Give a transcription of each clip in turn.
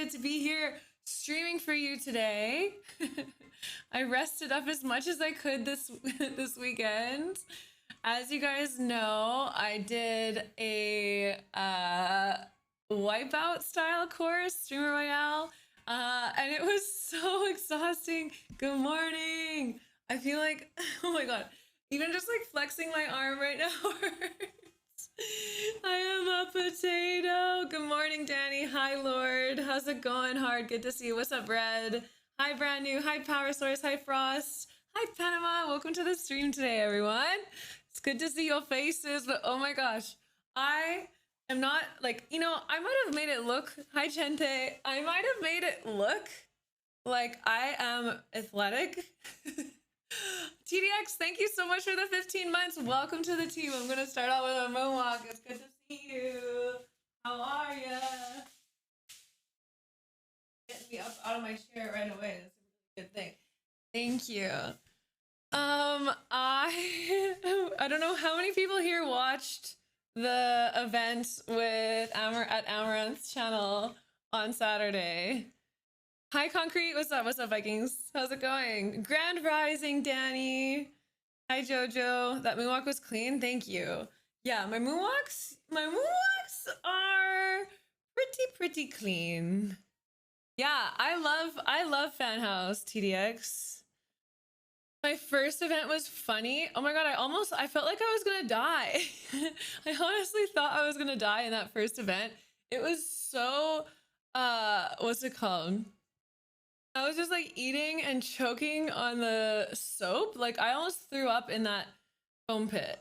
excited to be here streaming for you today. I rested up as much as I could this weekend. As you guys know, I did a wipeout style course, Streamer Royale, and it was so exhausting. Good morning. I feel like, oh my god, even just like flexing my arm right now hurts. I am a potato. Good morning, Danny. Hi, Lord. How's it going? Hard. Good to see you. What's up, Red? Hi, Brand New. Hi, Power Source. Hi, Frost. Hi, Panama. Welcome to the stream today, everyone. It's good to see your faces, but oh my gosh, I am not like, you know, I might have made it look, hi, Chente. I might have made it look like I am athletic. TDX, thank you so much for the 15 months. Welcome to the team. I'm going to start out with a moonwalk. It's good to see you. How are ya? Get me up out of my chair right away. That's a really good thing. Thank you. I don't know how many people here watched the event with at Amaranth's channel on Saturday. Hi, Concrete. What's up? What's up, Vikings? How's it going? Grand Rising, Danny. Hi, Jojo. That moonwalk was clean. Thank you. Yeah, my moonwalks are pretty clean. Yeah, I love Fanhouse, TDX. My first event was funny. Oh my god, I felt like I was gonna die. I honestly thought I was gonna die in that first event. It was so, what's it called? I was just like eating and choking on the soap. Like I almost threw up in that foam pit.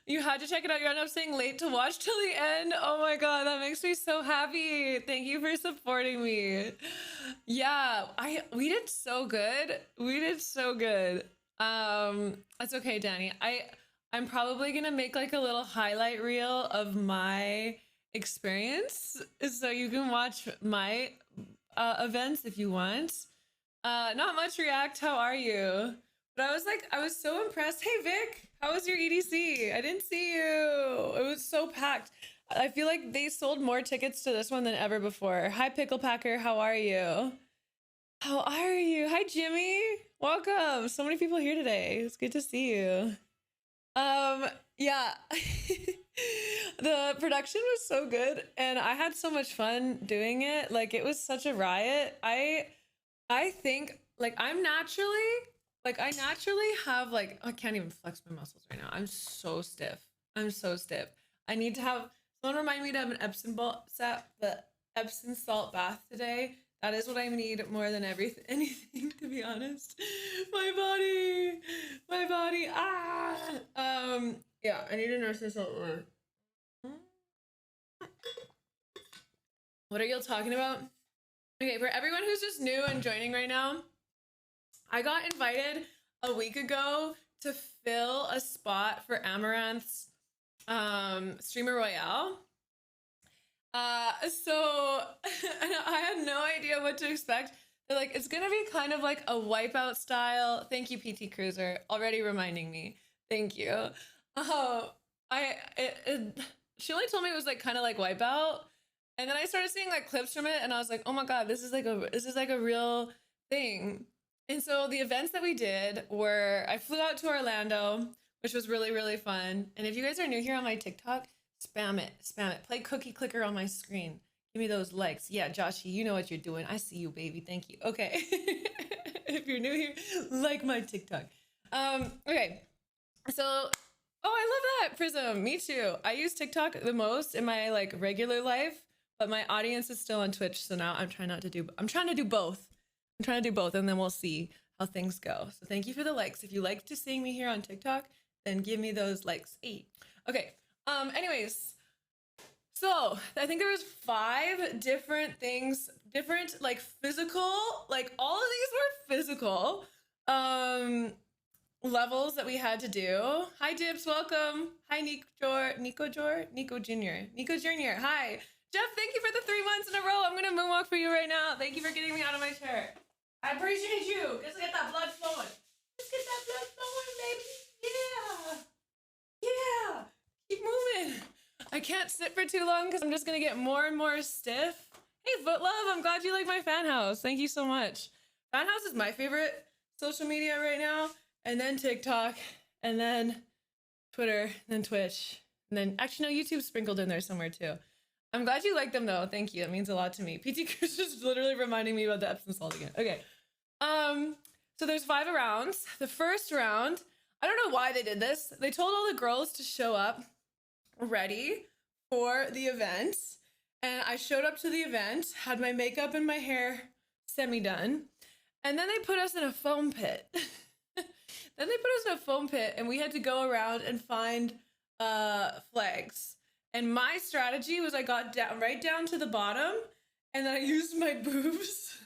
You had to check it out. You ended up staying late to watch till the end. Oh my god, that makes me so happy. Thank you for supporting me. Yeah, we did so good. We did so good. That's okay, Danny. I'm probably gonna make like a little highlight reel of my experience so you can watch my events if you want. Not much React. How are you? But I was so impressed. Hey Vic, how was your EDC? I didn't see you. It was so packed. I feel like they sold more tickets to this one than ever before. Hi Pickle Packer, how are you? How are you? Hi Jimmy. Welcome. So many people here today. It's good to see you. Yeah. The production was so good and I had so much fun doing it. Like it was such a riot. I think like I naturally have like, I can't even flex my muscles right now. I'm so stiff. I need to have someone remind me to have an Epsom salt bath today. That is what I need more than anything, to be honest. My body, yeah, I need to nurse this out more. What are y'all talking about? Okay, for everyone who's just new and joining right now, I got invited a week ago to fill a spot for Amaranth's Streamer Royale. So I had no idea what to expect. They're like, it's gonna be kind of like a wipeout style. Thank you, PT Cruiser, already reminding me. Thank you. She only told me it was like kind of like wipeout, and then I started seeing like clips from it, and I was like, oh my god, this is like a real thing. And so the events that we did were, I flew out to Orlando, which was really fun. And if you guys are new here on my TikTok, spam it. Play cookie clicker on my screen. Give me those likes. Yeah, Joshy, you know what you're doing. I see you, baby. Thank you. Okay. If you're new here, like my TikTok. Okay. So, oh, I love that, Prism. Me too. I use TikTok the most in my like regular life, but my audience is still on Twitch. So now I'm trying to do both. And then we'll see how things go. So thank you for the likes. If you like to seeing me here on TikTok, then give me those likes. Okay. Anyways, so I think there was 5 different things, like physical, like all of these were physical levels that we had to do. Hi Dibs, welcome. Hi Nico Jr. Hi. Jeff, thank you for the 3 months in a row. I'm gonna moonwalk for you right now. Thank you for getting me out of my chair. I appreciate you. Let's get that blood flowing. Baby. Yeah. Keep moving. I can't sit for too long because I'm just gonna get more and more stiff Hey, Foot Love, I'm glad you like my fan house. Thank you so much. Fan house is my favorite social media right now, and then TikTok, and then Twitter, and then Twitch, and then actually no, YouTube sprinkled in there somewhere too. I'm glad you like them though. Thank you. That means a lot to me. PT Cruz just literally reminding me about the Epsom salt again. Okay. So there's 5 rounds. The first round, I don't know why they did this. They told all the girls to show up ready for the event. And I showed up to the event, had my makeup and my hair semi-done. And then they put us in a foam pit. Then they put us in a foam pit and we had to go around and find flags. And my strategy was I got down right down to the bottom and then I used my boobs.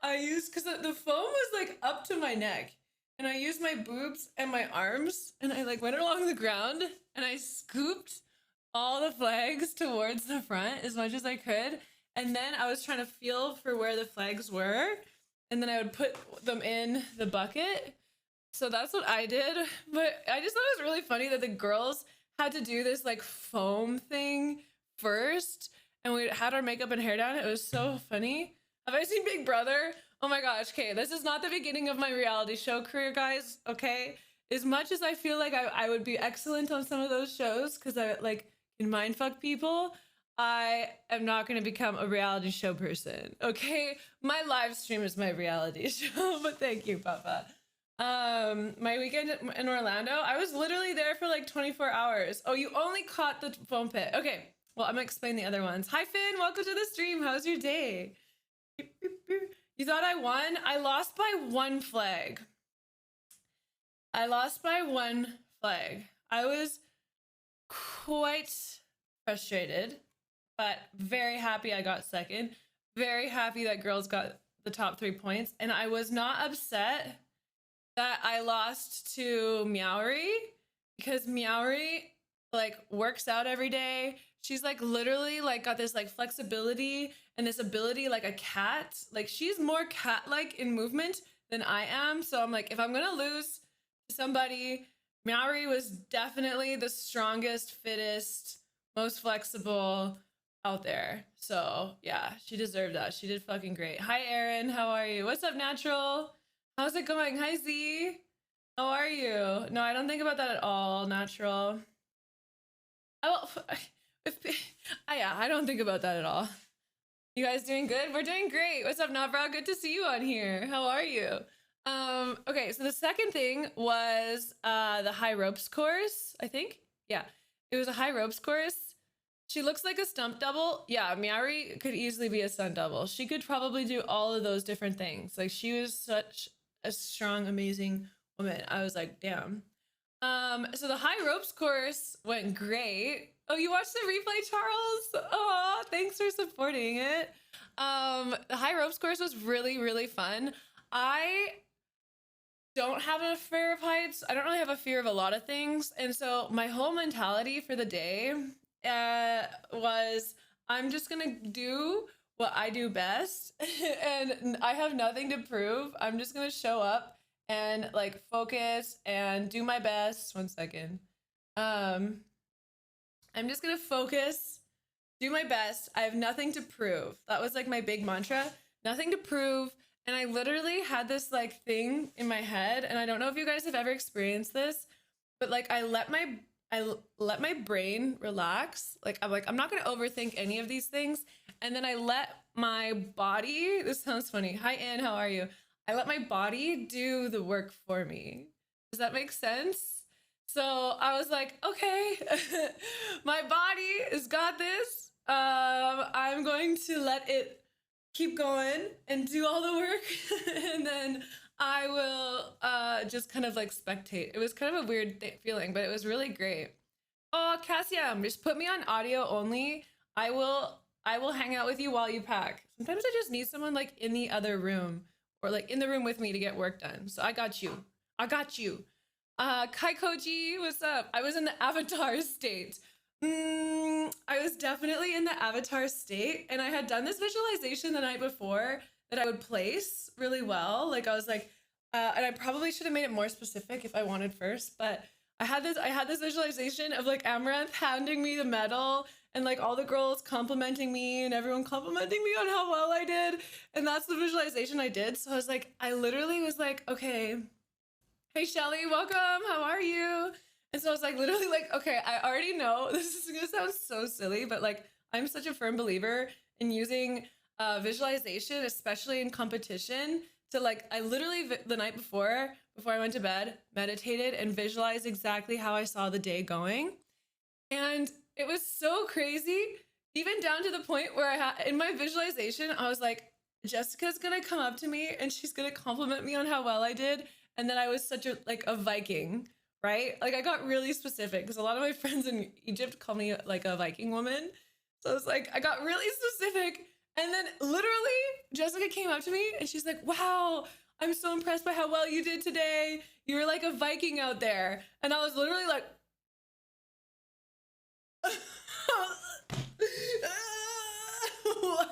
Because the foam was like up to my neck. And I used my boobs and my arms and I like went along the ground and I scooped all the flags towards the front as much as I could. And then I was trying to feel for where the flags were. And then I would put them in the bucket. So that's what I did. But I just thought it was really funny that the girls had to do this like foam thing first. And we had our makeup and hair down. It was so funny. Have I seen Big Brother? Oh my gosh. Okay, this is not the beginning of my reality show career, guys. Okay? As much as I feel like I would be excellent on some of those shows because I like can mindfuck people, I am not going to become a reality show person, okay? My live stream is my reality show, but thank you, Papa. My weekend in Orlando, I was literally there for like 24 hours. Oh, you only caught the foam pit. Okay, well, I'm going to explain the other ones. Hi, Finn. Welcome to the stream. How's your day? You thought I won? I lost by 1 flag. I lost by 1 flag. I was quite frustrated, but very happy I got second. Very happy that girls got the top 3 points. And I was not upset that I lost to Meowry because Meowry like works out every day. She's like literally like got this like flexibility and this ability like a cat. Like she's more cat-like in movement than I am. So I'm like, if I'm gonna lose to somebody, Meowry was definitely the strongest, fittest, most flexible out there. So yeah, she deserved that. She did fucking great. Hi, Erin. How are you? What's up, Natural? How's it going? Hi, Z. How are you? No, I don't think about that at all, Natural. Yeah, I don't think about that at all. You guys doing good? We're doing great. What's up, Navra? Good to see you on here. How are you? Okay, so the second thing was the high ropes course, I think. Yeah, it was a high ropes course. She looks like a stunt double. Yeah, Meowry could easily be a stunt double. She could probably do all of those different things. Like she was such a strong, amazing woman. I was like, damn. So the high ropes course went great. Oh, you watched the replay, Charles? Oh, thanks for supporting it. The high ropes course was really, really fun. I don't have a fear of heights. I don't really have a fear of a lot of things. And so my whole mentality for the day was I'm just gonna do what I do best and I have nothing to prove. I'm just gonna show up and like focus and do my best. 1 second. I'm just gonna focus, do my best. I have nothing to prove. That was like my big mantra. Nothing to prove. And I literally had this like thing in my head, and I don't know if you guys have ever experienced this, but like I let my brain relax. Like I'm not gonna overthink any of these things. And then I let my body, this sounds funny. Hi, Ann, how are you? I let my body do the work for me. Does that make sense? So I was like, okay, my body has got this. I'm going to let it keep going and do all the work. And then I will just kind of like spectate. It was kind of a weird feeling, but it was really great. Oh, Cassiam, just put me on audio only. I will hang out with you while you pack. Sometimes I just need someone like in the other room or like in the room with me to get work done. So I got you. I got you. Kai Koji, what's up? I was in the avatar state. I was definitely in the avatar state, and I had done this visualization the night before that I would place really well. Like I was like, and I probably should have made it more specific if I wanted first, but I had this visualization of like Amaranth handing me the medal and like all the girls complimenting me and everyone complimenting me on how well I did. And that's the visualization I did. So I was like, I literally was like, okay, hey Shelly, welcome. How are you? And so I was like, literally like, okay, I already know this is gonna sound so silly, but like I'm such a firm believer in using visualization, especially in competition, to like, I literally the night before I went to bed, meditated and visualized exactly how I saw the day going. And it was so crazy, even down to the point where I had in my visualization, I was like, Jessica's gonna come up to me and she's gonna compliment me on how well I did. And then I was such a like a Viking, right? Like I got really specific because a lot of my friends in Egypt call me like a Viking woman. So it's like I got really specific. And then literally Jessica came up to me and she's like, wow, I'm so impressed by how well you did today. You're like a Viking out there. And I was literally like, what?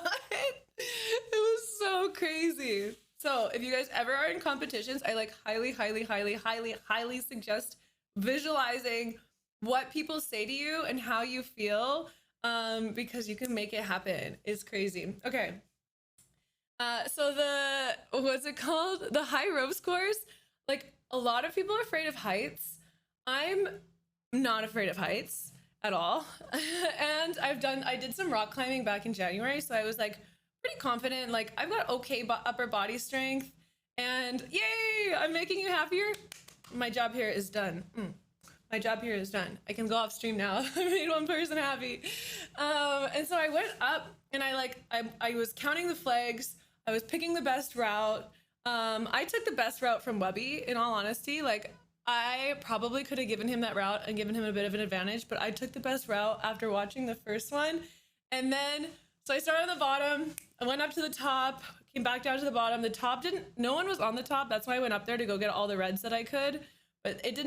It was so crazy. So if you guys ever are in competitions, I like highly suggest visualizing what people say to you and how you feel, because you can make it happen. It's crazy. Okay. So what's it called? The high ropes course. Like a lot of people are afraid of heights. I'm not afraid of heights at all. And I did some rock climbing back in January. So I was like pretty confident. Like I've got okay upper body strength and yay, I'm making you happier. My job here is done. My job here is done. I can go off stream now. I made one person happy. And so I went up and I was counting the flags. I was picking the best route. I took the best route from Webby, in all honesty. Like I probably could have given him that route and given him a bit of an advantage, but I took the best route after watching the first one. And then, so I started on the bottom, I went up to the top, came back down to the bottom. The top no one was on the top. That's why I went up there to go get all the reds that I could, but it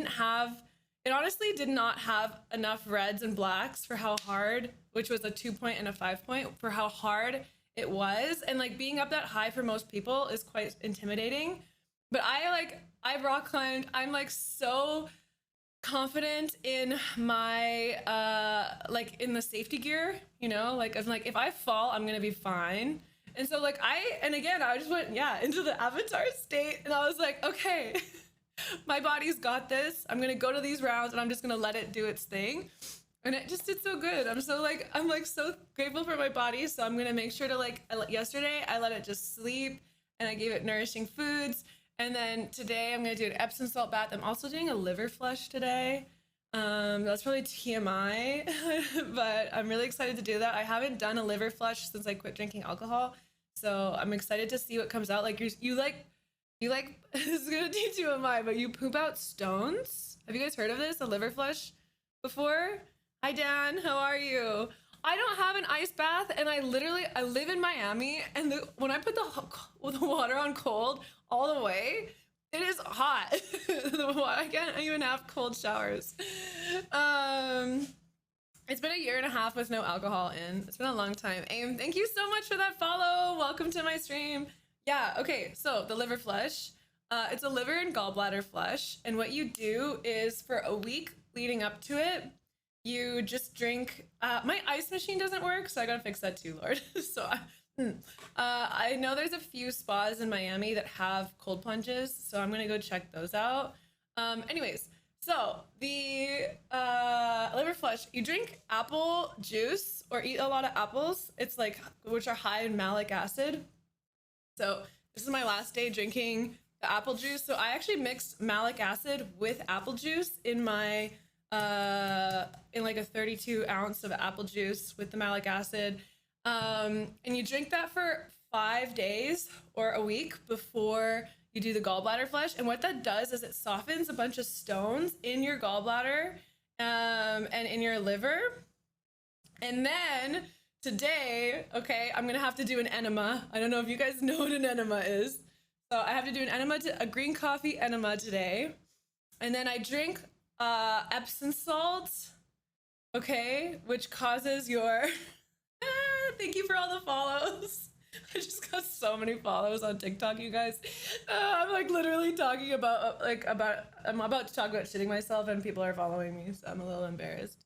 honestly did not have enough reds and blacks for how hard, which was a 2-point and a 5-point, for how hard it was. And like being up that high for most people is quite intimidating. But I rock climbed. I'm like so confident in my like in the safety gear, you know, like I'm like, if I fall, I'm gonna be fine. And so like and again, I just went into the avatar state and I was like, okay, my body's got this. I'm gonna go to these rounds and I'm just gonna let it do its thing. And it just did so good. I'm so grateful for my body. So I'm gonna make sure to yesterday I let it just sleep and I gave it nourishing foods. And then today I'm gonna do an Epsom salt bath. I'm also doing a liver flush today. That's probably TMI, but I'm really excited to do that. I haven't done a liver flush since I quit drinking alcohol. So I'm excited to see what comes out. Like you like, this is gonna teach you a mind, but you poop out stones. Have you guys heard of this? A liver flush before? Hi Dan, how are you? I don't have an ice bath and I live in Miami and when I put the water on cold all the way, it is hot. I can't even have cold showers. It's been a year and a half with no alcohol in. It's been a long time. Aim, thank you so much for that follow. Welcome to my stream. Yeah, okay, so the liver flush. It's a liver and gallbladder flush. And what you do is for a week leading up to it, you just drink, my ice machine doesn't work, so I gotta fix that too, Lord. So I know there's a few spas in Miami that have cold plunges, so I'm gonna go check those out. Anyways, so the liver flush, you drink apple juice or eat a lot of apples. It's like, which are high in malic acid. So this is my last day drinking the apple juice. So I actually mixed malic acid with apple juice in my in like a 32 ounce of apple juice with the malic acid. And you drink that for 5 days or a week before you do the gallbladder flush. And what that does is it softens a bunch of stones in your gallbladder and in your liver. And then today, okay, I'm gonna have to do an enema. I don't know if you guys know what an enema is. So I have to do an enema, a green coffee enema today. And then I drink Epsom salt, okay, which causes your, thank you for all the follows. I just got so many follows on TikTok, you guys. I'm like literally talking about I'm about to talk about shitting myself and people are following me, so I'm a little embarrassed.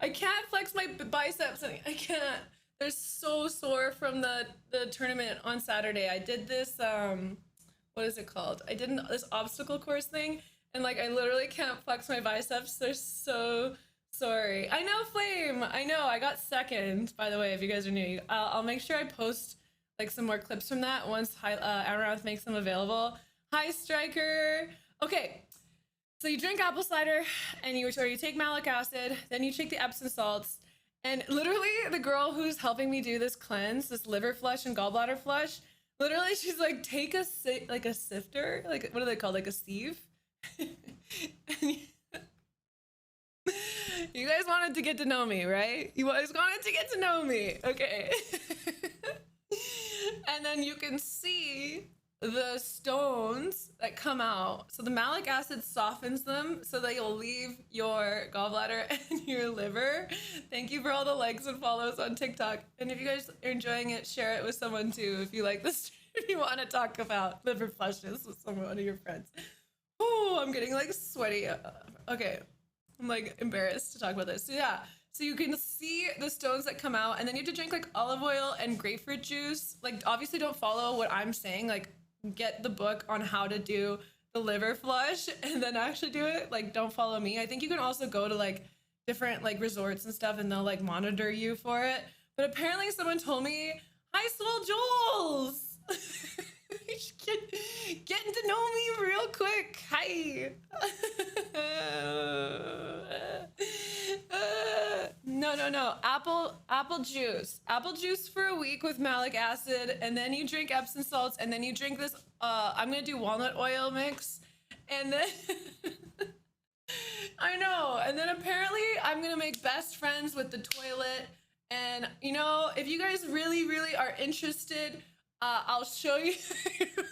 I can't flex my biceps. I can't. They're so sore from the tournament on Saturday. I did this what is it called? I did this obstacle course thing, and like I literally can't flex my biceps. They're so sorry. I know, Flame. I know. I got second, by the way. If you guys are new, I'll make sure I post like some more clips from that once Amaranth makes them available. Hi, Striker. Okay. So you drink apple cider, and you take malic acid, then you take the Epsom salts, and literally the girl who's helping me do this cleanse, this liver flush and gallbladder flush, literally she's like, take a sifter, like what are they called, like a sieve. And you guys wanted to get to know me, right? You guys wanted to get to know me, okay? And then you can see the stones that come out. So the malic acid softens them so that you'll leave your gallbladder and your liver. Thank you for all the likes and follows on TikTok. And if you guys are enjoying it, share it with someone too. If you like this, if you want to talk about liver flushes with someone, one of your friends. Oh, I'm getting like sweaty. Okay, I'm like embarrassed to talk about this. So yeah, so you can see the stones that come out, and then you have to drink like olive oil and grapefruit juice. Like obviously don't follow what I'm saying, like get the book on how to do the liver flush and then actually do it. Like don't follow me. I think you can also go to like different like resorts and stuff and they'll like monitor you for it. But apparently someone told me, hi Soul Jules. Getting to know me real quick. Hi. No. Apple juice for a week with malic acid, and then you drink Epsom salts, and then you drink this I'm gonna do walnut oil mix, and then I know, and then apparently I'm gonna make best friends with the toilet. And you know, if you guys really are interested, I'll show you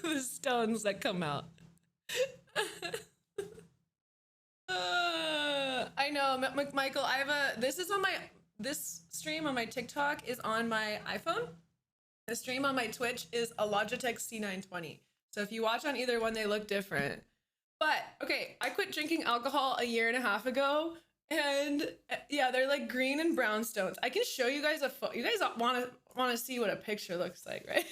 the stones that come out. I know, Michael, I have this stream on my TikTok is on my iPhone. The stream on my Twitch is a Logitech C920. So if you watch on either one, they look different. But okay, I quit drinking alcohol a year and a half ago, and yeah, they're like green and brown stones. I can show you guys a photo. You guys want to see what a picture looks like, right?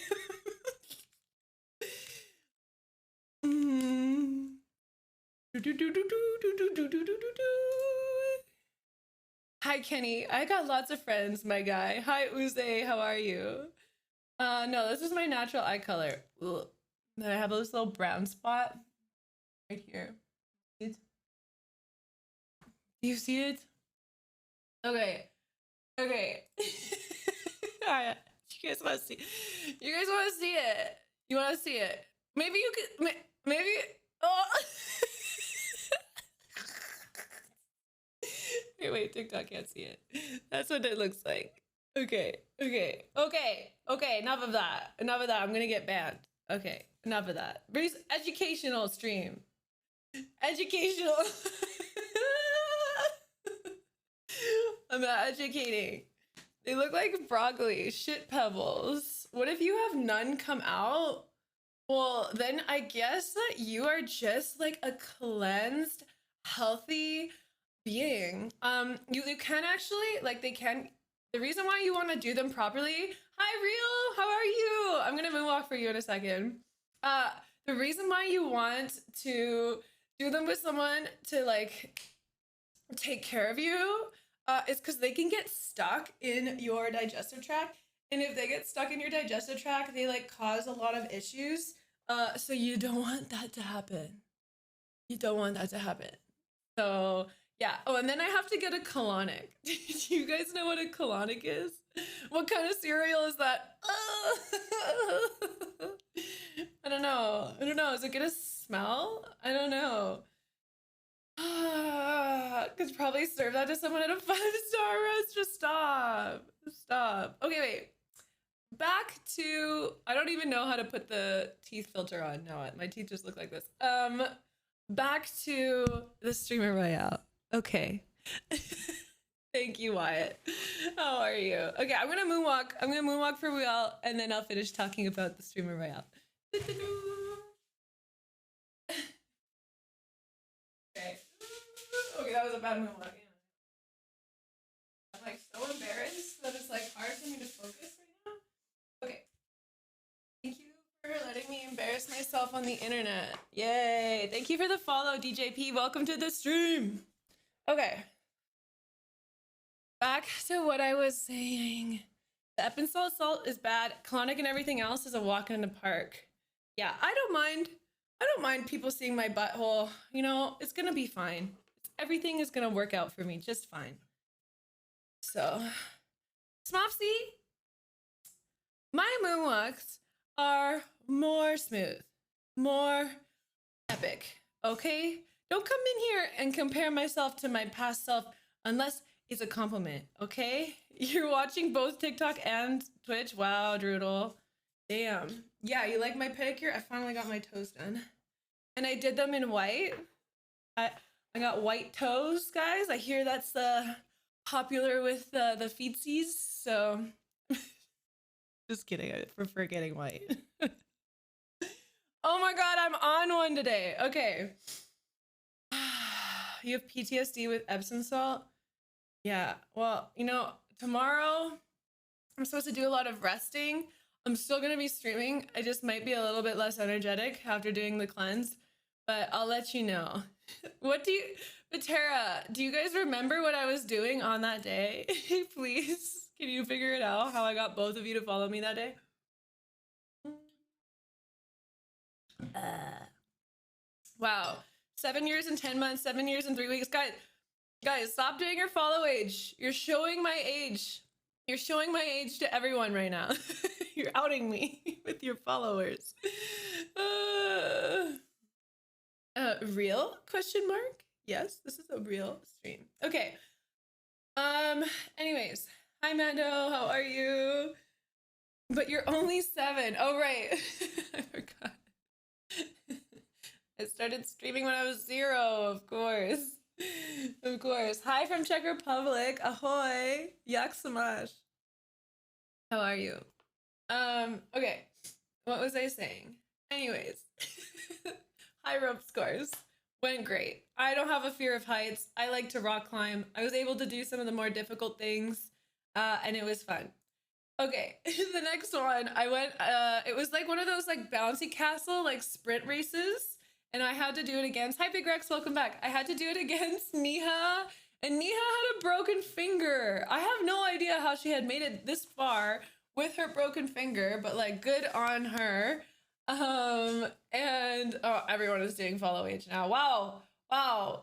Hi Kenny, I got lots of friends, my guy. Hi Uze, how are you? No, this is my natural eye color. Ugh. Then I have this little brown spot right here. Do you see it? Okay. All right. You guys want to see? You guys want to see it? You want to see it? Maybe you could. Maybe. Oh. Wait. TikTok can't see it. That's what it looks like. Okay. Enough of that. I'm gonna get banned. Okay. Enough of that. Educational stream. Educational. I'm not educating. They look like broccoli, shit pebbles. What if you have none come out? Well, then I guess that you are just like a cleansed, healthy being. You can actually, like they can, the reason why you want to do them properly. Hi, Real, how are you? I'm gonna moonwalk for you in a second. The reason why you want to do them with someone to like take care of you is because they can get stuck in your digestive tract. And if they get stuck in your digestive tract, they like cause a lot of issues. So you don't want that to happen. So yeah. Oh, and then I have to get a colonic. Do you guys know what a colonic is? What kind of cereal is that? I don't know. Is it gonna smell? I don't know. Could probably serve that to someone at a 5-star restaurant. Just stop. Okay, wait. Back to, I don't even know how to put the teeth filter on. No, my teeth just look like this. Back to the streamer royale. Okay. Thank you, Wyatt. How are you? Okay, I'm gonna moonwalk. I'm gonna moonwalk for Royale, and then I'll finish talking about the streamer Royale. Okay. Okay, that was a bad moonwalk. I'm like so embarrassed that it's like hard for me to focus right now. Okay. Thank you for letting me embarrass myself on the internet. Yay. Thank you for the follow, DJP. Welcome to the stream. Okay. Back to what I was saying. The Epsom salt is bad. Colonic and everything else is a walk in the park. Yeah, I don't mind. I don't mind people seeing my butthole. You know, it's gonna be fine. Everything is gonna work out for me just fine. So, Smopsy, my moonwalks are more smooth, more epic, okay? Don't come in here and compare myself to my past self unless it's a compliment, okay? You're watching both TikTok and Twitch? Wow, Droodle. Damn. Yeah, you like my pedicure? I finally got my toes done. And I did them in white. I got white toes, guys. I hear that's popular with the feetsies, so just kidding. I prefer getting white. Oh my god, I'm on one today. Okay. You have PTSD with Epsom salt? Yeah, well, you know, tomorrow I'm supposed to do a lot of resting. I'm still gonna be streaming. I just might be a little bit less energetic after doing the cleanse, but I'll let you know. What do you, Tara, do you guys remember what I was doing on that day? Please, can you figure it out how I got both of you to follow me that day? Wow, 7 years and 10 months, 7 years and 3 weeks. Guys, stop doing your follow age. You're showing my age. You're showing my age to everyone right now. You're outing me with your followers. Real? Question mark? Yes, this is a real stream. Okay. Anyways. Hi, Mando. How are you? But you're only 7. Oh, right. I forgot. I started streaming when I was 0, of course. Of course. Hi from Czech Republic. Ahoy. Yak samash. How are you? Okay. What was I saying? Anyways. High rope scores. Went great. I don't have a fear of heights. I like to rock climb. I was able to do some of the more difficult things, and it was fun. Okay, the next one, I went, it was like one of those like bouncy castle, like sprint races, and I had to do it against, hi Big Rex, welcome back. I had to do it against Niha, and Niha had a broken finger. I have no idea how she had made it this far with her broken finger, but like good on her. And oh, everyone is doing follow age now. Wow,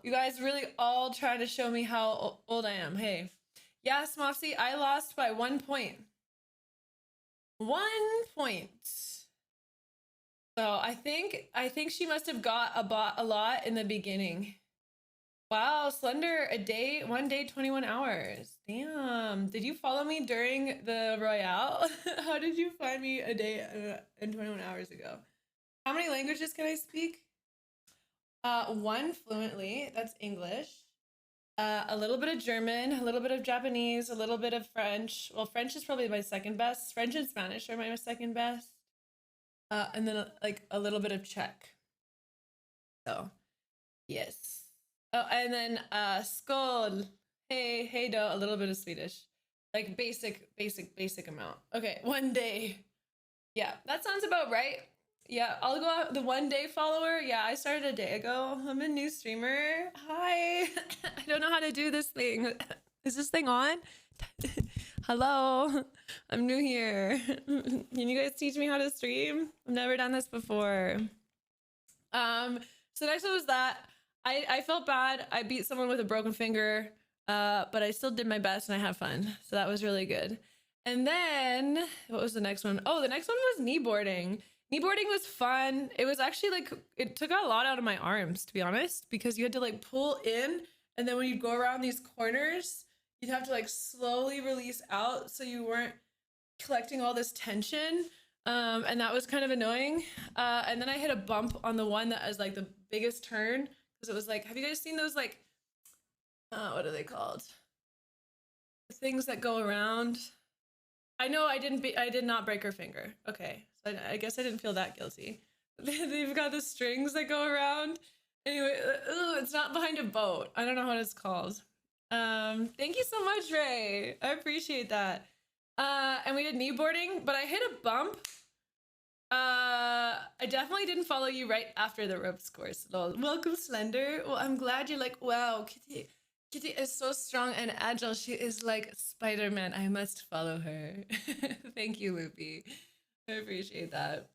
you guys really all trying to show me how old I am. Hey, yeah, Smopsy, I lost by 1 point. 1 point. So I think she must have got a lot in the beginning. Wow, Slender, a day, 1 day, 21 hours. Damn. Did you follow me during the Royale? How did you find me a day and 21 hours ago? How many languages can I speak? 1 fluently, that's English. A little bit of German, a little bit of Japanese, a little bit of French. Well, French is probably my second best. French and Spanish are my second best. And then like a little bit of Czech. So, yes. Oh, and then skål. Hey do, a little bit of Swedish. Like basic amount. Okay, 1 day. Yeah, that sounds about right. Yeah, I'll go out the 1 day follower. Yeah, I started a day ago. I'm a new streamer. Hi. I don't know how to do this thing. Is this thing on? Hello. I'm new here. Can you guys teach me how to stream? I've never done this before. So next one was that. I felt bad. I beat someone with a broken finger, but I still did my best and I had fun. So that was really good. And then what was the next one? Oh, the next one was kneeboarding. Kneeboarding was fun. It was actually like, it took a lot out of my arms, to be honest, because you had to like pull in, and then when you'd go around these corners, you'd have to like slowly release out so you weren't collecting all this tension. And that was kind of annoying. And then I hit a bump on the one that was like the biggest turn, because it was like, have you guys seen those like, what are they called? things that go around. I know I did not break her finger. Okay, so I guess I didn't feel that guilty. They've got the strings that go around. Anyway, it's not behind a boat. I don't know what it's called. Thank you so much, Ray. I appreciate that. And we did kneeboarding, but I hit a bump. I definitely didn't follow you right after the ropes course. Lol. Welcome, Slender. Well, I'm glad you're like, wow, Kitty. Kitty is so strong and agile. She is like Spider-Man. I must follow her. Thank you, Loopy. I appreciate that.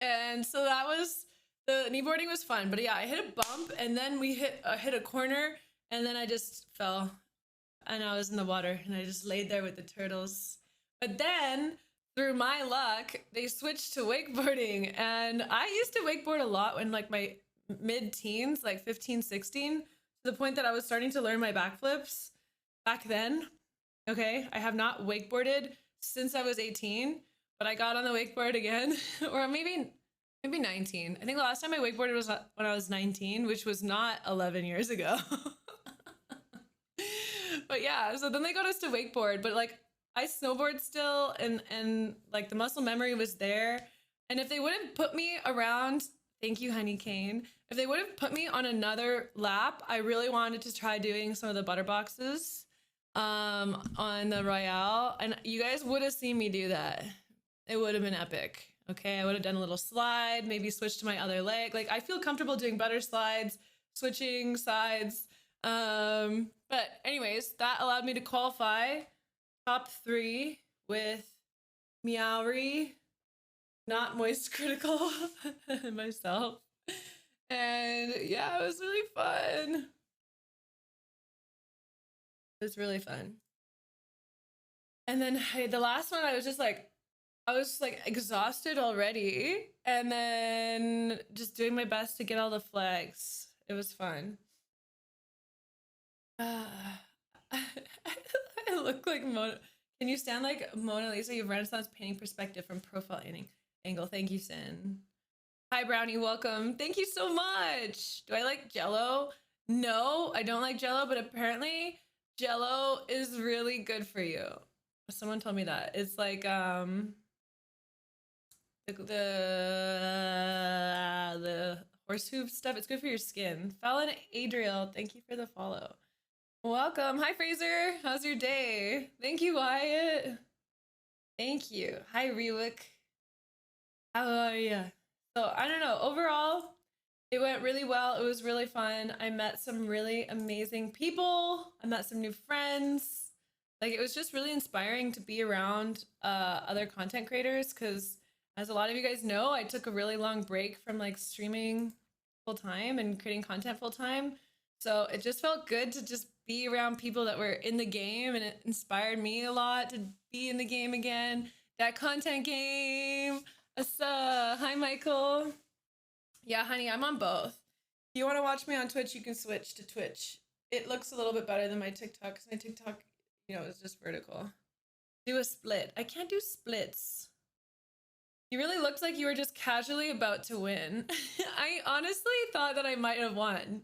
And so that was the kneeboarding was fun, but yeah, I hit a bump and then we hit a corner and then I just fell and I was in the water and I just laid there with the turtles. But then through my luck, they switched to wakeboarding and I used to wakeboard a lot when like my mid-teens, like 15, 16, to the point that I was starting to learn my backflips back then. Okay, I have not wakeboarded since I was 18, but I got on the wakeboard again, or maybe 19. I think the last time I wakeboarded was when I was 19, which was not 11 years ago. But yeah, so then they got us to wakeboard, but like I snowboard still and like the muscle memory was there. And if they would have put me around, thank you, Honey Cane. If they would have put me on another lap, I really wanted to try doing some of the butter boxes on the Royale. And you guys would have seen me do that. It would have been epic. Okay, I would have done a little slide, maybe switch to my other leg. Like I feel comfortable doing butter slides, switching sides. But anyways, that allowed me to qualify top 3 with Meowry, not moist critical, myself. And yeah, it was really fun. It was really fun. And then the last one, I was like exhausted already. And then just doing my best to get all the flags. It was fun. I look like Mona. Can you stand like Mona Lisa? You have Renaissance painting perspective from profile angle. Thank you, Sin. Hi, Brownie. Welcome. Thank you so much. Do I like Jello? No, I don't like Jello, but apparently Jello is really good for you. Someone told me that. It's like the horse hoof stuff. It's good for your skin. Fallon Adriel, thank you for the follow. Welcome. Hi, Fraser. How's your day? Thank you, Wyatt. Thank you. Hi, Rewick. How are you? So I don't know. Overall, it went really well. It was really fun. I met some really amazing people. I met some new friends. Like it was just really inspiring to be around other content creators because as a lot of you guys know, I took a really long break from like streaming full time and creating content full time. So it just felt good to just be around people that were in the game, and it inspired me a lot to be in the game again. That content game. Hi, Michael. Yeah, honey, I'm on both. If you want to watch me on Twitch, you can switch to Twitch. It looks a little bit better than my TikTok because my TikTok, you know, is just vertical. Do a split. I can't do splits. You really looked like you were just casually about to win. I honestly thought that I might have won.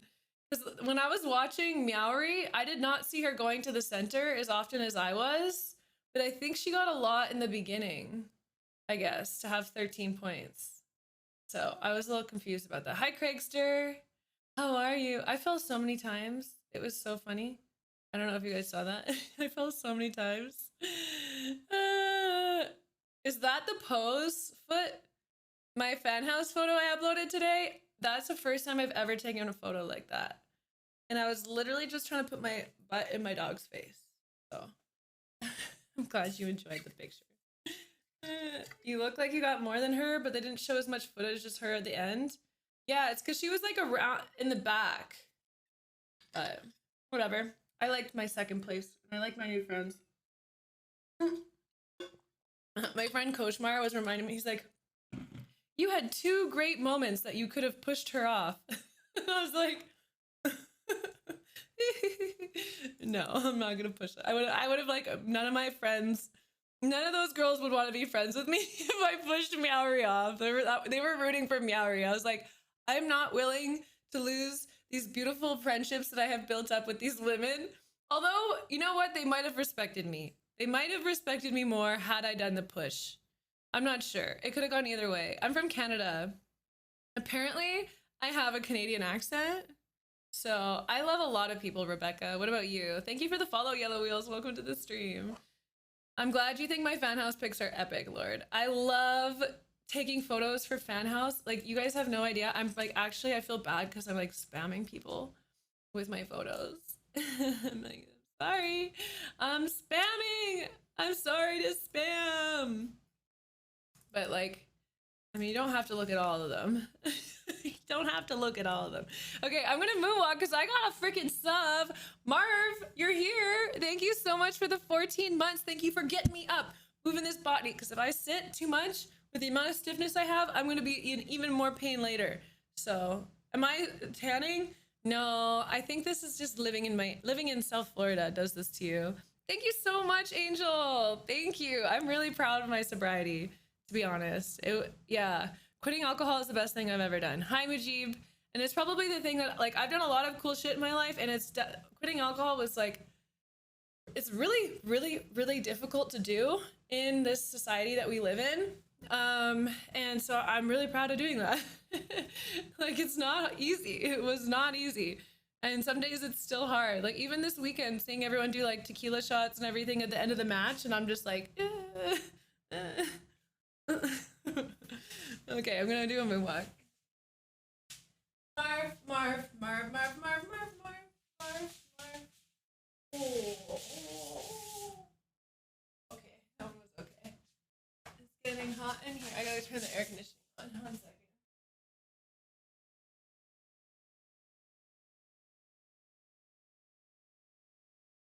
Because when I was watching Meowry, I did not see her going to the center as often as I was. But I think she got a lot in the beginning, I guess, to have 13 points. So I was a little confused about that. Hi, Craigster. How are you? I fell so many times. It was so funny. I don't know if you guys saw that. I fell so many times. Is that the pose foot? My Fanhouse photo I uploaded today? That's the first time I've ever taken a photo like that. And I was literally just trying to put my butt in my dog's face. So I'm glad you enjoyed the picture. You look like you got more than her, but they didn't show as much footage as her at the end. Yeah, it's because she was like around in the back. But whatever. I liked my second place. And I like my new friends. My friend Koshmar was reminding me, he's like, you had 2 great moments that you could have pushed her off. I was like, no, I'm not gonna push it. I would have like none of my friends, none of those girls would want to be friends with me if I pushed Meowry off. They were rooting for Meowry. I was like, I'm not willing to lose these beautiful friendships that I have built up with these women Although, you know what? They might have respected me. They might have respected me more had I done the push. I'm not sure. It could have gone either way. I'm from Canada. Apparently, I have a Canadian accent. So I love a lot of people, Rebecca. What about you? Thank you for the follow, Yellow Wheels. Welcome to the stream. I'm glad you think my Fanhouse pics are epic, Lord. I love taking photos for Fanhouse. Like, you guys have no idea. I'm like, actually, I feel bad because I'm like spamming people with my photos. I'm like, sorry, I'm spamming. I'm sorry to spam. But like, I mean, you don't have to look at all of them. You don't have to look at all of them. Okay, I'm gonna moonwalk because I got a freaking sub. Marv, you're here. Thank you so much for the 14 months. Thank you for getting me up, moving this body. Because if I sit too much with the amount of stiffness I have, I'm gonna be in even more pain later. So, am I tanning? No, I think this is just living in South Florida does this to you. Thank you so much, Angel. Thank you. I'm really proud of my sobriety, to be honest. Yeah, quitting alcohol is the best thing I've ever done. Hi, Mujib. And it's probably the thing that, like, I've done a lot of cool shit in my life, and quitting alcohol was like, it's really, really, really difficult to do in this society that we live in. And so I'm really proud of doing that. Like, it's not easy. It was not easy. And some days it's still hard. Like, even this weekend, seeing everyone do like tequila shots and everything at the end of the match, and I'm just like, okay, I'm gonna do a moonwalk. Marv, Marv, Marv, Marv, Marv, Marv, Marv, Marv, Marv. Oh. Okay, that one was okay. It's getting hot in here. I gotta turn the air conditioning on. 1 second.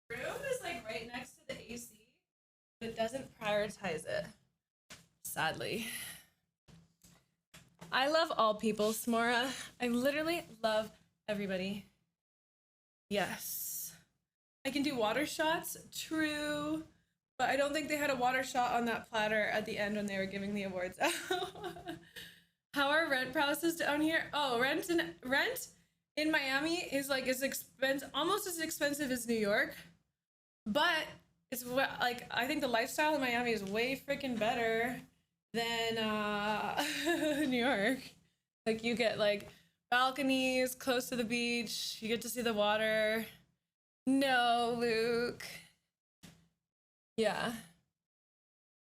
Room is like right next to the AC, but it doesn't prioritize it, sadly. I love all people, Smora. I literally love everybody. Yes. I can do water shots, true, but I don't think they had a water shot on that platter at the end when they were giving the awards out. How are rent prices down here? Oh, rent in Miami is like almost as expensive as New York, but it's like, I think the lifestyle in Miami is way freaking better than New York. Like, you get like balconies close to the beach, you get to see the water. No, Luke. Yeah.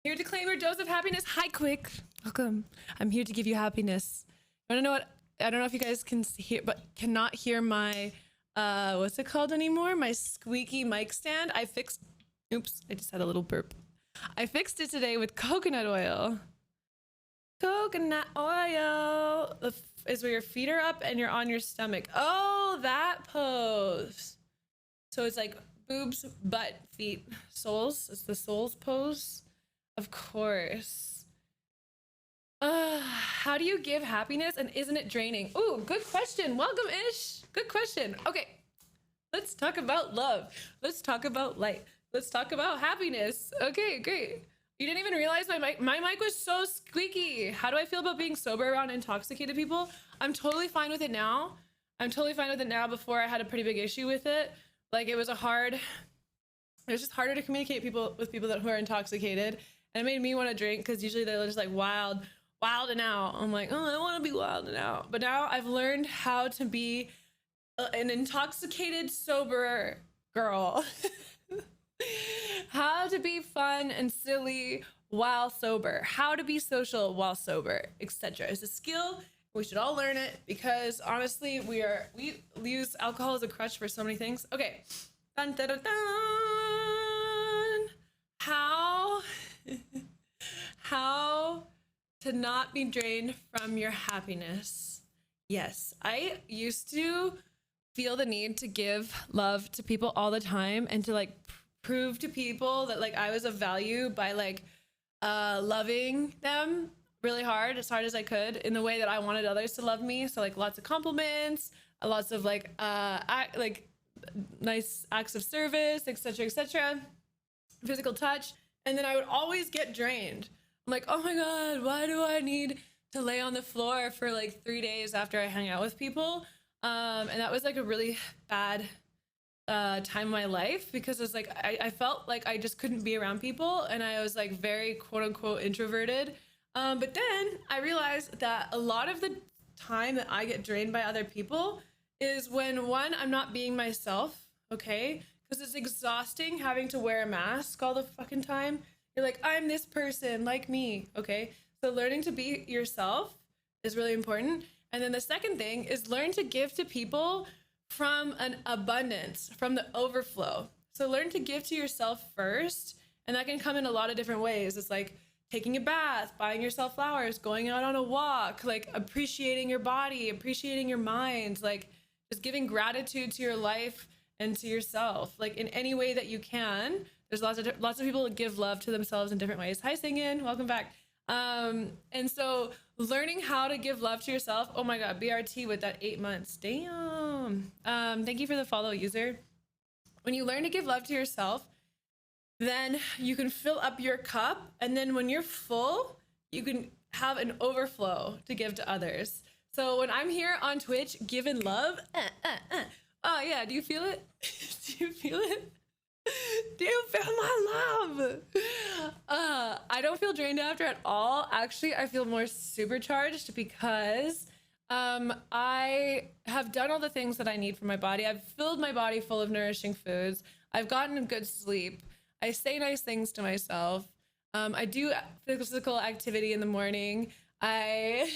Here to claim your dose of happiness. Hi, Quick. Welcome. I'm here to give you happiness. I don't know what, I don't know if you guys can hear, but cannot hear my what's it called anymore? My squeaky mic stand. Oops, I just had a little burp. I fixed it today with coconut oil. Coconut oil is where your feet are up and you're on your stomach. Oh, that pose. So it's like boobs, butt, feet, soles. It's the soles pose. Of course. How do you give happiness and isn't it draining? Ooh, good question. Welcome, Ish. Good question. Okay, let's talk about love. Let's talk about light. Let's talk about happiness. Okay, great. You didn't even realize my mic was so squeaky. How do I feel about being sober around intoxicated people? I'm totally fine with it now. I'm totally fine with it now. Before, I had a pretty big issue with it. Like, it was just harder to communicate with people who are intoxicated. And it made me want to drink because usually they're just like wild and out. I'm like, oh, I want to be wild and out. But now I've learned how to be an intoxicated, sober girl. How to be fun and silly while sober. How to be social while sober, etc. It's a skill. We should all learn it because honestly, we use alcohol as a crutch for so many things. Okay. Dun, dun, dun, dun. How to not be drained from your happiness. Yes, I used to feel the need to give love to people all the time and to like prove to people that like I was of value by like loving them really hard as I could in the way that I wanted others to love me. So like lots of compliments, lots of like nice acts of service, etc., physical touch. And then I would always get drained. I'm like, oh my God, why do I need to lay on the floor for like 3 days after I hang out with people? And that was like a really bad time of my life, because it's like I felt like I just couldn't be around people, and I was like very quote unquote introverted. But then I realized that a lot of the time that I get drained by other people is when, one, I'm not being myself, okay? Because it's exhausting having to wear a mask all the fucking time. You're like, I'm this person, like me, okay? So learning to be yourself is really important. And then the second thing is learn to give to people from an abundance, from the overflow. So learn to give to yourself first, and that can come in a lot of different ways. It's like taking a bath, buying yourself flowers, going out on a walk, like appreciating your body, appreciating your mind, like just giving gratitude to your life and to yourself, like in any way that you can. There's lots of people that give love to themselves in different ways. Hi, Singin, welcome back. And so learning how to give love to yourself. Oh my God, BRT with that 8 months. Damn. Thank you for the follow, user. When you learn to give love to yourself, then you can fill up your cup. And then when you're full, you can have an overflow to give to others. So when I'm here on Twitch, giving love, oh yeah, do you feel it? Do you feel it? Do you feel my love? I don't feel drained after at all. Actually, I feel more supercharged because I have done all the things that I need for my body. I've filled my body full of nourishing foods. I've gotten a good sleep. I say nice things to myself. I do physical activity in the morning. I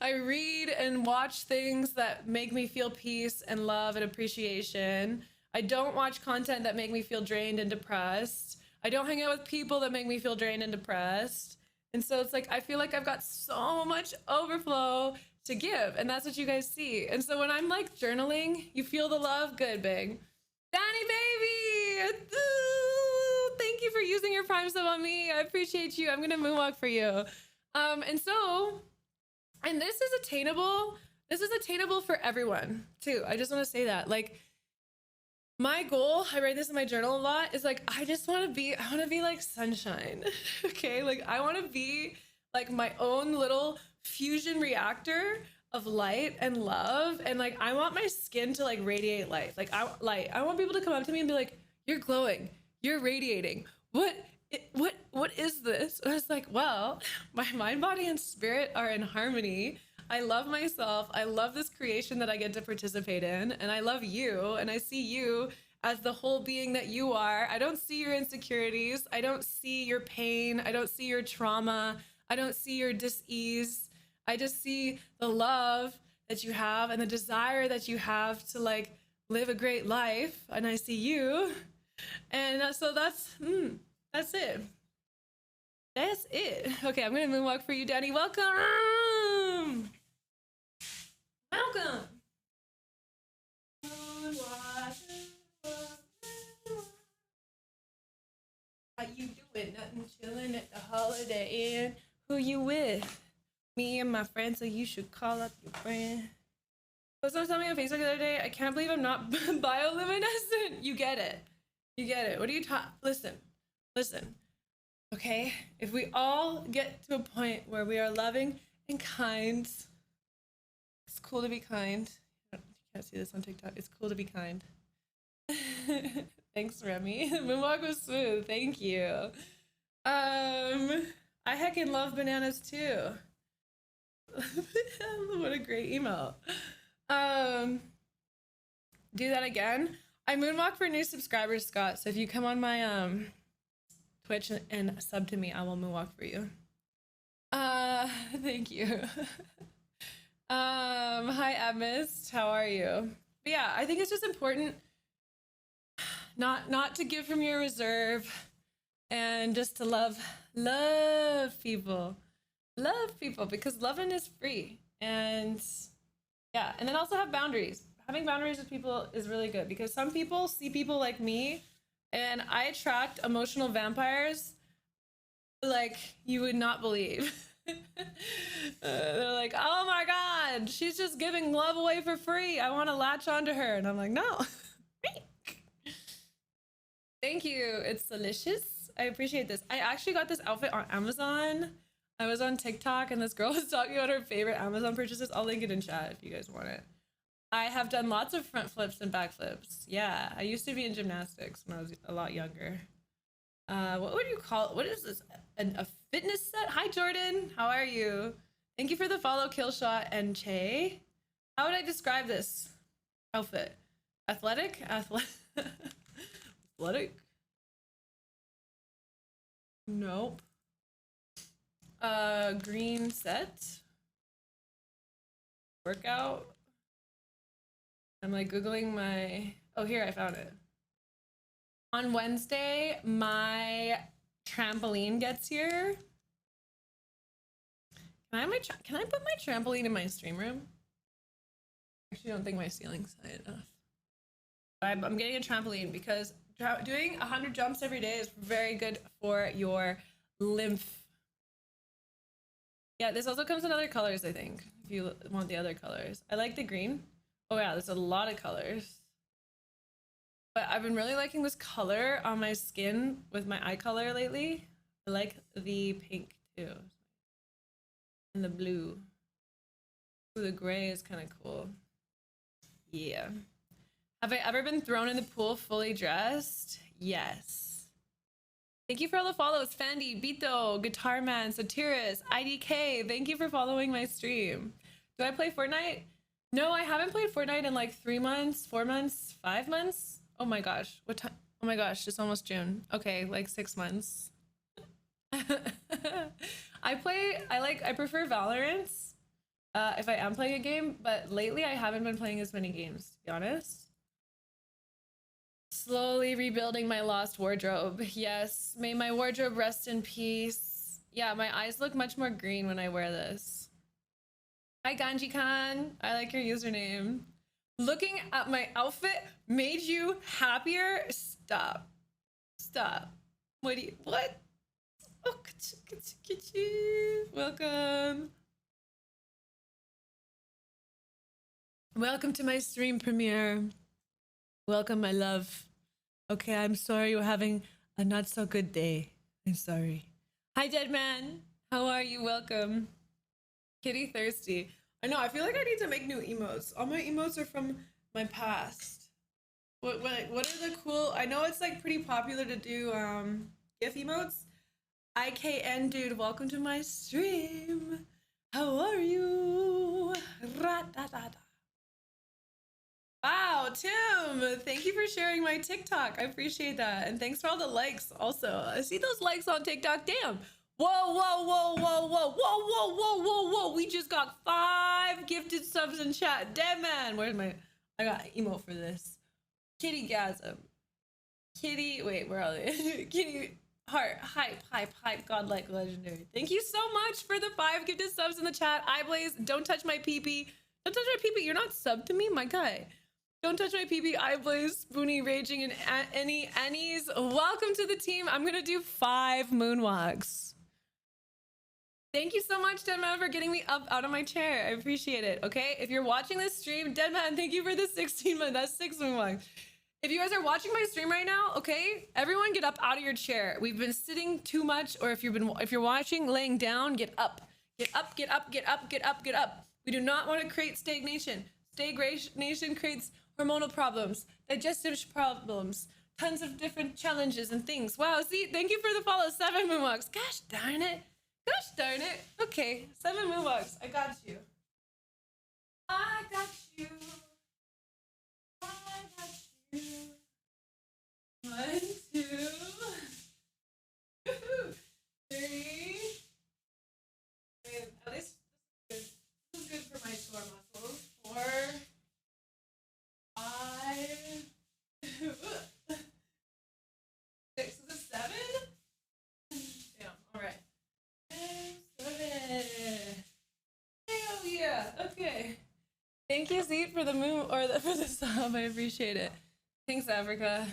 I read and watch things that make me feel peace and love and appreciation. I don't watch content that make me feel drained and depressed. I don't hang out with people that make me feel drained and depressed. And so it's like, I feel like I've got so much overflow to give, and that's what you guys see. And so when I'm like journaling, you feel the love? Good, big. Danny baby! Ooh, thank you for using your Prime sub on me. I appreciate you. I'm gonna moonwalk for you. And this is attainable. This is attainable for everyone too. I just want to say that, like, my goal, I write this in my journal a lot, is like, I want to be like sunshine. Okay. Like I want to be like my own little fusion reactor of light and love. And like, I want my skin to like radiate light. Like I want people to come up to me and be like, you're glowing, you're radiating. What is this? And I was like, well, my mind, body, and spirit are in harmony. I love myself. I love this creation that I get to participate in. And I love you. And I see you as the whole being that you are. I don't see your insecurities. I don't see your pain. I don't see your trauma. I don't see your dis-ease. I just see the love that you have and the desire that you have to like live a great life. And I see you. And so that's it. That's it. Okay, I'm gonna moonwalk for you, Danny. Welcome. Welcome. How you doing? Nothing, chilling at the Holiday Inn. Who you with? Me and my friend, so you should call up your friend. Someone told me on Facebook the other day, I can't believe I'm not bioluminescent. You get it. You get it. What are you talking? Listen. Okay? If we all get to a point where we are loving and kind, it's cool to be kind. You can't see this on TikTok. It's cool to be kind. Thanks, Remy. Moonwalk was smooth. Thank you. I heckin' love bananas too. What a great email. Do that again. I moonwalk for new subscribers, Scott. So if you come on my Twitch and sub to me, I will moonwalk for you. Thank you. Hi, Amist. How are you? But yeah, I think it's just important not to give from your reserve and just to love people. Love people, because loving is free. And yeah, and then also have boundaries. Having boundaries with people is really good, because some people see people like me, and I attract emotional vampires like you would not believe. They're like, oh my God, she's just giving love away for free. I want to latch onto her. And I'm like, no. Thank you. It's delicious. I appreciate this. I actually got this outfit on Amazon. I was on TikTok and this girl was talking about her favorite Amazon purchases. I'll link it in chat if you guys want it. I have done lots of front flips and back flips. Yeah, I used to be in gymnastics when I was a lot younger. What would you call it? What is this? A fitness set? Hi, Jordan. How are you? Thank you for the follow, Killshot and Che. How would I describe this outfit? Athletic? Athletic? Nope. Green set. Workout. I'm like Googling my... Oh, here, I found it. On Wednesday, my trampoline gets here. Can I put my trampoline in my stream room? I actually don't think my ceiling's high enough. I'm getting a trampoline because doing 100 jumps every day is very good for your lymph. Yeah, this also comes in other colors, I think, if you want the other colors. I like the green. Oh yeah, there's a lot of colors. But I've been really liking this color on my skin with my eye color lately. I like the pink too. And the blue. Ooh, the gray is kind of cool. Yeah. Have I ever been thrown in the pool fully dressed? Yes. Thank you for all the follows. Fendi, Bito, Guitar Man, Satiris, IDK. Thank you for following my stream. Do I play Fortnite? No, I haven't played Fortnite in like 3 months, 4 months, 5 months. Oh my gosh. What time? Oh my gosh, it's almost June. Okay, like 6 months. I prefer Valorant if I am playing a game, but lately I haven't been playing as many games, to be honest. Slowly rebuilding my lost wardrobe. Yes, may my wardrobe rest in peace. Yeah, my eyes look much more green when I wear this. Hi, Ganji-kan. I like your username. Looking at my outfit made you happier? Stop. Stop. What? Oh, welcome. Welcome to my stream premiere. Welcome, my love. Okay, I'm sorry you're having a not so good day. I'm sorry. Hi, Dead Man. How are you? Welcome. Kitty Thirsty. I know, I feel like I need to make new emotes. All my emotes are from my past. What are the cool... I know it's like pretty popular to do GIF emotes. IKN dude, welcome to my stream. How are you? Ra-da-da-da. Wow, Tim, thank you for sharing my TikTok. I appreciate that. And thanks for all the likes also. I see those likes on TikTok. Damn. Whoa, whoa, whoa, whoa, whoa, whoa, whoa, whoa, whoa, whoa. We just got 5 gifted subs in chat. Dead man. Where's my... I got an emote for this. Kitty Gasm. Kitty... Wait, where are they? Kitty... Heart. Hype. Godlike legendary. Thank you so much for the 5 gifted subs in the chat. Eyeblaze, don't touch my pee-pee. Don't touch my pee-pee. You're not subbed to me? My guy. Don't touch my pee-pee. Eyeblaze, Spoonie, Raging, and Annie's. Welcome to the team. I'm gonna do 5 moonwalks. Thank you so much, Deadman, for getting me up out of my chair. I appreciate it, okay? If you're watching this stream, Deadman, thank you for the 16 months. That's 6 moonwalks. If you guys are watching my stream right now, okay? Everyone get up out of your chair. We've been sitting too much, or if you're watching laying down, get up. Get up, get up, get up, get up, get up. We do not want to create stagnation. Stagnation creates hormonal problems, digestive problems, tons of different challenges and things. Wow, see, thank you for the follow. 7 moonwalks. Gosh darn it. Gosh darn it. Okay, 7 moonwalks. I got you. I got you. I got you. 1, 2, 3. At least this is good for my core muscles. 4, 5, 6. Is it 7? Damn. All right. 7. Hell yeah. Okay. Thank you, Zeke, for the moon or for the sub. I appreciate it. Thanks, Africa.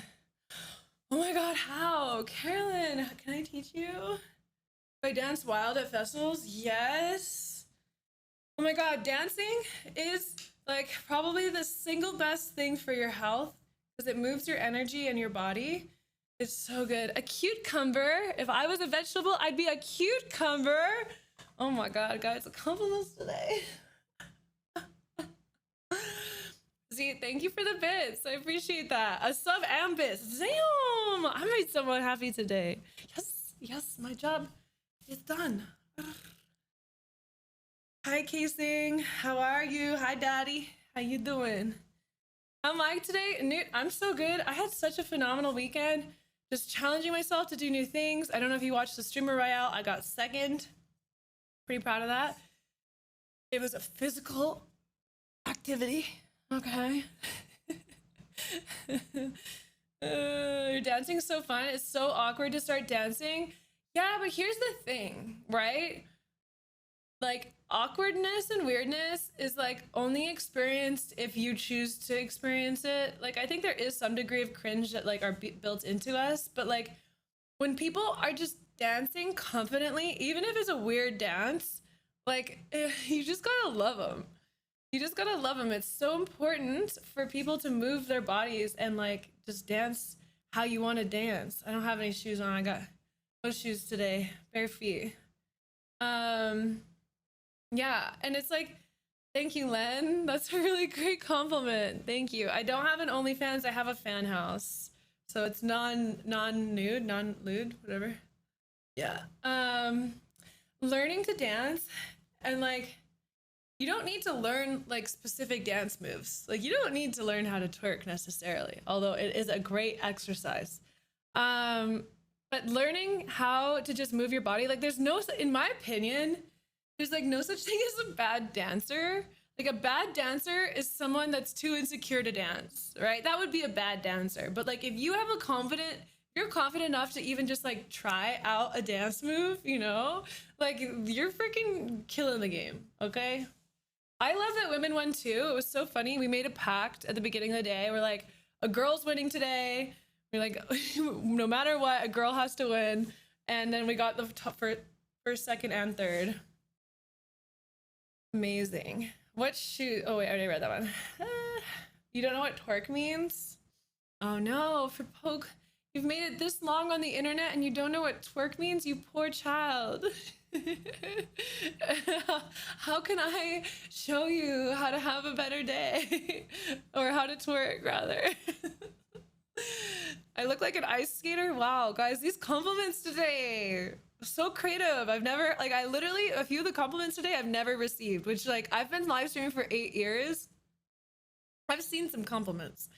Oh my God, how? Carolyn, can I teach you? Do I dance wild at festivals? Yes. Oh my God, dancing is like probably the single best thing for your health because it moves your energy and your body. It's so good. A cucumber. If I was a vegetable, I'd be a cucumber. Oh my God, guys, compliments today. See, thank you for the bits. I appreciate that. A sub and bits. Damn! I made someone happy today. Yes, yes, my job is done. Hi, Casing. How are you? Hi, Daddy. How you doing? How am I today? Newt, I'm so good. I had such a phenomenal weekend. Just challenging myself to do new things. I don't know if you watched the streamer royale. I got second. Pretty proud of that. It was a physical activity. Okay. Your dancing is so fun. It's so awkward to start dancing. Yeah, but here's the thing, right? Like, awkwardness and weirdness is like only experienced if you choose to experience it. Like, I think there is some degree of cringe that like are built into us, but like when people are just dancing confidently, even if it's a weird dance, like you just gotta love them. You just gotta love them. It's so important for people to move their bodies and like just dance how you want to dance. I don't have any shoes on. I got no shoes today, bare feet. Yeah, and it's like, thank you, Len. That's a really great compliment. Thank you. I don't have an OnlyFans. I have a Fanhouse, so it's non-nude, non-lewd, whatever. Yeah. Learning to dance, and like, you don't need to learn like specific dance moves. Like, you don't need to learn how to twerk necessarily, although it is a great exercise. But learning how to just move your body, like, there's no, in my opinion, there's like no such thing as a bad dancer. Like, a bad dancer is someone that's too insecure to dance, right? That would be a bad dancer. But like, if you have a confident, you're confident enough to even just like try out a dance move, you know, like, you're freaking killing the game. Okay. I love that women won too. It was so funny. We made a pact at the beginning of the day. We're like, a girl's winning today. We're like, no matter what, a girl has to win. And then we got the top first, second, and third. Amazing. What shoe? Oh wait, I already read that one. You don't know what twerk means? Oh no, for poke. You've made it this long on the internet and you don't know what twerk means? You poor child. How can I show you how to have a better day? Or how to twerk, rather. I look like an ice skater? Wow, guys, these compliments today. So creative. I've never, like, I literally, a few of the compliments today I've never received, which, like, I've been live streaming for 8 years. I've seen some compliments.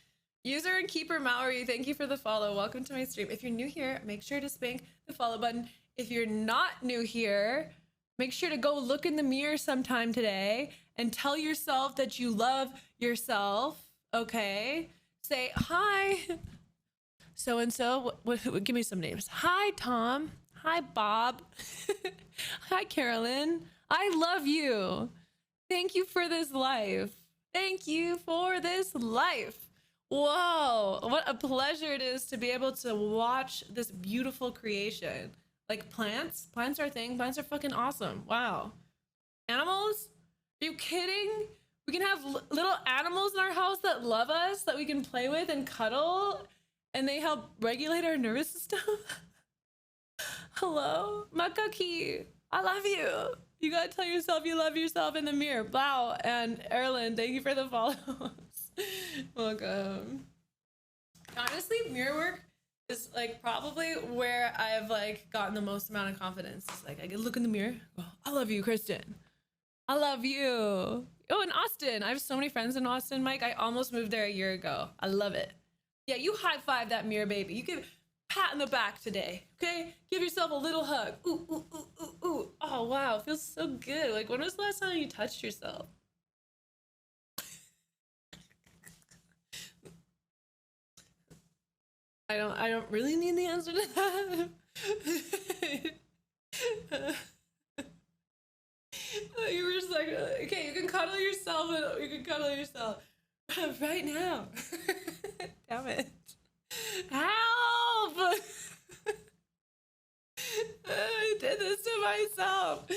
User and Keeper Maori, thank you for the follow. Welcome to my stream. If you're new here, make sure to spank the follow button. If you're not new here, make sure to go look in the mirror sometime today and tell yourself that you love yourself, okay? Say, hi, so-and-so. Give me some names. Hi, Tom. Hi, Bob. Hi, Carolyn. I love you. Thank you for this life. Thank you for this life. Whoa, what a pleasure it is to be able to watch this beautiful creation. Like, plants are a thing. Plants are fucking awesome. Wow. Animals? Are you kidding? We can have little animals in our house that love us, that we can play with and cuddle, and they help regulate our nervous system. Hello, Makaki, I love you. You gotta tell yourself you love yourself in the mirror. Wow, and Erlen, thank you for the follows. Welcome. Honestly, mirror work is like probably where I've like gotten the most amount of confidence. It's like I can look in the mirror, go, I love you, Kristen. I love you. Oh, in Austin. I have so many friends in Austin, Mike. I almost moved there a year ago. I love it. Yeah, you high five that mirror, baby. You give pat in the back today, okay? Give yourself a little hug. Ooh, ooh, ooh, ooh, ooh. Oh, wow, it feels so good. Like, when was the last time you touched yourself? I don't really need the answer to that. You were just like, okay, you can cuddle yourself. You can cuddle yourself right now. Damn it. Help! I did this to myself.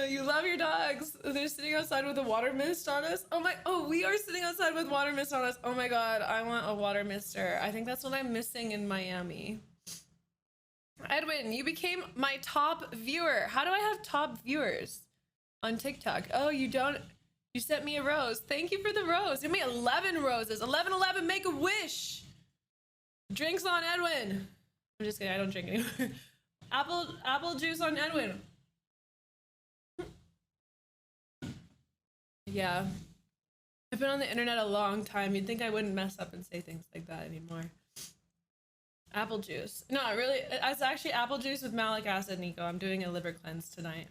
You love your dogs. They're sitting outside with a water mist on us. Oh, we are sitting outside with water mist on us. Oh my God, I want a water mister. I think that's what I'm missing in Miami. Edwin, you became my top viewer. How do I have top viewers on TikTok? Oh, you don't You sent me a rose. Thank you for the rose. You made 11 roses. 11, 11, make a wish. Drinks on Edwin. I'm just kidding. I don't drink anymore. Apple juice on Edwin. Yeah. I've been on the internet a long time. You'd think I wouldn't mess up and say things like that anymore. Apple juice. No, really, it's actually apple juice with malic acid, Nico. I'm doing a liver cleanse tonight.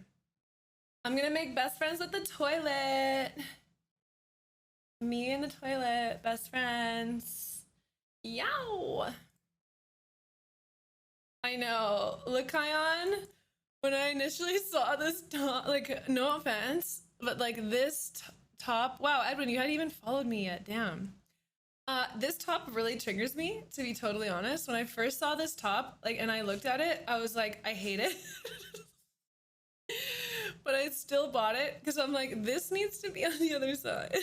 I'm gonna make best friends with the toilet. Me and the toilet, best friends. Yow! I know. Look, Kion, when I initially saw this top, like, no offense, but like this top, wow, Edwin, you hadn't even followed me yet, damn. This top really triggers me, to be totally honest. When I first saw this top, like, and I looked at it, I was like, I hate it. But I still bought it because I'm like, this needs to be on the other side.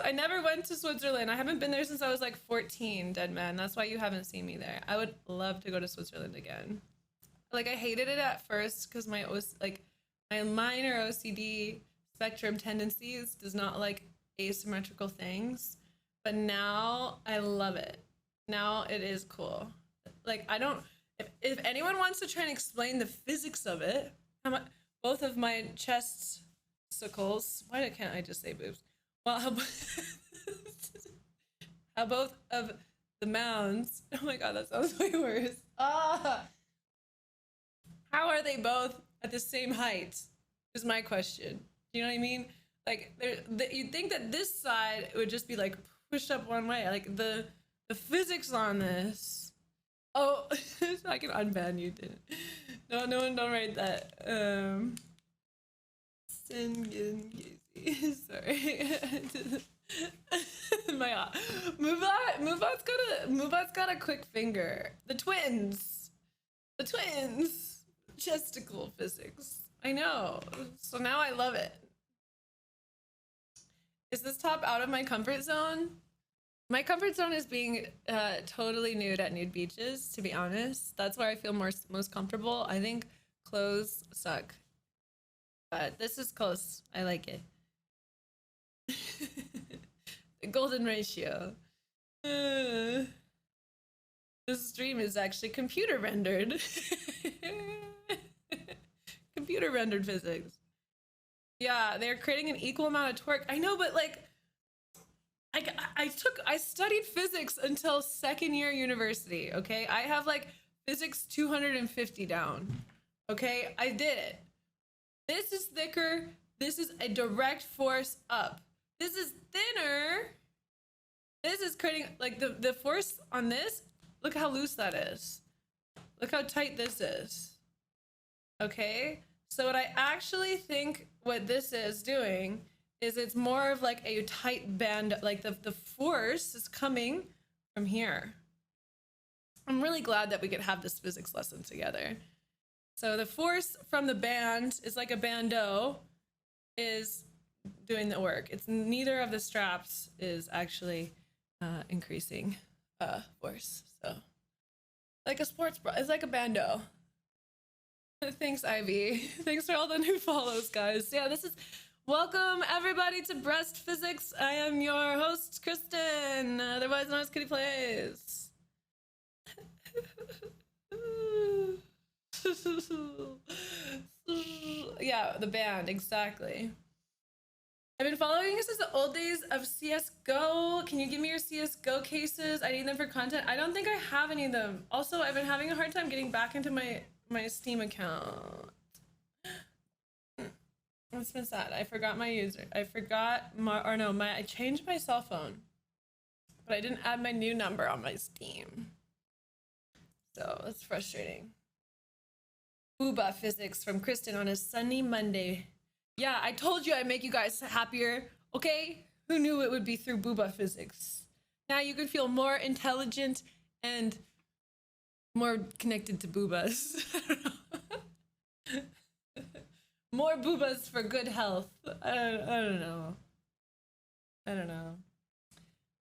I never went to Switzerland. I haven't been there since I was like 14, dead man. That's why you haven't seen me there. I would love to go to Switzerland again. Like, I hated it at first because my minor OCD spectrum tendencies does not like asymmetrical things, but now I love it. Now it is cool. Like, I don't, if anyone wants to try and explain the physics of it, both of my chesticles, why can't I just say boobs? Well, how both of the mounds, oh my god, that sounds way worse. How are they both at the same height is my question. You know what I mean? Like, you'd think that this side would just be like pushed up one way. Like the physics on this. Oh, I can unban you. Didn't. No, no one don't write that. Sorry. My Mubat's got a quick finger. The twins. Chesticle physics. I know. So now I love it. Is this top out of my comfort zone? My comfort zone is being totally nude at nude beaches, to be honest. That's where I feel most comfortable. I think clothes suck. But this is close. I like it. The golden ratio. This stream is actually computer rendered. Computer rendered physics. Yeah, they're creating an equal amount of torque. I know, but like, I studied physics until second year university, okay? I have like physics 250 down, okay? I did it. This is thicker. This is a direct force up. This is thinner. This is creating, like, the force on this, look how loose that is. Look how tight this is, okay? So what I actually think what this is doing is it's more of like a tight band, like the force is coming from here. I'm really glad that we could have this physics lesson together. So the force from the band is like a bandeau is doing the work. It's neither of the straps is actually increasing force. So like a sports bra, it's like a bandeau. Thanks, Ivy. Thanks for all the new follows, guys. Yeah, this is welcome everybody to Breast Physics. I am your host, Kristen, otherwise known as Kitty Plays. Yeah, the band, exactly. I've been following you since the old days of CSGO. Can you give me your CSGO cases? I need them for content. I don't think I have any of them. Also, I've been having a hard time getting back into my Steam account. It's been sad. I forgot my user. I changed my cell phone, but I didn't add my new number on my Steam. So it's frustrating. Booba physics from Kristen on a sunny Monday. Yeah, I told you I'd make you guys happier, okay? Who knew it would be through booba physics? Now you can feel more intelligent and more connected to boobas. More boobas for good health. I don't know.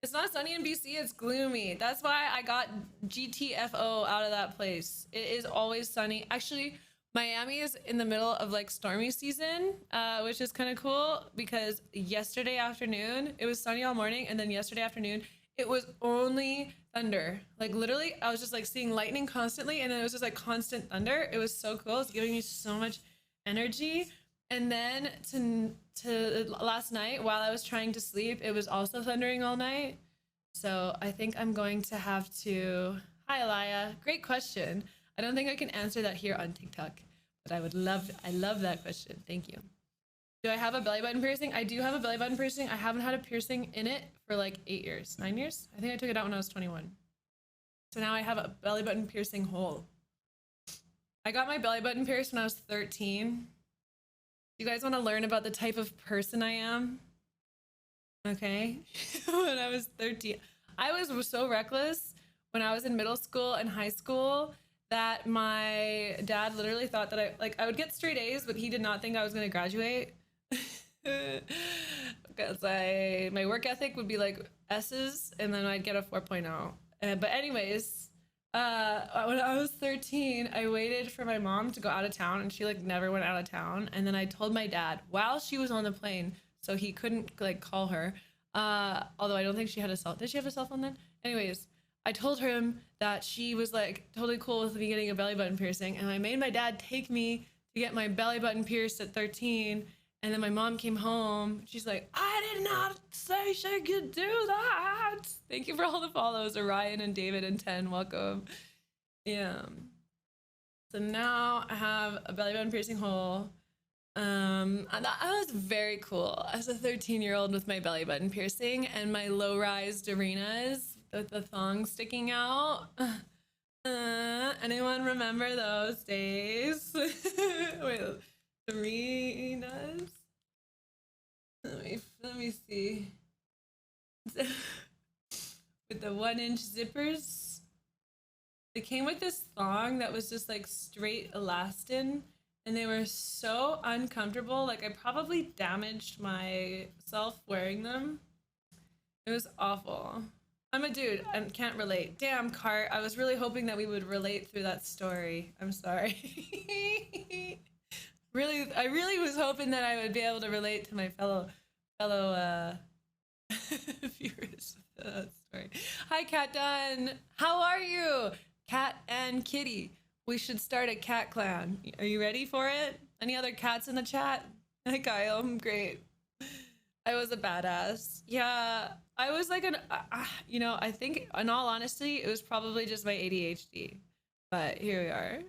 It's not sunny in BC, it's gloomy. That's why I got GTFO out of that place. It is always sunny. Actually, Miami is in the middle of like stormy season, which is kind of cool because yesterday afternoon it was sunny all morning, and then yesterday afternoon it was only thunder. Like literally, I was just like seeing lightning constantly, and then it was just like constant thunder. It was so cool. It's giving me so much energy. And then to last night while I was trying to sleep, it was also thundering all night. So I think I'm going to have to. Hi, Alaya. Great question. I don't think I can answer that here on TikTok, but I love that question. Thank you. Do I have a belly button piercing? I do have a belly button piercing. I haven't had a piercing in it for like 8 years, 9 years. I think I took it out when I was 21. So now I have a belly button piercing hole. I got my belly button pierced when I was 13. You guys want to learn about the type of person I am? Okay. When I was 13, I was so reckless when I was in middle school and high school that my dad literally thought that I would get straight A's, but he did not think I was going to graduate. Because my work ethic would be like S's, and then I'd get a 4.0. But anyways, when I was 13, I waited for my mom to go out of town, and she like never went out of town. And then I told my dad while she was on the plane, so he couldn't like call her. Although I don't think she had a cell. Did she have a cell phone then? Anyways, I told him that she was like totally cool with me getting a belly button piercing, and I made my dad take me to get my belly button pierced at 13. And then my mom came home. She's like, I did not say she could do that. Thank you for all the follows, Orion and David and 10. Welcome. Yeah. So now I have a belly button piercing hole. I was very cool as a 13-year-old with my belly button piercing and my low-rise Dorinas with the thong sticking out. Anyone remember those days? Wait, Dorinas? Let me see. With the 1-inch zippers. They came with this thong that was just like straight elastin, and they were so uncomfortable. Like I probably damaged myself wearing them. It was awful. I'm a dude. I can't relate. Damn, Cart. I was really hoping that we would relate through that story. I'm sorry. I really was hoping that I would be able to relate to my fellow viewers of that story. Hi, Cat Dunn. How are you? Cat and Kitty. We should start a cat clan. Are you ready for it? Any other cats in the chat? Hi, Kyle. I'm great. I was a badass. Yeah, I was like you know, I think in all honesty, it was probably just my ADHD. But here we are.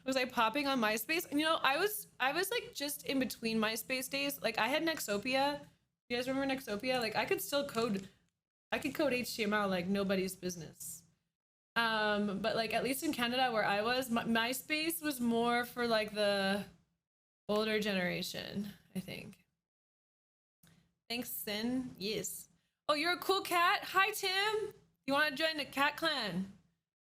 Was I popping on MySpace? You know, I was like just in between MySpace days. Like I had Nexopia. You guys remember Nexopia? Like I could code HTML like nobody's business. But like at least in Canada where I was, MySpace was more for like the older generation, I think. Thanks, Sin. Yes. Oh, you're a cool cat. Hi, Tim. You want to join the cat clan?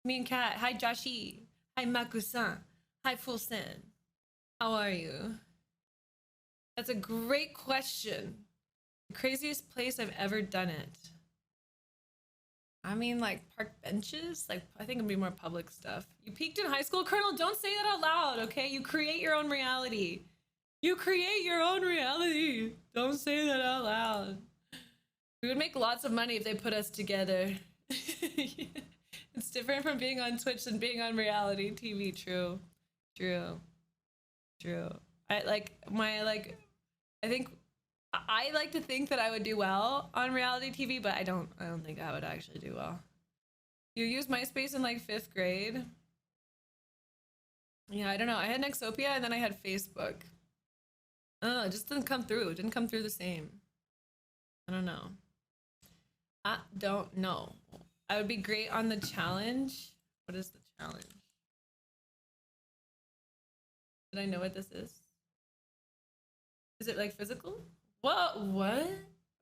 Me and Cat. Hi, Joshi. Hi, Maku-san. Hi, Full-san. How are you? That's a great question. The craziest place I've ever done it. I mean, like park benches. Like I think it'd be more public stuff. You peaked in high school, Colonel. Don't say that out loud, okay? You create your own reality. You create your own reality. Don't say that out loud. We would make lots of money if they put us together. It's different from being on Twitch and being on reality TV. True. I like to think that I would do well on reality TV, but I don't think I would actually do well. You used MySpace in like 5th grade? Yeah, I don't know. I had Nexopia and then I had Facebook. I don't know, it just didn't come through. It didn't come through the same. I don't know. I would be great on the challenge. What is the challenge? Did I know what this is? Is it like physical? What?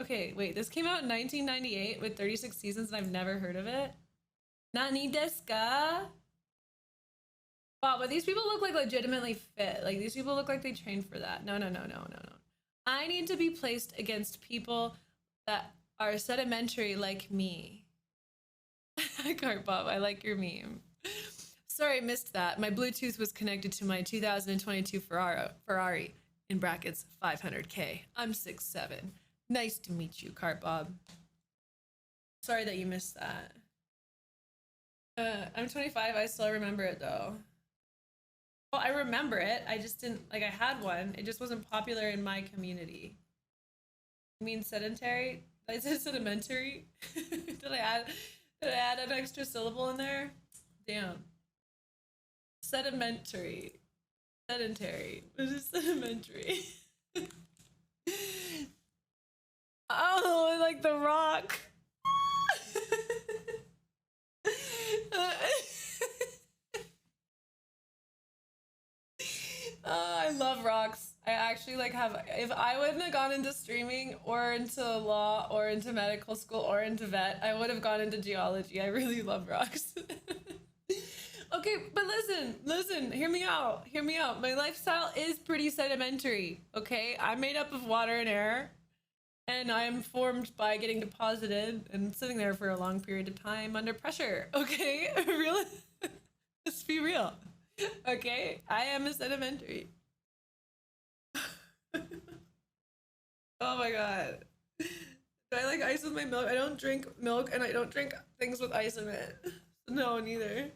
Okay, wait, this came out in 1998 with 36 seasons and I've never heard of it. Nani desu ka? Wow, but these people look like legitimately fit. Like these people look like they trained for that. No. I need to be placed against people that are sedimentary like me. Cart Bob, I like your meme. Sorry, I missed that. My Bluetooth was connected to my 2022 Ferrari, in brackets 500K. I'm 6'7". Nice to meet you, Cart Bob. Sorry that you missed that. I'm 25. I still remember it though. Well, I remember it. I just didn't like. I had one. It just wasn't popular in my community. You mean sedentary? I said sedimentary. Did I add an extra syllable in there? Damn. Sedimentary. Sedentary. What is sedimentary? Oh, like The Rock. I love rocks. I actually like have, if I wouldn't have gone into streaming or into law or into medical school or into vet, I would have gone into geology. I really love rocks. Okay, but listen, hear me out. My lifestyle is pretty sedimentary, okay? I'm made up of water and air, and I'm formed by getting deposited and sitting there for a long period of time under pressure, okay? Real, let's be real, okay? I am a sedimentary. Oh my god. Do I like ice with my milk? I don't drink milk and I don't drink things with ice in it. No, neither.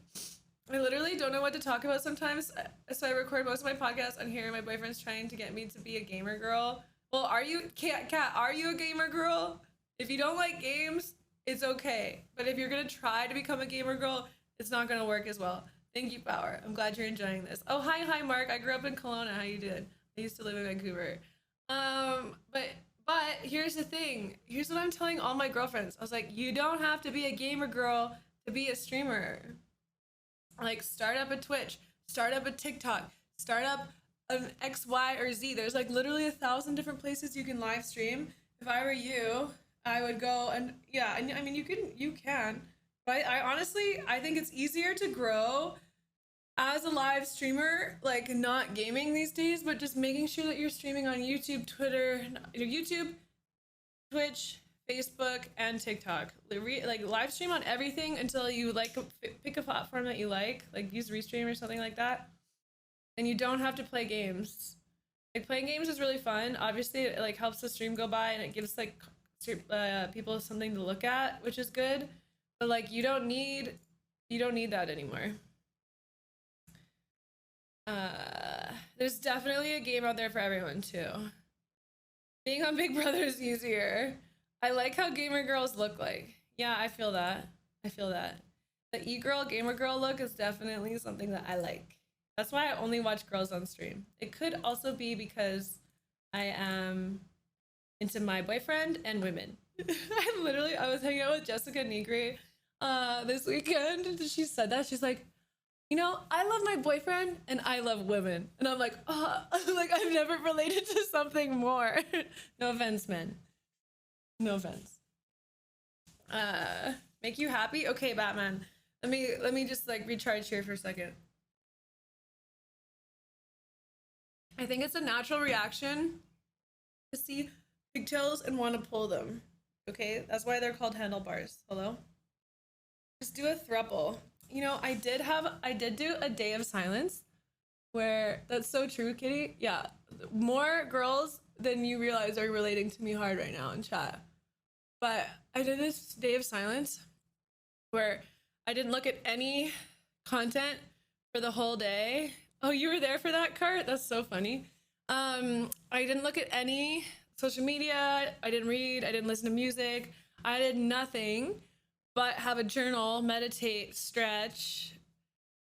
I literally don't know what to talk about sometimes, so I record most of my podcasts on here. My boyfriend's trying to get me to be a gamer girl. Well, are you, Kat, are you a gamer girl? If you don't like games, it's okay. But if you're gonna try to become a gamer girl, it's not gonna work as well. Thank you, Power. I'm glad you're enjoying this. Oh, hi, Mark. I grew up in Kelowna. How you doing? I used to live in Vancouver. But here's the thing. Here's what I'm telling all my girlfriends. I was like, you don't have to be a gamer girl to be a streamer. Like, start up a Twitch, start up a TikTok, start up an X, Y, or Z. There's like literally 1,000 different places you can live stream. If I were you, I would go and yeah, and I mean you can. But I honestly, I think it's easier to grow as a live streamer, like not gaming these days, but just making sure that you're streaming on YouTube, Twitter, YouTube, Twitch, Facebook, and TikTok. Like live stream on everything until you like pick a platform that you like use Restream or something like that. And you don't have to play games. Like playing games is really fun. Obviously, it like helps the stream go by and it gives like people something to look at, which is good. But like you don't need that anymore. There's definitely a game out there for everyone too. Being on Big Brother is easier. I like how gamer girls look like. Yeah, I feel that. The e-girl, gamer girl look is definitely something that I like. That's why I only watch girls on stream. It could also be because I am into my boyfriend and women. I was hanging out with Jessica Negri this weekend, and she said that. She's like, you know, I love my boyfriend and I love women. And I'm like, like I've never related to something more. No offense, men. No offense. Make you happy? Okay, Batman. Let me just like recharge here for a second. I think it's a natural reaction to see pigtails and want to pull them. Okay, that's why they're called handlebars. Hello? Just do a throuple. You know, I did do a day of silence where, that's so true, Kitty. Yeah, more girls than you realize are relating to me hard right now in chat. But I did this day of silence where I didn't look at any content for the whole day. Oh, you were there for that, Cart? That's so funny. I didn't look at any social media. I didn't read. I didn't listen to music. I did nothing but have a journal, meditate, stretch,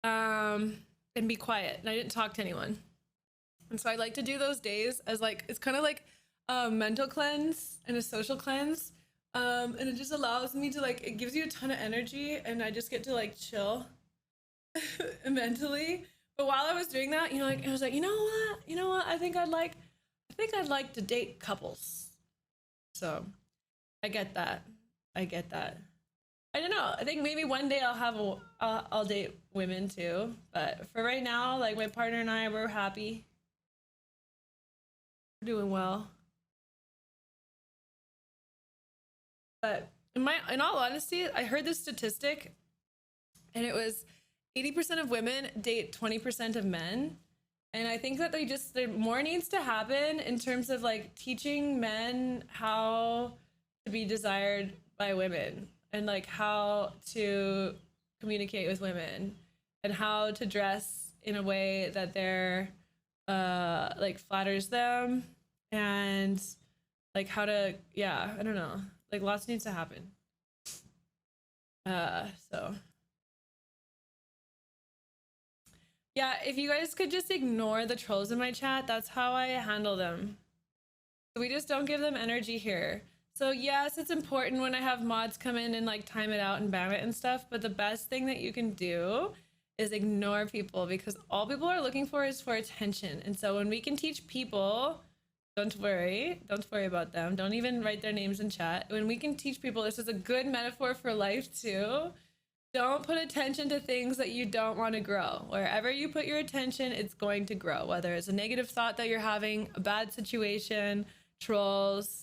and be quiet. And I didn't talk to anyone. And so I like to do those days as like, it's kind of like a mental cleanse and a social cleanse. And it just allows me to like, it gives you a ton of energy and I just get to like chill mentally. But while I was doing that, you know, like I was like, you know what? I think I'd like to date couples. So I get that. I don't know. I think maybe one day I'll date women too. But for right now, like my partner and I, we're happy. We're doing well. But in all honesty, I heard this statistic, and it was 80% of women date 20% of men. And I think that there more needs to happen in terms of like teaching men how to be desired by women and like how to communicate with women and how to dress in a way that they're like flatters them and like how to, yeah, I don't know, like lots needs to happen. So yeah, if you guys could just ignore the trolls in my chat, that's how I handle them. We just don't give them energy here. So yes, it's important when I have mods come in and like time it out and ban it and stuff, but the best thing that you can do is ignore people, because all people are looking for is for attention. And so when we can teach people, don't worry about them. Don't even write their names in chat. When we can teach people, this is a good metaphor for life too. Don't put attention to things that you don't want to grow. Wherever you put your attention, it's going to grow, whether it's a negative thought that you're having, a bad situation, trolls.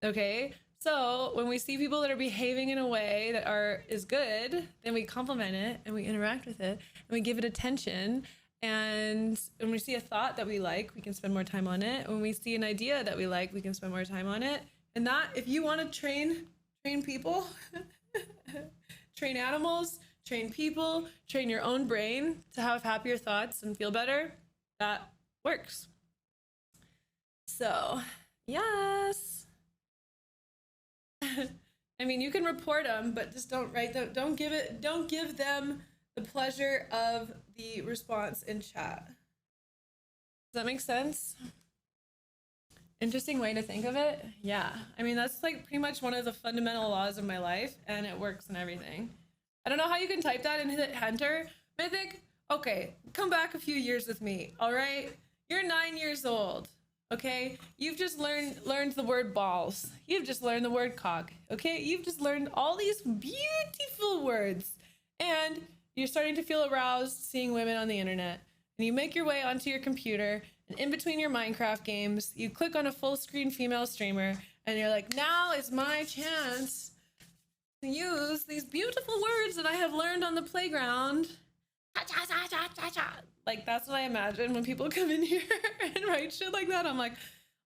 Okay, so when we see people that are behaving in a way that is good, then we compliment it and we interact with it and we give it attention. And when we see a thought that we like, we can spend more time on it. When we see an idea that we like, we can spend more time on it. And that, if you want to train people, train animals, train people, train your own brain to have happier thoughts and feel better, that works. So yes. I mean, you can report them, but just don't write them. Don't give them the pleasure of the response in chat. Does that make sense? Interesting way to think of it. Yeah, I mean, that's like pretty much one of the fundamental laws of my life, and it works and everything. I don't know how you can type that and hit enter. Mythic, okay, come back a few years with me, all right? You're 9 years old. Okay, you've just learned the word balls. You've just learned the word cock. Okay, you've just learned all these beautiful words, and you're starting to feel aroused seeing women on the internet. And you make your way onto your computer, and in between your Minecraft games, you click on a full screen female streamer, and you're like, now is my chance to use these beautiful words that I have learned on the playground. Like, that's what I imagine when people come in here and write shit like that. I'm like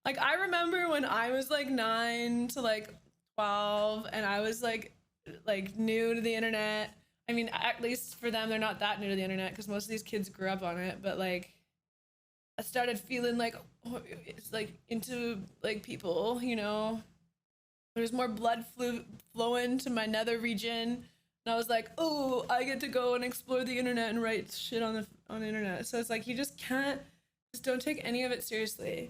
I remember when I was like 9 to like 12 and I was like new to the internet. I mean, at least for them, they're not that new to the internet because most of these kids grew up on it. But like, I started feeling like it's like into like people, you know, there's more blood flowing to my nether region. And I was like, oh, I get to go and explore the internet and write shit on the internet. So it's like, you just don't take any of it seriously.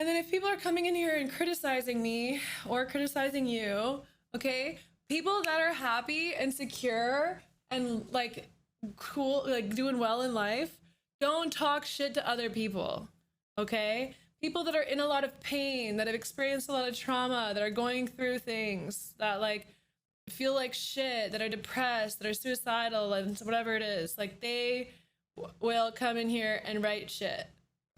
And then if people are coming in here and criticizing me or criticizing you, okay, people that are happy and secure and like cool, like doing well in life, don't talk shit to other people, okay? People that are in a lot of pain, that have experienced a lot of trauma, that are going through things, that like feel like shit, that are depressed, that are suicidal, and whatever it is, like they will come in here and write shit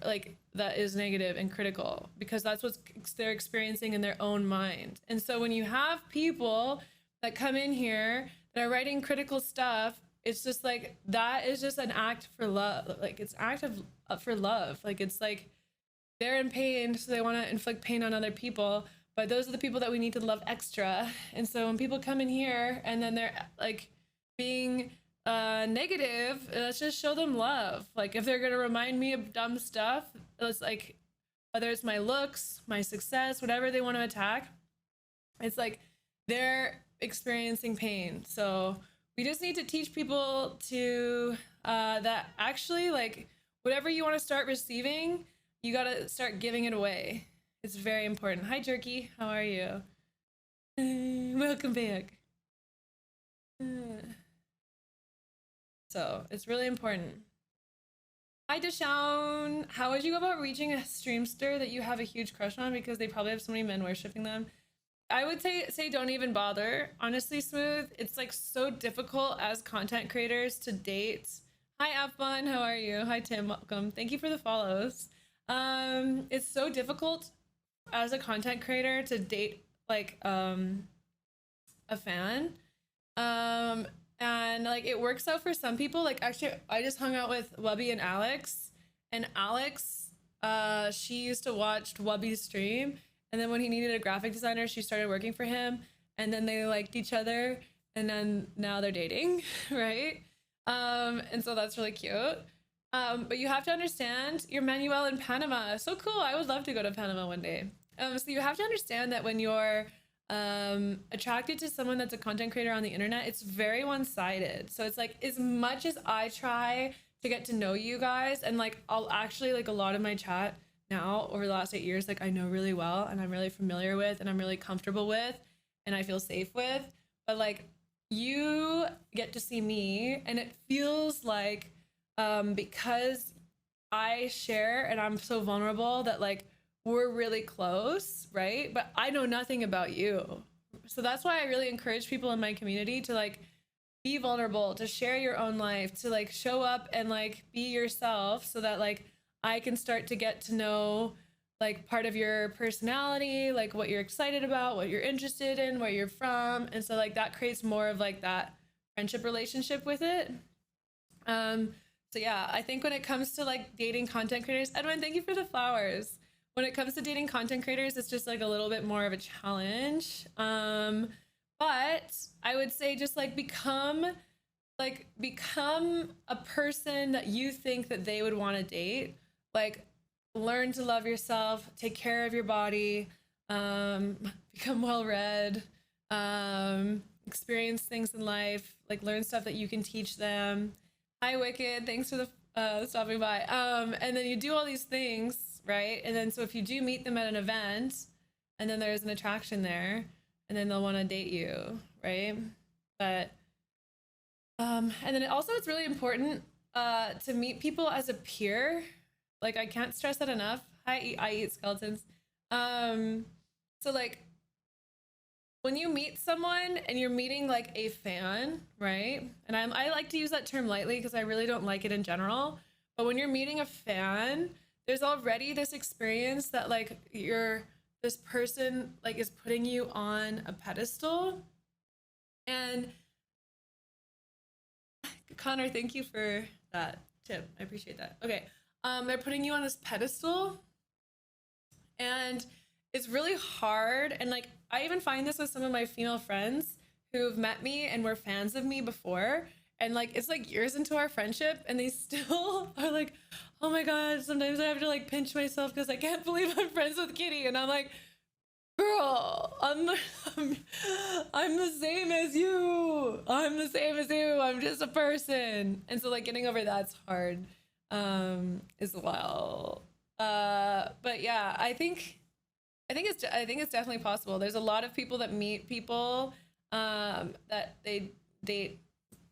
like that is negative and critical because that's what they're experiencing in their own mind. And so when you have people that come in here that are writing critical stuff, it's just like, that is just an act for love. Like, it's an act of for love. Like, it's like they're in pain, so they want to inflict pain on other people, but those are the people that we need to love extra. And so when people come in here and then they're like being negative, let's just show them love. Like, if they're gonna remind me of dumb stuff, it's like, whether it's my looks, my success, whatever they want to attack, it's like they're experiencing pain. So we just need to teach people to that actually, like, whatever you want to start receiving, you got to start giving it away. It's very important. Hi, Jerky. How are you? Welcome back. So it's really important. Hi, Deshaun. How would you go about reaching a streamster that you have a huge crush on because they probably have so many men worshipping them? I would say don't even bother. Honestly, Smooth, it's like so difficult as content creators to date. Hi, F1. How are you? Hi, Tim. Welcome. Thank you for the follows. It's so difficult as a content creator to date like a fan. And like it works out for some people. Like actually I just hung out with Wubby and Alex, and Alex she used to watch Wubby's stream, and then when he needed a graphic designer she started working for him, and then they liked each other, and then now they're dating. Right? And so that's really cute. But you have to understand, you're Manuel in Panama. So cool. I would love to go to Panama one day. So you have to understand that when you're attracted to someone that's a content creator on the internet, it's very one-sided. So it's like, as much as I try to get to know you guys, and like I'll actually, like a lot of my chat now over the last 8 years, like I know really well and I'm really familiar with and I'm really comfortable with and I feel safe with, but like you get to see me and it feels like because I share and I'm so vulnerable that like we're really close, right? But I know nothing about you. So that's why I really encourage people in my community to like be vulnerable, to share your own life, to like show up and like be yourself, so that like I can start to get to know like part of your personality, like what you're excited about, what you're interested in, where you're from. And so like that creates more of like that friendship relationship with it. So yeah, I think when it comes to like dating content creators, Edwin, thank you for the flowers. When it comes to dating content creators, it's just like a little bit more of a challenge. But I would say just like become a person that you think that they would want to date. Like learn to love yourself, take care of your body, become well read, experience things in life, like learn stuff that you can teach them. Hi Wicked, thanks for the stopping by. And then you do all these things, right? And then so if you do meet them at an event and then there's an attraction there, and then they'll want to date you, right? But and then also it's really important to meet people as a peer. Like I can't stress that enough. I eat skeletons. So like when you meet someone and you're meeting like a fan, right? And I like to use that term lightly because I really don't like it in general. But when you're meeting a fan, there's already this experience that like this person like is putting you on a pedestal. And Connor, thank you for that tip. I appreciate that. Okay. They're putting you on this pedestal, and it's really hard. And like I even find this with some of my female friends who've met me and were fans of me before, and like it's like years into our friendship and they still are like, oh my god, sometimes I have to like pinch myself because I can't believe I'm friends with Kitty. And I'm like, girl, I'm the same as you. I'm the same as you. I'm just a person. And so like getting over that's hard as well. But yeah, I think it's definitely possible. There's a lot of people that meet people that they date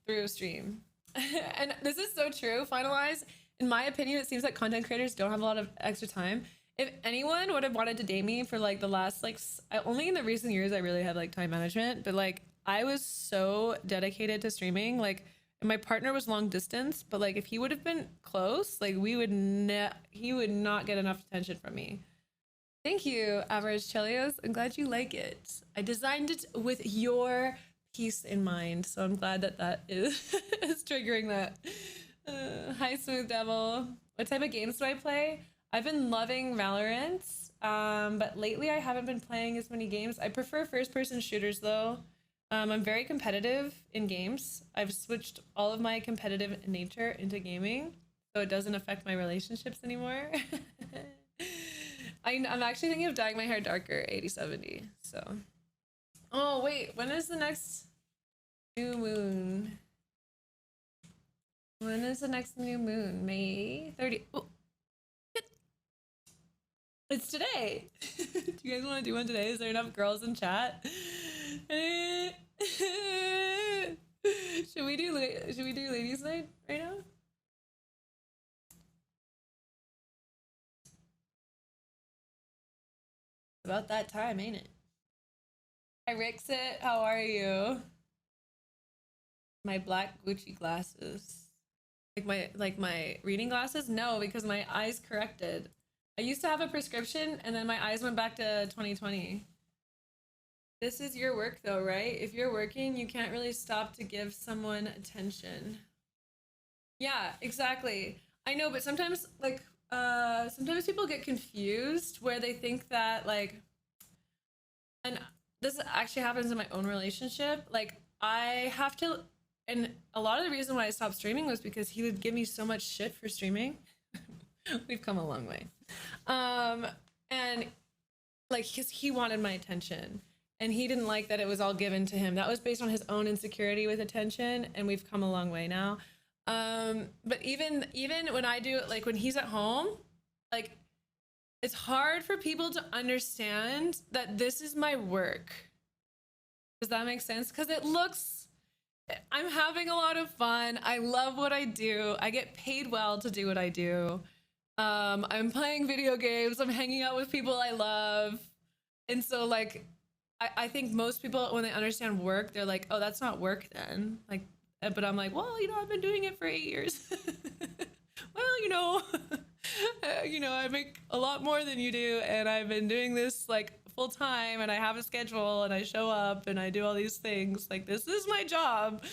through stream. And this is so true. Finalize, in my opinion, it seems like content creators don't have a lot of extra time. If anyone would have wanted to date me for like the last like only in the recent years I really had like time management, but like I was so dedicated to streaming. Like, and my partner was long distance, but like if he would have been close, like he would not get enough attention from me. Thank you, Average Chelios. I'm glad you like it. I designed it with your peace in mind, so I'm glad that is is triggering that. Hi, Smooth Devil. What type of games do I play? I've been loving Valorant, but lately I haven't been playing as many games. I prefer first-person shooters though. I'm very competitive in games. I've switched all of my competitive nature into gaming, so it doesn't affect my relationships anymore. I'm actually thinking of dyeing my hair darker, 80/70. So, oh wait, when is the next new moon? When is the next new moon? May 30. Oh. It's today. Do you guys want to do one today? Is there enough girls in chat? Should we do ladies' night right now? About that time, ain't it? Hi Rixit, how are you? My black Gucci glasses. Like my reading glasses? No, because my eyes corrected. I used to have a prescription and then my eyes went back to 2020. This is your work though, right? If you're working, you can't really stop to give someone attention. Yeah, exactly. I know, but sometimes sometimes people get confused where they think that like, and this actually happens in my own relationship. Like I have to, and a lot of the reason why I stopped streaming was because he would give me so much shit for streaming. We've come a long way. Um, and like because he wanted my attention and he didn't like that it was all given to him. That was based on his own insecurity with attention, and we've come a long way now. But even when I do it, like when he's at home, like it's hard for people to understand that this is my work. Does that make sense? Because it looks, I'm having a lot of fun. I love what I do. I get paid well to do what I do. I'm playing video games. I'm hanging out with people I love. And so like, I think most people, when they understand work, they're like, oh, that's not work then. Like, but I'm like, well, I've been doing it for 8 years. Well, I make a lot more than you do. And I've been doing this like full time, and I have a schedule, and I show up and I do all these things. Like, this is my job.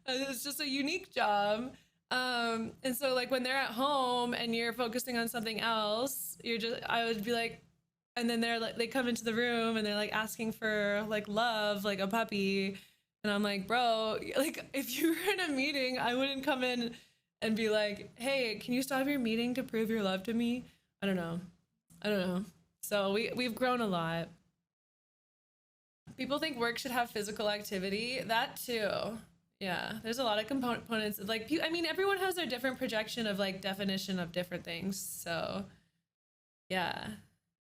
It's just a unique job. And so like when they're at home and you're focusing on something else, I would be like, and then they're like, they come into the room and they're like asking for like love, like a puppy. And I'm like, bro, like if you were in a meeting, I wouldn't come in and be like, hey, can you stop your meeting to prove your love to me? I don't know. So we've grown a lot. People think work should have physical activity. That too. Yeah, there's a lot of components. Like, I mean, everyone has their different projection of like definition of different things. So yeah.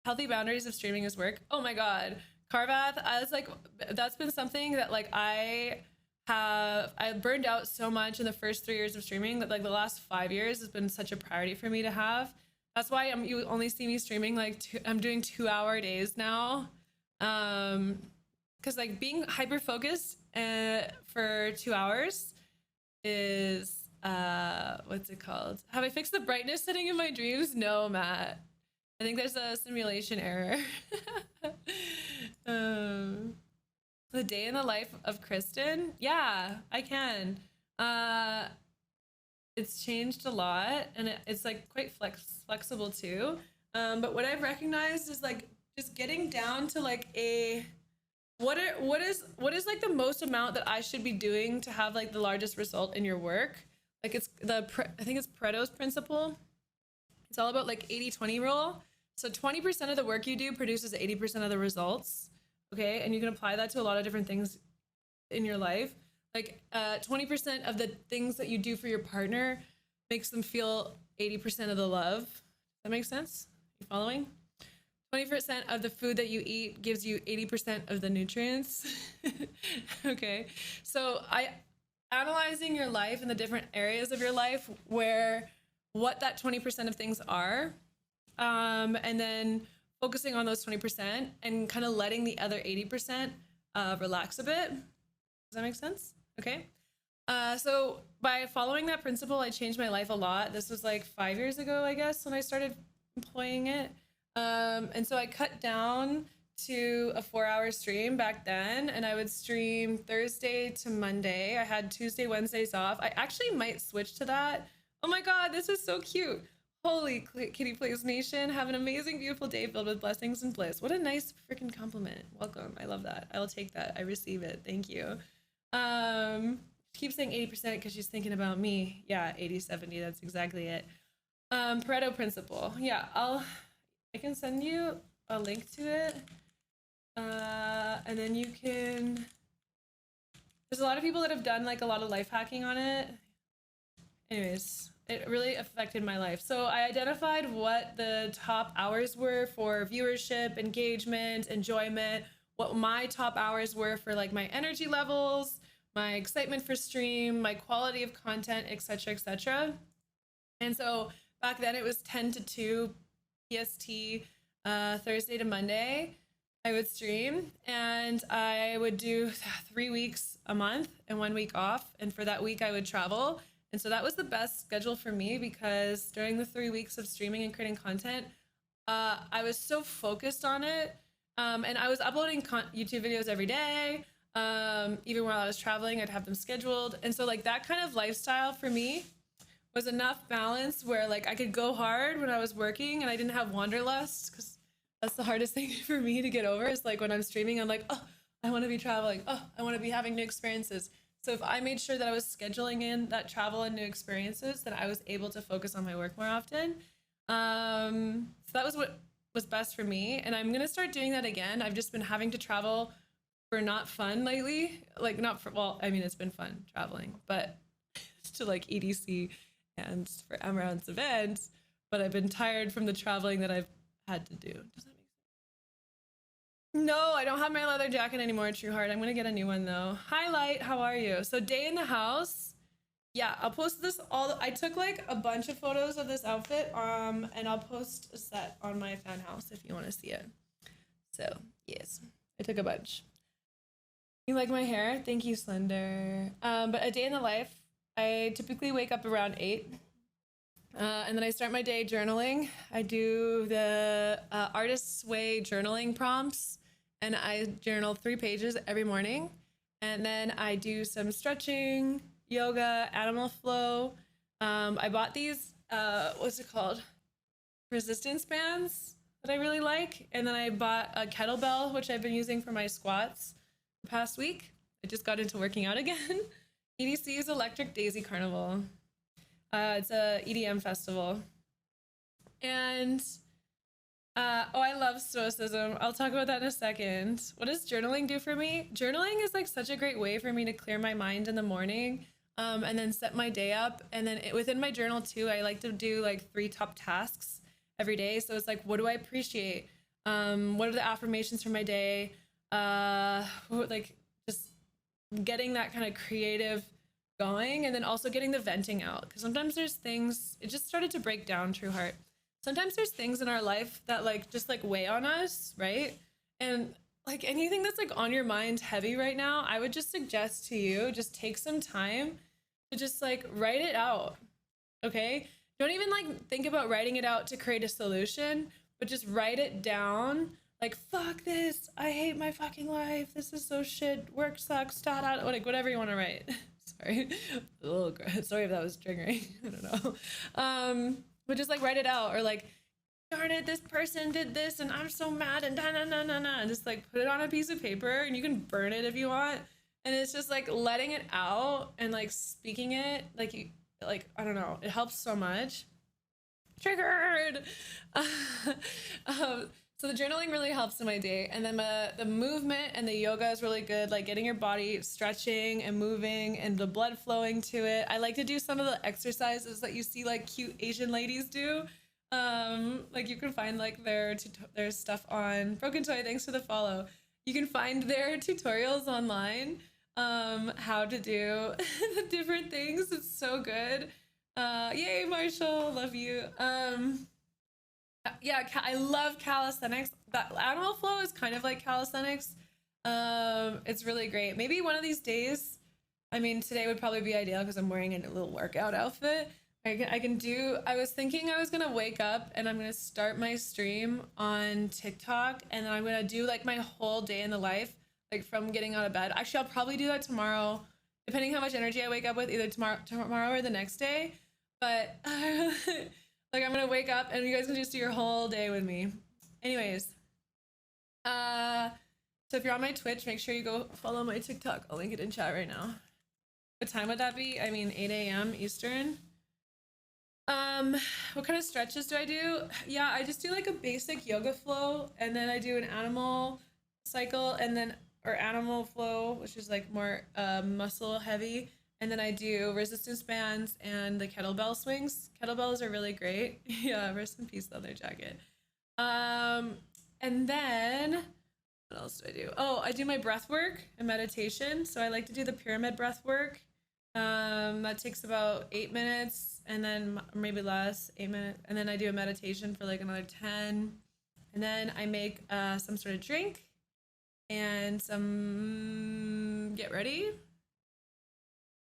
Healthy boundaries of streaming is work. Oh my God. Carvath, I was like, that's been something that like I burned out so much in the first 3 years of streaming that like the last 5 years has been such a priority for me to have. That's why you only see me streaming like I'm doing 2-hour days now. Because like being hyper focused for 2 hours is what's it called? Have I fixed the brightness setting in my dreams? No, Matt. I think there's a simulation error. The day in the life of Kristen. Yeah, I can. It's changed a lot, and it's like quite flexible too. But what I've recognized is like just getting down to like what is like the most amount that I should be doing to have like the largest result in your work. Like I think it's Pareto's principle. It's all about like 80-20 rule. So 20% of the work you do produces 80% of the results. Okay. And you can apply that to a lot of different things in your life. Like 20% of the things that you do for your partner makes them feel 80% of the love. Does that make sense? You following? 20% of the food that you eat gives you 80% of the nutrients. Okay. So analyzing your life and the different areas of your life where what that 20% of things are, and then focusing on those 20% and kind of letting the other 80% relax a bit. Does that make sense? Okay. So by following that principle, I changed my life a lot. This was like 5 years ago, I guess, when I started employing it. And so I cut down to a 4-hour stream back then, and I would stream Thursday to Monday. I had Tuesday, Wednesdays off. I actually might switch to that. Oh my God, this is so cute. Holy Kitty Plays Nation, have an amazing, beautiful day filled with blessings and bliss. What a nice freaking compliment. Welcome. I love that. I will take that. I receive it. Thank you. Keep saying 80% because she's thinking about me. Yeah, 80-70. That's exactly it. Pareto principle. Yeah, I can send you a link to it. And then you can. There's a lot of people that have done like a lot of life hacking on it. Anyways, it really affected my life. So I identified what the top hours were for viewership, engagement, enjoyment, what my top hours were for like my energy levels, my excitement for stream, my quality of content, etc., etc. And so back then it was 10 to 2 PST, Thursday to Monday. I would stream, and I would do 3 weeks a month and 1 week off. And for that week I would travel. And so that was the best schedule for me because during the 3 weeks of streaming and creating content, I was so focused on it. And I was uploading YouTube videos every day. Even while I was traveling, I'd have them scheduled. And so like that kind of lifestyle for me was enough balance where like I could go hard when I was working and I didn't have wanderlust, because that's the hardest thing for me to get over. Is like when I'm streaming, I'm like, oh, I want to be traveling. Oh, I want to be having new experiences. So if I made sure that I was scheduling in that travel and new experiences, then I was able to focus on my work more often. So that was what was best for me. And I'm going to start doing that again. I've just been having to travel for not fun lately. Like not for, well, I mean, it's been fun traveling, but to like EDC and for Amaranth's events, but I've been tired from the traveling that I've had to do. Does that make sense? No, I don't have my leather jacket anymore, Trueheart. I'm gonna get a new one though. Hi Light, how are you? So day in the house. Yeah, I'll post this all. I took like a bunch of photos of this outfit, and I'll post a set on my Fanhouse if you want to see it. So yes, I took a bunch. You like my hair? Thank you, Slender. But a day in the life, I typically wake up around 8. And then I start my day journaling. I do the Artist's Way journaling prompts, and I journal 3 pages every morning. And then I do some stretching, yoga, animal flow. I bought these, what's it called? Resistance bands that I really like. And then I bought a kettlebell, which I've been using for my squats the past week. I just got into working out again. EDC's Electric Daisy Carnival. It's a EDM festival. And oh, I love stoicism. I'll talk about that in a second. What does journaling do for me? Journaling is like such a great way for me to clear my mind in the morning, and then set my day up. And then within my journal too, I like to do like 3 top tasks every day. So it's like, what do I appreciate? What are the affirmations for my day? Like just getting that kind of creative going, and then also getting the venting out, because sometimes there's things, it just started to break down, Trueheart. Sometimes there's things in our life that like just like weigh on us, right? And like anything that's like on your mind heavy right now, I would just suggest to you, just take some time to just like write it out. Okay, don't even like think about writing it out to create a solution, but just write it down. Like, fuck this, I hate my fucking life, this is so shit, work sucks, like whatever you want to write. Sorry. Oh, sorry if that was triggering. I don't know. But just like write it out, or like, darn it, this person did this and I'm so mad, and and just like put it on a piece of paper, and you can burn it if you want. And it's just like letting it out and like speaking it, like you, like, I don't know, it helps so much. Triggered. So the journaling really helps in my day. And then the movement and the yoga is really good, like getting your body stretching and moving and the blood flowing to it. I like to do some of the exercises that you see like cute Asian ladies do. Like you can find like their stuff on Broken Toy, thanks for the follow. You can find their tutorials online, how to do the different things. It's so good. Yay, Marshall, love you. Yeah, I love calisthenics. That animal flow is kind of like calisthenics. It's really great. Maybe one of these days, I mean, today would probably be ideal because I'm wearing a little workout outfit. I can do, I was thinking I was gonna wake up and I'm gonna start my stream on TikTok, and then I'm gonna do like my whole day in the life, like from getting out of bed. Actually, I'll probably do that tomorrow, depending how much energy I wake up with, either tomorrow or the next day. But like I'm gonna wake up and you guys can just do your whole day with me. Anyways, so if you're on my Twitch, make sure you go follow my TikTok. I'll link it in chat right now. What time would that be? I mean, 8 a.m. Eastern. What kind of stretches do I do? Yeah, I just do like a basic yoga flow, and then I do an animal cycle, and then, or animal flow, which is like more muscle heavy. And then I do resistance bands and the kettlebell swings. Kettlebells are really great. Yeah, rest in peace, leather jacket. And then what else do I do? Oh, I do my breath work and meditation. So I like to do the pyramid breath work. That takes about 8 minutes, and then maybe less, 8 minutes. And then I do a meditation for like another 10. And then I make some sort of drink and some, get ready.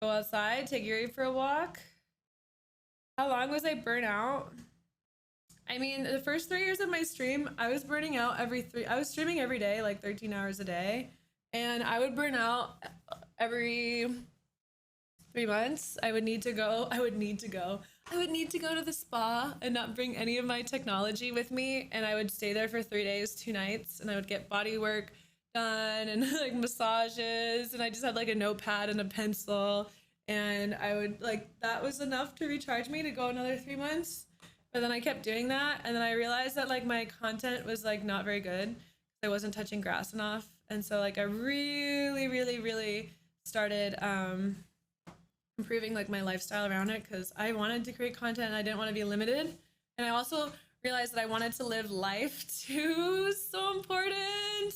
Go outside, take Yuri for a walk. How long was I burnt out? I mean, the first 3 years of my stream, I was burning out I was streaming every day, like 13 hours a day. And I would burn out every 3 months. I would need to go to the spa and not bring any of my technology with me. And I would stay there for 3 days, 2 nights, and I would get body work done and like massages. And I just had like a notepad and a pencil. And I would like, that was enough to recharge me to go another 3 months. But then I kept doing that. And then I realized that like my content was like not very good. I wasn't touching grass enough. And so like I really started improving like my lifestyle around it, because I wanted to create content and I didn't want to be limited. And I also realized that I wanted to live life too. So important.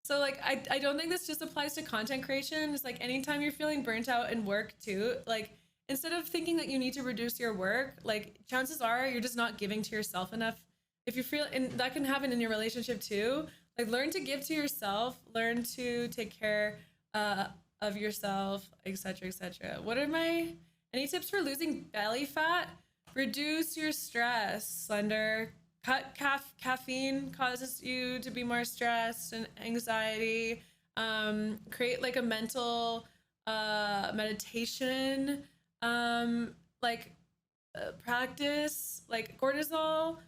So like I don't think this just applies to content creation. It's like anytime you're feeling burnt out in work too, like instead of thinking that you need to reduce your work, like chances are you're just not giving to yourself enough. If you feel, and that can happen in your relationship too, like learn to give to yourself, learn to take care of yourself, etc., etc. What are any tips for losing belly fat? Reduce your stress, Slender. Cut caffeine causes you to be more stressed and anxiety. Create like a mental meditation practice. Like cortisol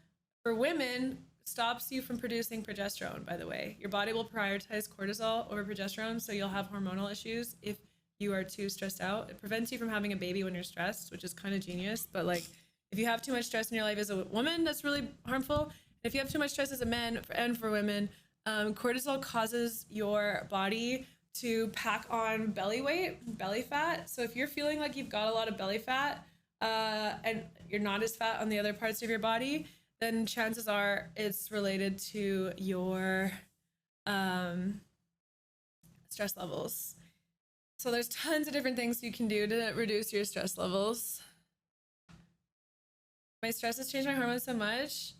for women stops you from producing progesterone, by the way. Your body will prioritize cortisol over progesterone, so you'll have hormonal issues if you are too stressed out. It prevents you from having a baby when you're stressed, which is kind of genius. But like, if you have too much stress in your life as a woman, that's really harmful. If you have too much stress as a man and for women, cortisol causes your body to pack on belly fat. So if you're feeling like you've got a lot of belly fat and you're not as fat on the other parts of your body, then chances are it's related to your stress levels. So there's tons of different things you can do to reduce your stress levels. My stress has changed my hormones so much.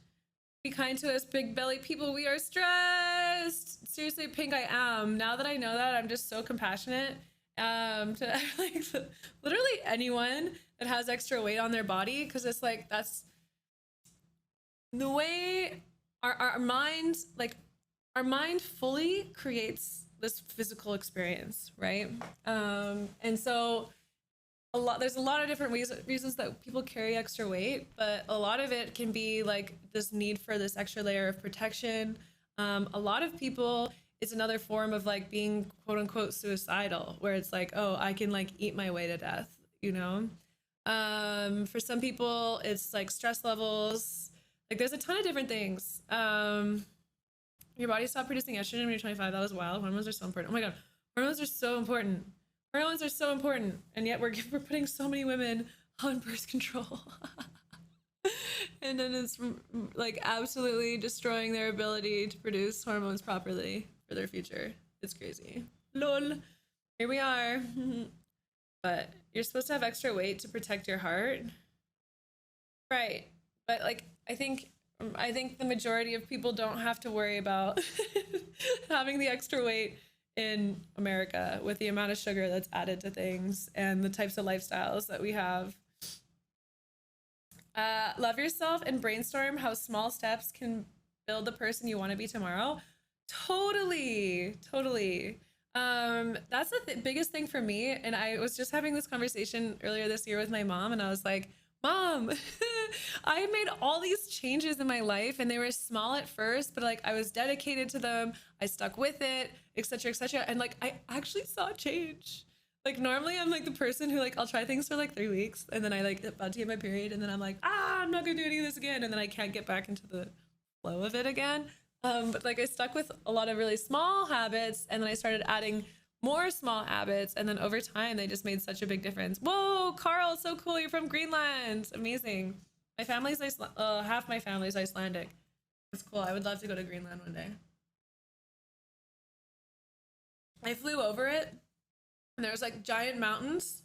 Be kind to us big belly people. We are stressed. Seriously, Pink, I am. Now that I know that, I'm just so compassionate to like literally anyone that has extra weight on their body, because it's like that's the way our mind, like our mind fully creates this physical experience, right? And so there's a lot of different reasons that people carry extra weight, but a lot of it can be like this need for this extra layer of protection. A lot of people, it's another form of like being quote unquote suicidal, where it's like, oh, I can like eat my way to death, you know? For some people, it's like stress levels. Like there's a ton of different things. Your body stopped producing estrogen when you're 25. That was wild. Hormones are so important. Oh my God. Hormones are so important. Hormones are so important. And yet we're putting so many women on birth control. And then it's like absolutely destroying their ability to produce hormones properly for their future. It's crazy. Lol. Here we are. But you're supposed to have extra weight to protect your heart. Right. But like, I think the majority of people don't have to worry about having the extra weight in America with the amount of sugar that's added to things and the types of lifestyles that we have. Love yourself and brainstorm how small steps can build the person you want to be tomorrow. Totally. That's the biggest thing for me. And I was just having this conversation earlier this year with my mom, and I was like, Mom, I made all these changes in my life and they were small at first, but like I was dedicated to them. I stuck with it, etc., etc. And like, I actually saw change. Like normally I'm like the person who like, I'll try things for like 3 weeks and then I like about to get my period and then I'm like, I'm not gonna do any of this again. And then I can't get back into the flow of it again. But like I stuck with a lot of really small habits and then I started adding more small habits, and then over time they just made such a big difference. Whoa, Carl, so cool, you're from Greenland. Amazing. My family's half my family's Icelandic. It's cool. I would love to go to Greenland one day. I flew over it and there was like giant mountains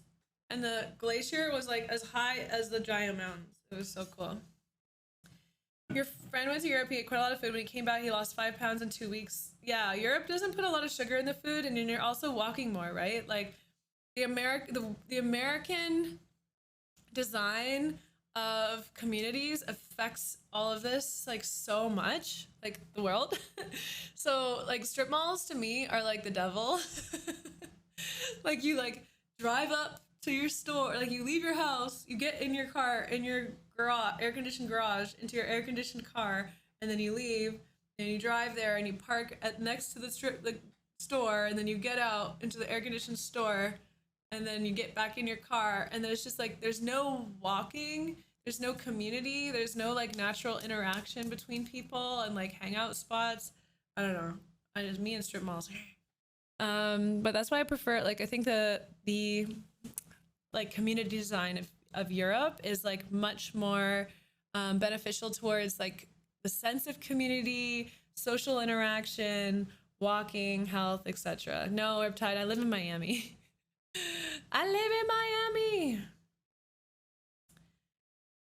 and the glacier was like as high as the giant mountains. It was so cool. Your friend went to Europe, he ate quite a lot of food. When he came back, he lost 5 pounds in 2 weeks. Yeah, Europe doesn't put a lot of sugar in the food, and you're also walking more, right? Like the American design of communities affects all of this like so much, like the world. So like strip malls to me are like the devil. Like you like drive up to your store, like you leave your house, you get in your car, in your garage, air conditioned garage, into your air conditioned car, and then you leave and you drive there and you park at next to the store, and then you get out into the air conditioned store, and then you get back in your car, and then it's just like there's no walking, there's no community, there's no like natural interaction between people and like hangout spots. I don't know. I just me and strip malls. But that's why I prefer, like, I think the like community design of Europe is like much more beneficial towards like the sense of community, social interaction, walking, health, etc. No, Riptide, I live in Miami. I live in Miami.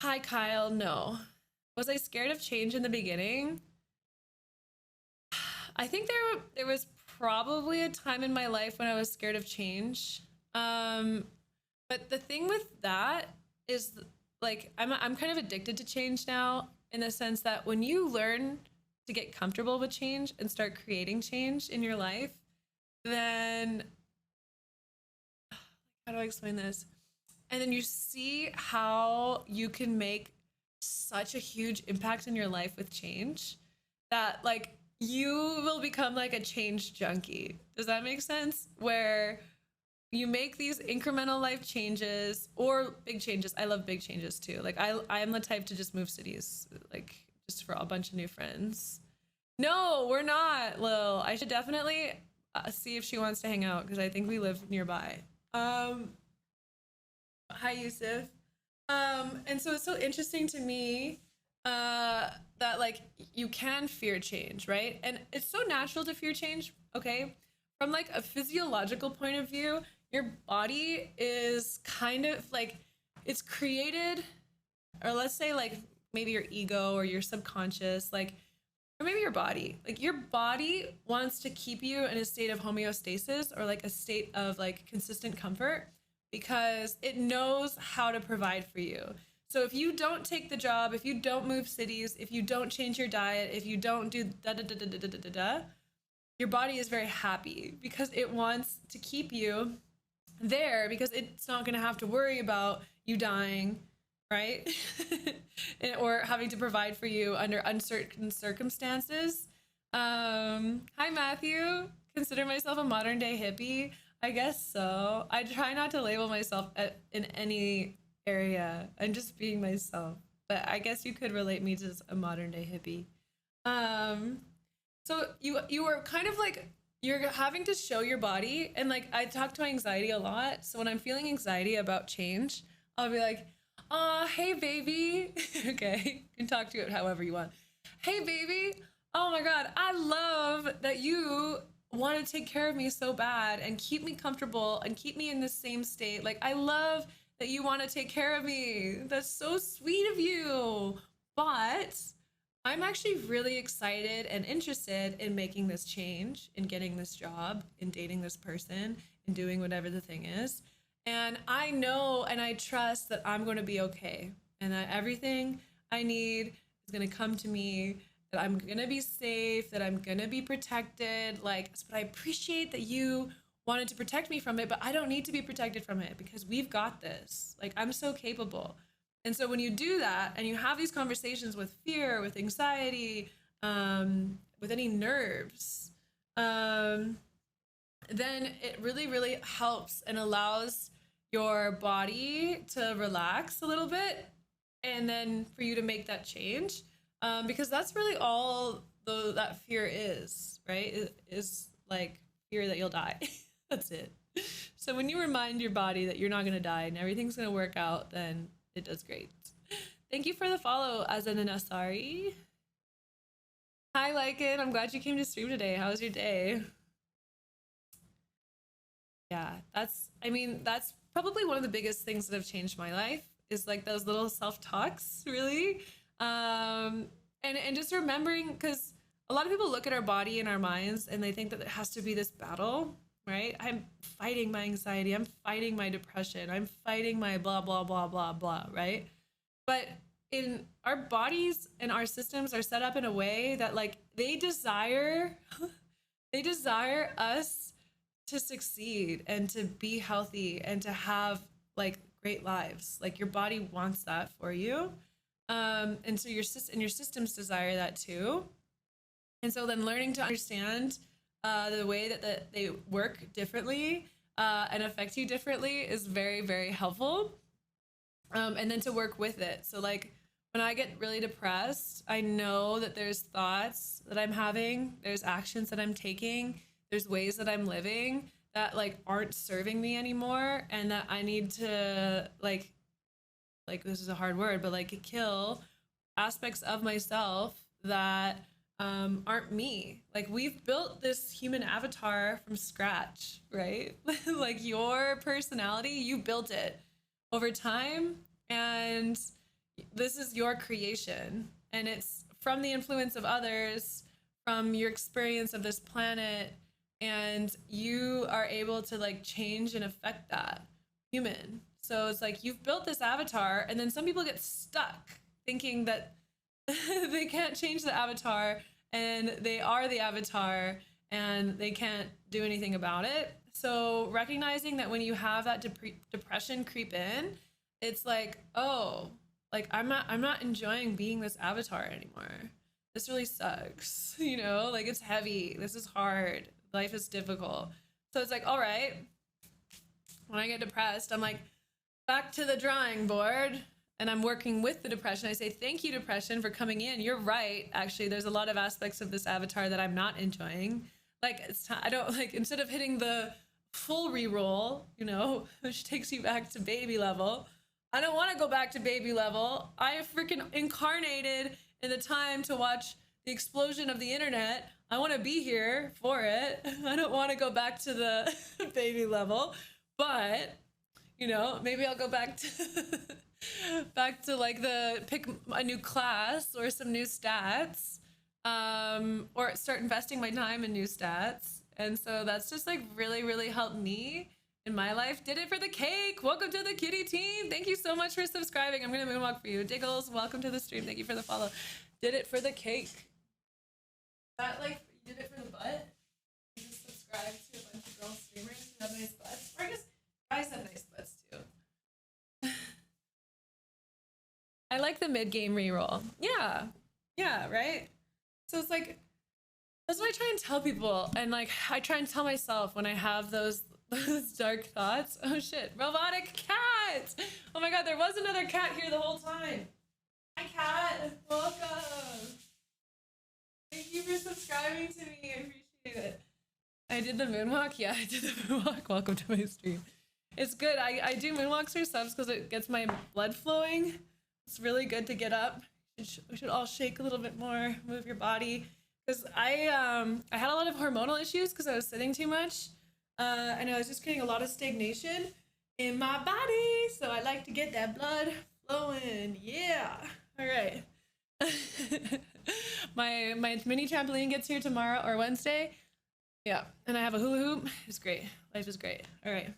Hi, Kyle. No. Was I scared of change in the beginning? I think there was probably a time in my life when I was scared of change. But the thing with that is like I'm kind of addicted to change now, in the sense that when you learn to get comfortable with change and start creating change in your life, then how do I explain this? And then you see how you can make such a huge impact in your life with change, that like you will become like a change junkie. Does that make sense? Where you make these incremental life changes or big changes. I love big changes too. Like I'm the type to just move cities, like just for a bunch of new friends. No, we're not, Lil. I should definitely see if she wants to hang out, because I think we live nearby. Hi, Yusuf. And so it's so interesting to me that like you can fear change, right? And it's so natural to fear change, okay? From like a physiological point of view, your body is kind of like, it's created, or let's say like maybe your ego or your subconscious, like, or maybe your body, like your body wants to keep you in a state of homeostasis, or like a state of like consistent comfort, because it knows how to provide for you. So if you don't take the job, if you don't move cities, if you don't change your diet, if you don't do da da da da da da da da, your body is very happy because it wants to keep you there, because it's not going to have to worry about you dying, right? Or having to provide for you under uncertain circumstances. Hi, Matthew. Consider myself a modern day hippie. I guess so. I try not to label myself in any area. I'm just being myself. But I guess you could relate me to a modern day hippie. So you are kind of like, you're having to show your body, and like I talk to my anxiety a lot. So when I'm feeling anxiety about change, I'll be like, hey baby. Okay, you can talk to it however you want. Hey baby, oh my God, I love that you want to take care of me so bad and keep me comfortable and keep me in the same state. Like, I love that you want to take care of me. That's so sweet of you. But I'm actually really excited and interested in making this change, in getting this job, in dating this person, in doing whatever the thing is. And I know and I trust that I'm going to be okay, and that everything I need is going to come to me, that I'm going to be safe, that I'm going to be protected. Like, but I appreciate that you wanted to protect me from it, but I don't need to be protected from it, because we've got this. Like, I'm so capable. And so when you do that and you have these conversations with fear, with anxiety, with any nerves, then it really, really helps and allows your body to relax a little bit, and then for you to make that change, because that's really all that fear is, right? It is like fear that you'll die. That's it. So when you remind your body that you're not going to die and everything's going to work out, then it does great. Thank you for the follow, Azananasari. Hi, Lycan. I'm glad you came to stream today. How was your day? Yeah, that's probably one of the biggest things that have changed my life, is like those little self-talks, really. And just remembering, because a lot of people look at our body and our minds and they think that it has to be this battle, right? I'm fighting my anxiety, I'm fighting my depression, I'm fighting my blah, blah, blah, blah, blah, right? but in our bodies and our systems are set up in a way that like they desire they desire us to succeed and to be healthy and to have like great lives. Like your body wants that for you. And so your systems desire that too. And so then learning to understand the way that they work differently and affect you differently is very, very helpful. And then to work with it. So like when I get really depressed, I know that there's thoughts that I'm having, there's actions that I'm taking, there's ways that I'm living that like aren't serving me anymore, and that I need to like this is a hard word, but like kill aspects of myself that aren't me. Like we've built this human avatar from scratch, right? Like your personality, you built it over time, and this is your creation, and it's from the influence of others, from your experience of this planet, and you are able to like change and affect that human. So it's like you've built this avatar, and then some people get stuck thinking that they can't change the avatar and they are the avatar and they can't do anything about it. So recognizing that when you have that depression creep in, it's like, oh, like I'm not enjoying being this avatar anymore. This really sucks, you know, like it's heavy. This is hard. Life is difficult. So it's like, all right, when I get depressed, I'm like, back to the drawing board, and I'm working with the depression. I say, thank you, depression, for coming in. You're right. Actually, there's a lot of aspects of this avatar that I'm not enjoying. Like, it's I don't like, instead of hitting the full re-roll, you know, which takes you back to baby level, I don't want to go back to baby level. I freaking incarnated in the time to watch the explosion of the internet. I want to be here for it. I don't want to go back to the baby level, but you know, maybe I'll go back to like pick a new class or some new stats, or start investing my time in new stats. And so that's just like really, really helped me in my life. Did it for the cake. Welcome to the kitty team. Thank you so much for subscribing. I'm gonna moonwalk for you. Diggles, welcome to the stream. Thank you for the follow. Did it for the cake. That like you did it for the butt? You just subscribe to a bunch of girl streamers who have nice butts. Or I guess guys have nice butts too. I like the mid-game reroll. Yeah, right? So it's like, that's what I try and tell people. And like, I try and tell myself when I have those dark thoughts. Oh shit, robotic cat! Oh my god, there was another cat here the whole time. Hi cat, welcome. Thank you for subscribing to me, I appreciate it. I did the moonwalk? Yeah, I did the moonwalk. Welcome to my stream. It's good. I do moonwalks for subs because it gets my blood flowing. It's really good to get up. We should all shake a little bit more, move your body. Because I had a lot of hormonal issues because I was sitting too much. And I was just getting a lot of stagnation in my body. So I like to get that blood flowing. Yeah. All right. my mini trampoline gets here tomorrow or Wednesday. Yeah. And I have a hula hoop. It's great. Life is great. All right.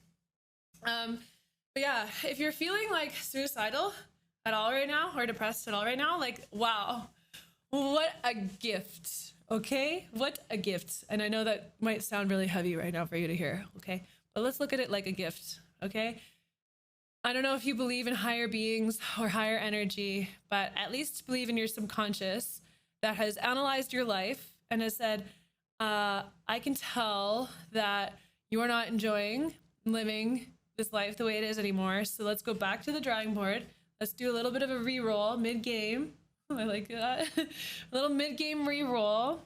But yeah, if you're feeling like suicidal at all right now or depressed at all right now, like, wow, what a gift. Okay, what a gift. And I know that might sound really heavy right now for you to hear, okay? But let's look at it like a gift, okay? I don't know if you believe in higher beings or higher energy, but at least believe in your subconscious that has analyzed your life and has said, I can tell that you're not enjoying living this life the way it is anymore. So let's go back to the drawing board. Let's do a little bit of a re-roll mid-game. I like that. A little mid-game re-roll.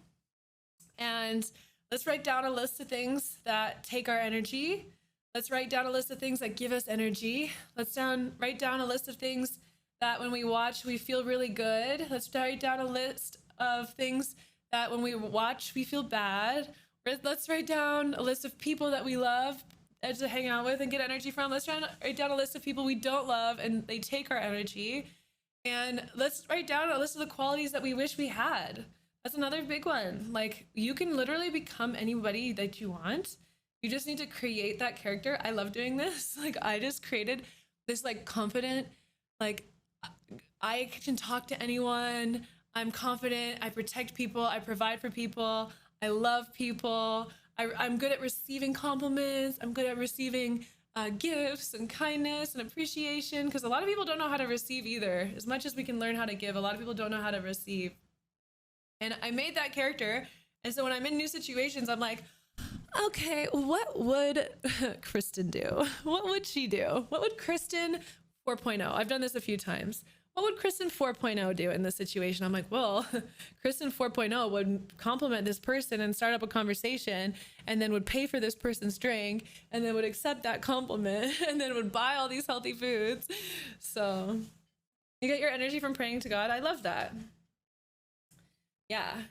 And let's write down a list of things that take our energy. Let's write down a list of things that give us energy. Let's write down a list of things that when we watch, we feel really good. Let's write down a list of things that when we watch, we feel bad. Let's write down a list of people that we love to hang out with and get energy from. Let's write down a list of people we don't love and they take our energy. And let's write down a list of the qualities that we wish we had. That's another big one. Like, you can literally become anybody that you want. You just need to create that character. I love doing this. Like, I just created this like confident, like I can talk to anyone. I'm confident. I protect people. I provide for people. I love people. I'm good at receiving compliments. I'm good at receiving gifts and kindness and appreciation, because a lot of people don't know how to receive either. As much as we can learn how to give, a lot of people don't know how to receive. And I made that character. And so when I'm in new situations, I'm like, okay, what would Kristen do? What would she do? What would Kristen 4.0? I've done this a few times. What would Kristen 4.0 do in this situation? I'm like, well, Kristen 4.0 would compliment this person and start up a conversation, and then would pay for this person's drink, and then would accept that compliment, and then would buy all these healthy foods. So you get your energy from praying to God. I love that. Yeah.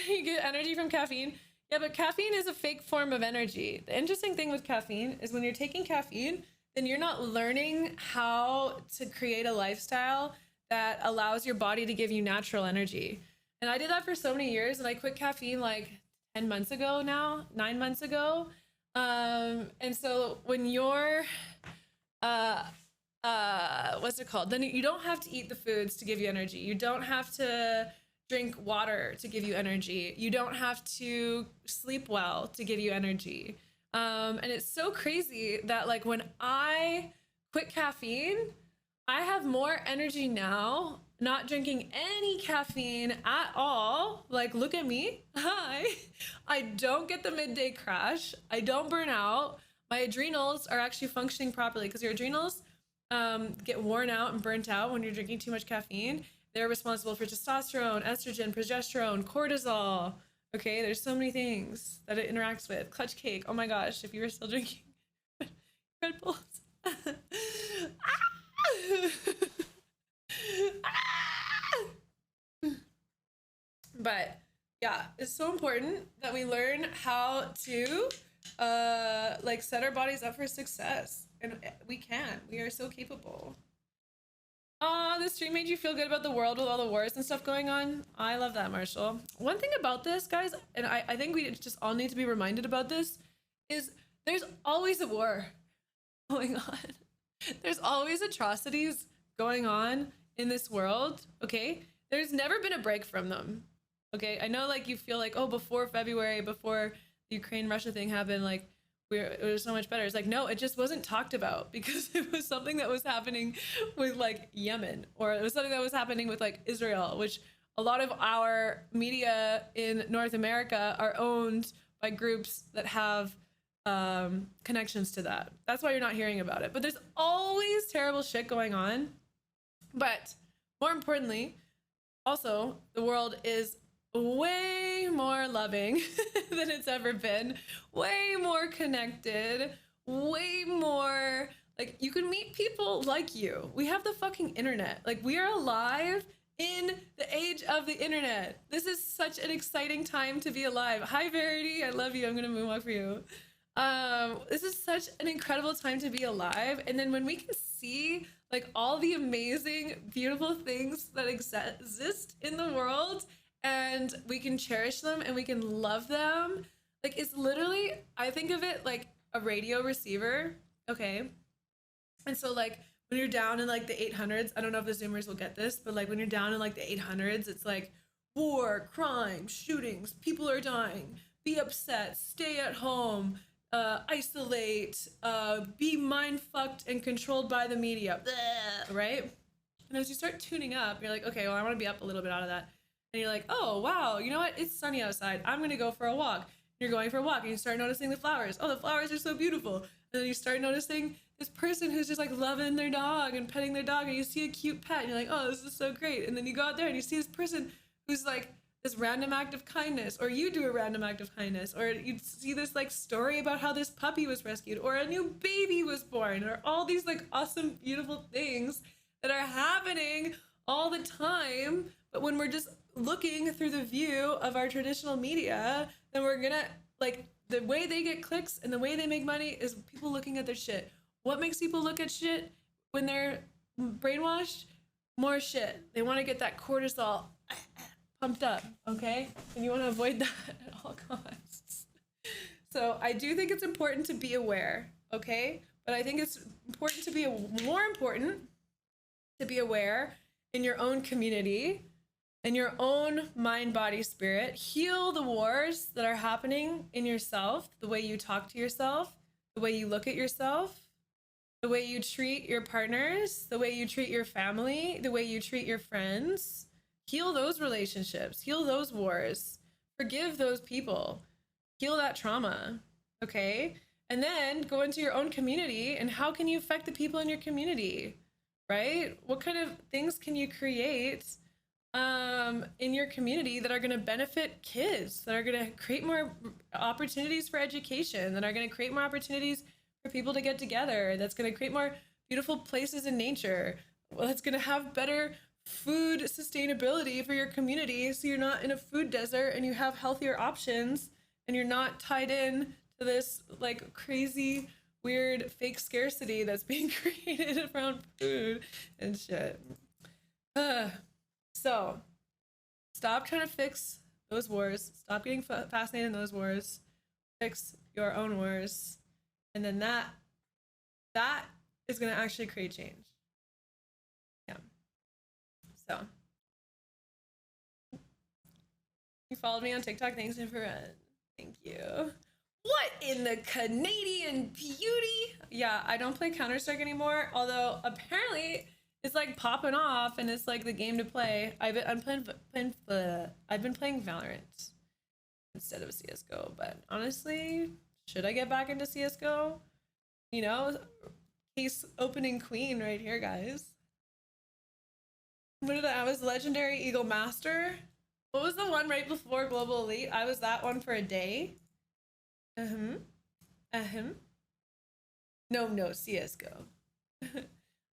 You get energy from caffeine. Yeah, but caffeine is a fake form of energy. The interesting thing with caffeine is when you're taking caffeine, then you're not learning how to create a lifestyle that allows your body to give you natural energy. And I did that for so many years, and I quit caffeine like 10 months ago now, 9 months ago. And so when you're, what's it called? Then you don't have to eat the foods to give you energy. You don't have to drink water to give you energy. You don't have to sleep well to give you energy. And it's so crazy that like when I quit caffeine, I have more energy now, not drinking any caffeine at all. Like, look at me. Hi. I don't get the midday crash. I don't burn out. My adrenals are actually functioning properly, because your adrenals get worn out and burnt out when you're drinking too much caffeine. They're responsible for testosterone, estrogen, progesterone, cortisol. Okay, there's so many things that it interacts with. Clutch cake. Oh my gosh, if you were still drinking Red Bulls. But yeah, it's so important that we learn how to like set our bodies up for success. And we can. We are so capable. This stream made you feel good about the world with all the wars and stuff going on. I love that, Marshall. One thing about this, guys, and I think we just all need to be reminded about this, is there's always a war going on. There's always atrocities going on in this world, okay? There's never been a break from them, okay? I know, like, you feel like, oh, before February, before the Ukraine-Russia thing happened, like, it was so much better. It's like, no, it just wasn't talked about, because it was something that was happening with like Yemen, or it was something that was happening with like Israel, which a lot of our media in North America are owned by groups that have connections to that. That's why you're not hearing about it. But there's always terrible shit going on. But more importantly, also, the world is way more loving than it's ever been, way more connected, way more like you can meet people like you. We have the fucking internet. Like, we are alive in the age of the internet. This is such an exciting time to be alive. Hi Verity, I love you. I'm gonna moonwalk for you. This is such an incredible time to be alive. And then when we can see like all the amazing, beautiful things that exist in the world, and we can cherish them and we can love them. Like, it's literally, I think of it like a radio receiver, okay? And so like when you're down in like the 800s, I don't know if the Zoomers will get this, but like when you're down in like the 800s, it's like war, crime, shootings, people are dying, be upset, stay at home, isolate, be mind fucked and controlled by the media, blah, right? And as you start tuning up, you're like, okay, well, I want to be up a little bit out of that. And you're like, oh, wow, you know what? It's sunny outside. I'm going to go for a walk. You're going for a walk and you start noticing the flowers. Oh, the flowers are so beautiful. And then you start noticing this person who's just like loving their dog and petting their dog, and you see a cute pet and you're like, oh, this is so great. And then you go out there and you see this person who's like this random act of kindness, or you do a random act of kindness, or you see this like story about how this puppy was rescued, or a new baby was born, or all these like awesome, beautiful things that are happening all the time. But when we're just looking through the view of our traditional media, then we're gonna like, the way they get clicks and the way they make money is people looking at their shit. What makes people look at shit when they're brainwashed? More shit. They want to get that cortisol pumped up, okay? And you want to avoid that at all costs. So I do think it's important to be aware, okay? But I think it's important to be more important to be aware in your own community, in your own mind, body, spirit. Heal the wars that are happening in yourself, the way you talk to yourself, the way you look at yourself, the way you treat your partners, the way you treat your family, the way you treat your friends. Heal those relationships, heal those wars, forgive those people, heal that trauma, okay? And then go into your own community, and how can you affect the people in your community, right? What kind of things can you create in your community that are going to benefit kids, that are going to create more opportunities for education, that are going to create more opportunities for people to get together, that's going to create more beautiful places in nature, well, that's going to have better food sustainability for your community, so you're not in a food desert and you have healthier options and you're not tied in to this like crazy weird fake scarcity that's being created around food and shit. So stop trying to fix those wars, stop getting fascinated in those wars, fix your own wars, and then that is going to actually create change. Yeah. So you followed me on TikTok. Thanks, infrared. Thank you. What in the Canadian beauty? Yeah, I don't play Counter-Strike anymore, although apparently it's like popping off and it's like the game to play. I've been playing Valorant instead of CSGO, but honestly, should I get back into CSGO? You know, case opening queen right here, guys. What did I was legendary Eagle Master. What was the one right before Global Elite? I was that one for a day. No, CSGO.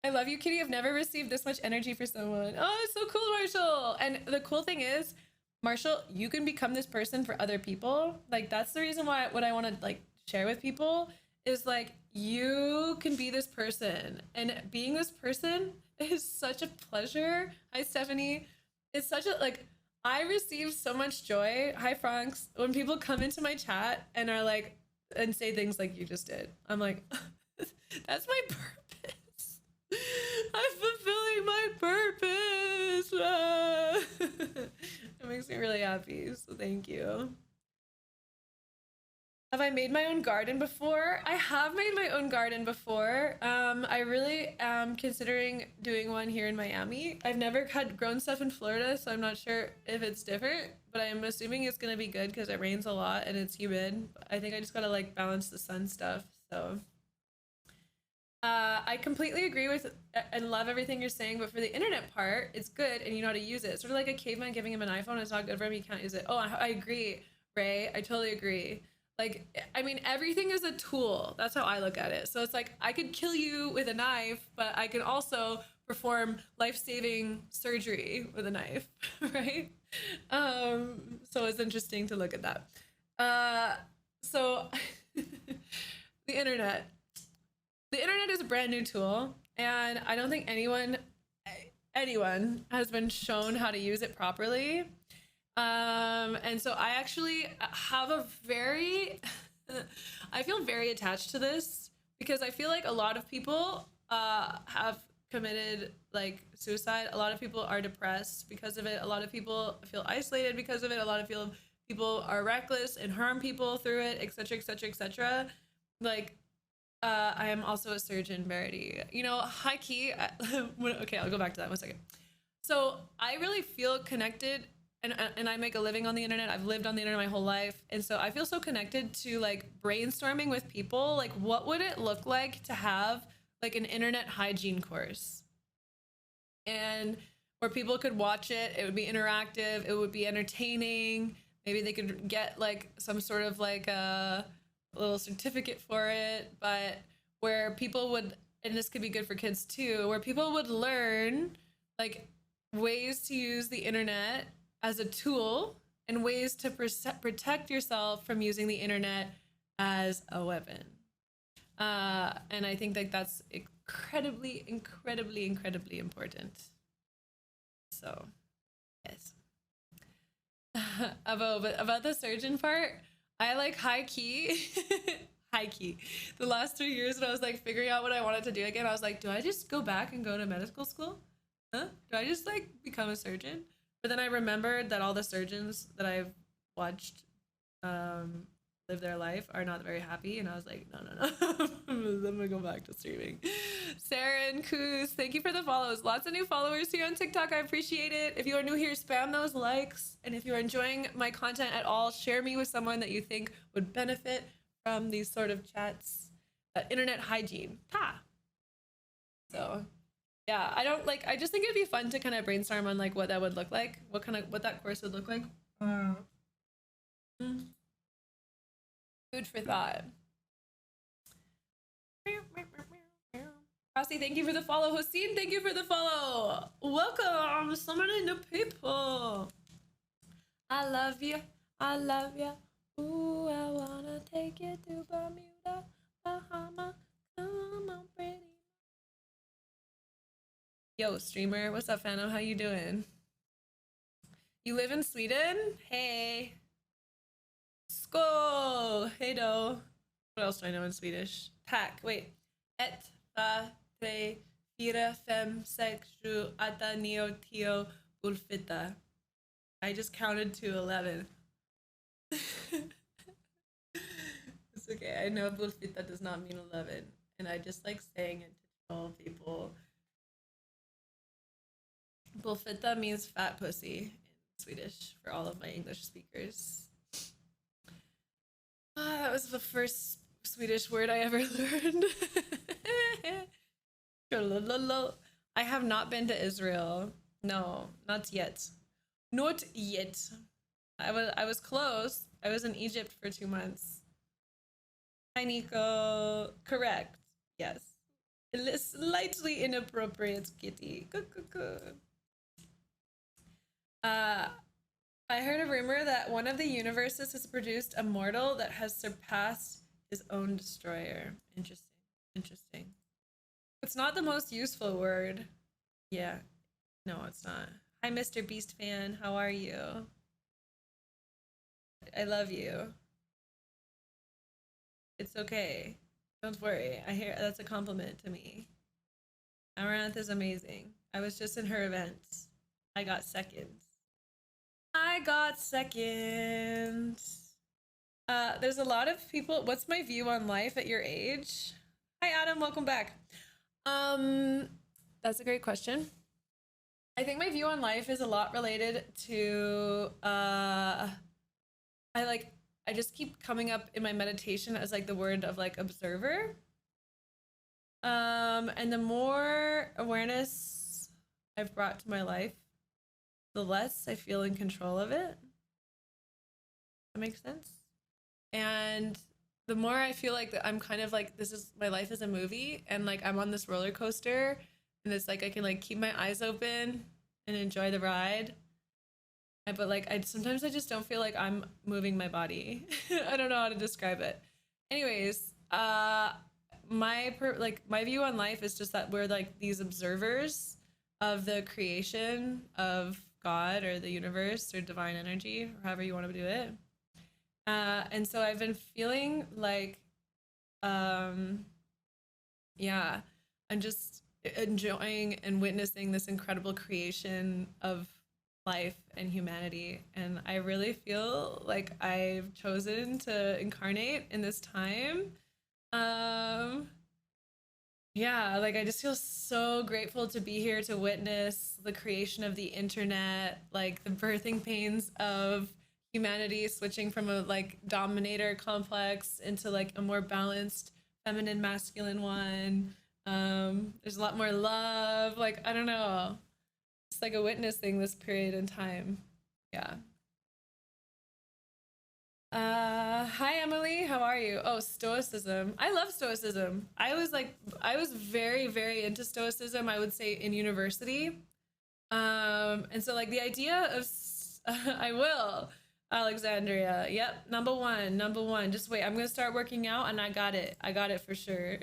I love you, Kitty. I've never received this much energy for someone. Oh, it's so cool, Marshall. And the cool thing is, Marshall, you can become this person for other people. Like, that's the reason why what I want to like share with people is like, you can be this person, and being this person is such a pleasure. Hi, Stephanie. It's such a like, I receive so much joy. Hi, Franks. When people come into my chat and are like, and say things like you just did, I'm like, that's my purpose. I'm fulfilling my purpose. It makes me really happy. So thank you. Have I made my own garden before? I have made my own garden before. I really am considering doing one here in Miami. I've never had grown stuff in Florida, so I'm not sure if it's different, but I'm assuming it's gonna be good because it rains a lot and it's humid. I think I just gotta like balance the sun stuff. So I completely agree with and love everything you're saying, but for the internet part, it's good and you know how to use it. It's sort of like a caveman giving him an iPhone. It's not good for him. You can't use it. Oh, I agree, Ray. I totally agree. Like, I mean, everything is a tool. That's how I look at it. So it's like, I could kill you with a knife, but I can also perform life-saving surgery with a knife, right? So it's interesting to look at that. So the internet is a brand new tool, and I don't think anyone has been shown how to use it properly. And so I actually have a very, I feel very attached to this because I feel like a lot of people have committed like suicide. A lot of people are depressed because of it. A lot of people feel isolated because of it. A lot of people are reckless and harm people through it, etc., etc., etc. Like, I am also a surgeon, Verity. You know, high key. Okay, I'll go back to that one second. So I really feel connected. And I make a living on the internet. I've lived on the internet my whole life. And so I feel so connected to like brainstorming with people. Like, what would it look like to have like an internet hygiene course? And where people could watch it, it would be interactive, it would be entertaining. Maybe they could get like some sort of like a little certificate for it, but where people would, and this could be good for kids too, where people would learn like ways to use the internet as a tool and ways to protect yourself from using the internet as a weapon. And I think that that's incredibly, incredibly, incredibly important. So, yes. About the surgeon part, I like high key. High key. The last 3 years when I was like figuring out what I wanted to do again, I was like, do I just go back and go to medical school? huh? Do I just like become a surgeon? But then I remembered that all the surgeons that I've watched live their life are not very happy, and I was like, no. I'm gonna go back to streaming. Sarah and Kuz, thank you for the follows. Lots of new followers here on TikTok. I appreciate it. If you are new here, spam those likes, and if you're enjoying my content at all, share me with someone that you think would benefit from these sort of chats. Internet hygiene. Ha. So yeah, I just think it'd be fun to kind of brainstorm on like what that would look like, what that course would look like. Food for thought. Rossi, thank you for the follow. Hossein, thank you for the follow. Welcome, so many new people. I love you. I love you. Ooh, I wanna take you to Bermuda, Bahama. Come on, pretty. Yo, streamer, what's up, Phantom? How you doing? You live in Sweden? Hey. Skål! Hey do. What else do I know in Swedish? Tack. Wait. Ett, två, tre, fyra, fem, sex, sju, åtta, nio, tio, bullfitta. I just counted to 11. It's okay. I know bullfitta does not mean 11. And I just like saying it to troll people. Bullfitta means fat pussy in Swedish for all of my English speakers. That was the first Swedish word I ever learned. I have not been to Israel. No, not yet. Not yet. I was close. I was in Egypt for 2 months. Hi, Nico. Correct. Yes. Slightly inappropriate, kitty. I heard a rumor that one of the universes has produced a mortal that has surpassed his own destroyer. Interesting. It's not the most useful word. Yeah. No, it's not. Hi, Mr. Beast fan. How are you? I love you. It's okay. Don't worry. I hear that's a compliment to me. Amaranth is amazing. I was just in her event. I got second. There's a lot of people. What's my view on life at your age? Hi, Adam. Welcome back. That's a great question. I think my view on life is a lot related to I just keep coming up in my meditation as like the word of like observer. And the more awareness I've brought to my life, the less I feel in control of it. That makes sense. And the more I feel like that I'm kind of like, this is my life is a movie, and like I'm on this roller coaster, and it's like I can like keep my eyes open and enjoy the ride. But like sometimes I just don't feel like I'm moving my body. I don't know how to describe it. Anyways, my view on life is just that we're like these observers of the creation of God or the universe or divine energy, or however you want to do it. And so I've been feeling like, yeah, I'm just enjoying and witnessing this incredible creation of life and humanity. And I really feel like I've chosen to incarnate in this time. Yeah, like I just feel so grateful to be here to witness the creation of the internet, like the birthing pains of humanity switching from a like dominator complex into like a more balanced feminine masculine one. There's a lot more love. Like, I don't know. It's like a witnessing this period in time. Yeah. Hi Emily, how are you? Oh, stoicism. I love stoicism. I was very, very into stoicism, I would say, in university. And so like the idea of I will, Alexandria. Yep, number one. Just wait, I'm gonna start working out, and I got it for sure.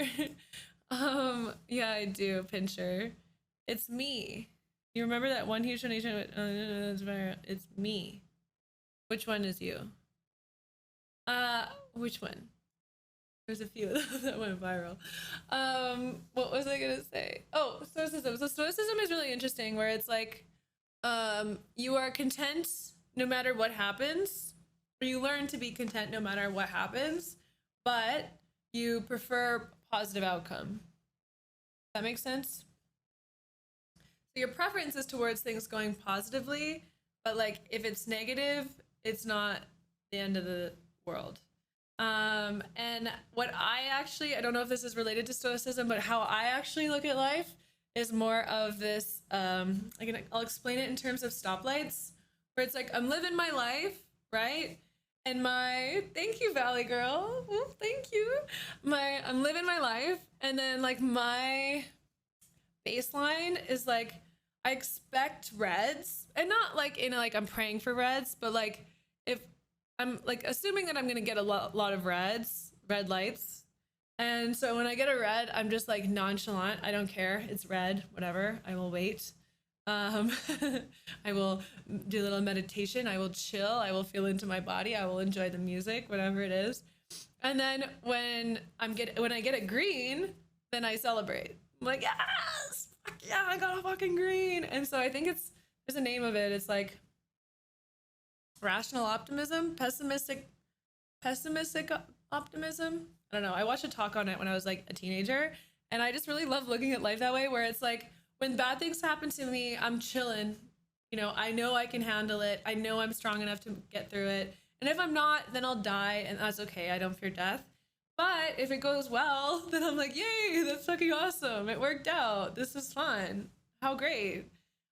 Yeah, I do, Pincher. It's me. You remember that one huge donation? It's me. Which one is you? Which one? There's a few that went viral. What was I gonna say? Oh, stoicism. So stoicism is really interesting, where it's like, you are content no matter what happens, or you learn to be content no matter what happens, but you prefer positive outcome. That makes sense? So your preference is towards things going positively, but like if it's negative, it's not the end of the world. And what I don't know if this is related to stoicism, but how I actually look at life is more of this, I'll explain it in terms of stoplights, where it's like, I'm living my life, right? And thank you, Valley Girl. Ooh, thank you. I'm living my life. And then like my baseline is like, I expect reds, and not like in like I'm praying for reds, but like if I'm like assuming that I'm gonna get a lot of red lights. And so when I get a red, I'm just like nonchalant. I don't care. It's red, whatever. I will wait. I will do a little meditation. I will chill. I will feel into my body. I will enjoy the music, whatever it is. And then when I get it green, then I celebrate. I'm like, yes, fuck yeah, I got a fucking green. And so I think there's a name of it. It's like rational optimism, pessimistic optimism. I don't know. I watched a talk on it when I was like a teenager, and I just really love looking at life that way, where it's like, when bad things happen to me, I'm chilling. You know I can handle it. I know I'm strong enough to get through it. And if I'm not, then I'll die, and that's okay. I don't fear death. But if it goes well, then I'm like, yay, that's fucking awesome. It worked out. This is fun. How great.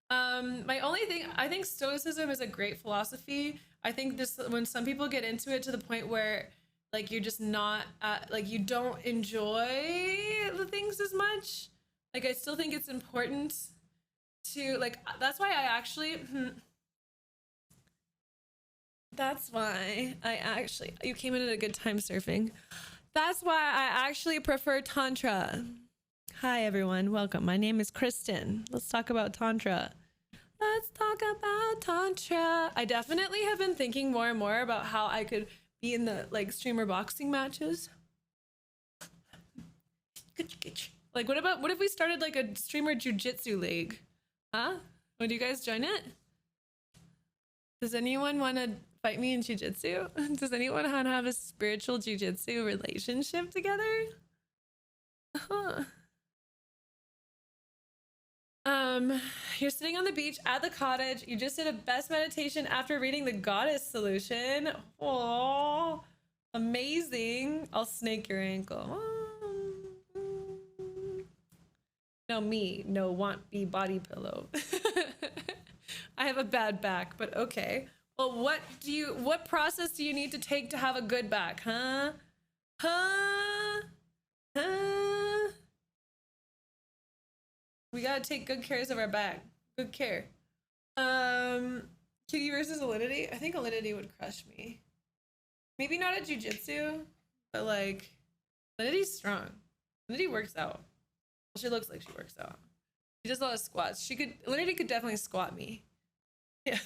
My only thing, I think stoicism is a great philosophy. I think this, when some people get into it to the point where like you're just not like you don't enjoy the things as much, like I still think it's important to like, that's why I actually you came in at a good time surfing. That's why I actually prefer Tantra. Hi everyone, welcome. My name is Kristen. Let's talk about Tantra. Let's talk about Tantra. I definitely have been thinking more and more about how I could be in the like streamer boxing matches. Like what if we started like a streamer jujitsu league? Huh? Would you guys join it? Does anyone want to fight me in jujitsu? Does anyone want to have a spiritual jujitsu relationship together? Huh. You're sitting on the beach at the cottage. You just did a best meditation after reading the Goddess Solution. Oh, amazing. I'll snake your ankle. No, want be body pillow. I have a bad back, but okay. Well, what process do you need to take to have a good back, huh? We gotta take good care of our back. Good care. Kitty versus Alinity? I think Alinity would crush me. Maybe not at jujitsu, but like, Alinity's strong. Alinity works out. Well, she looks like she works out. She does a lot of squats. Alinity could definitely squat me. Yeah.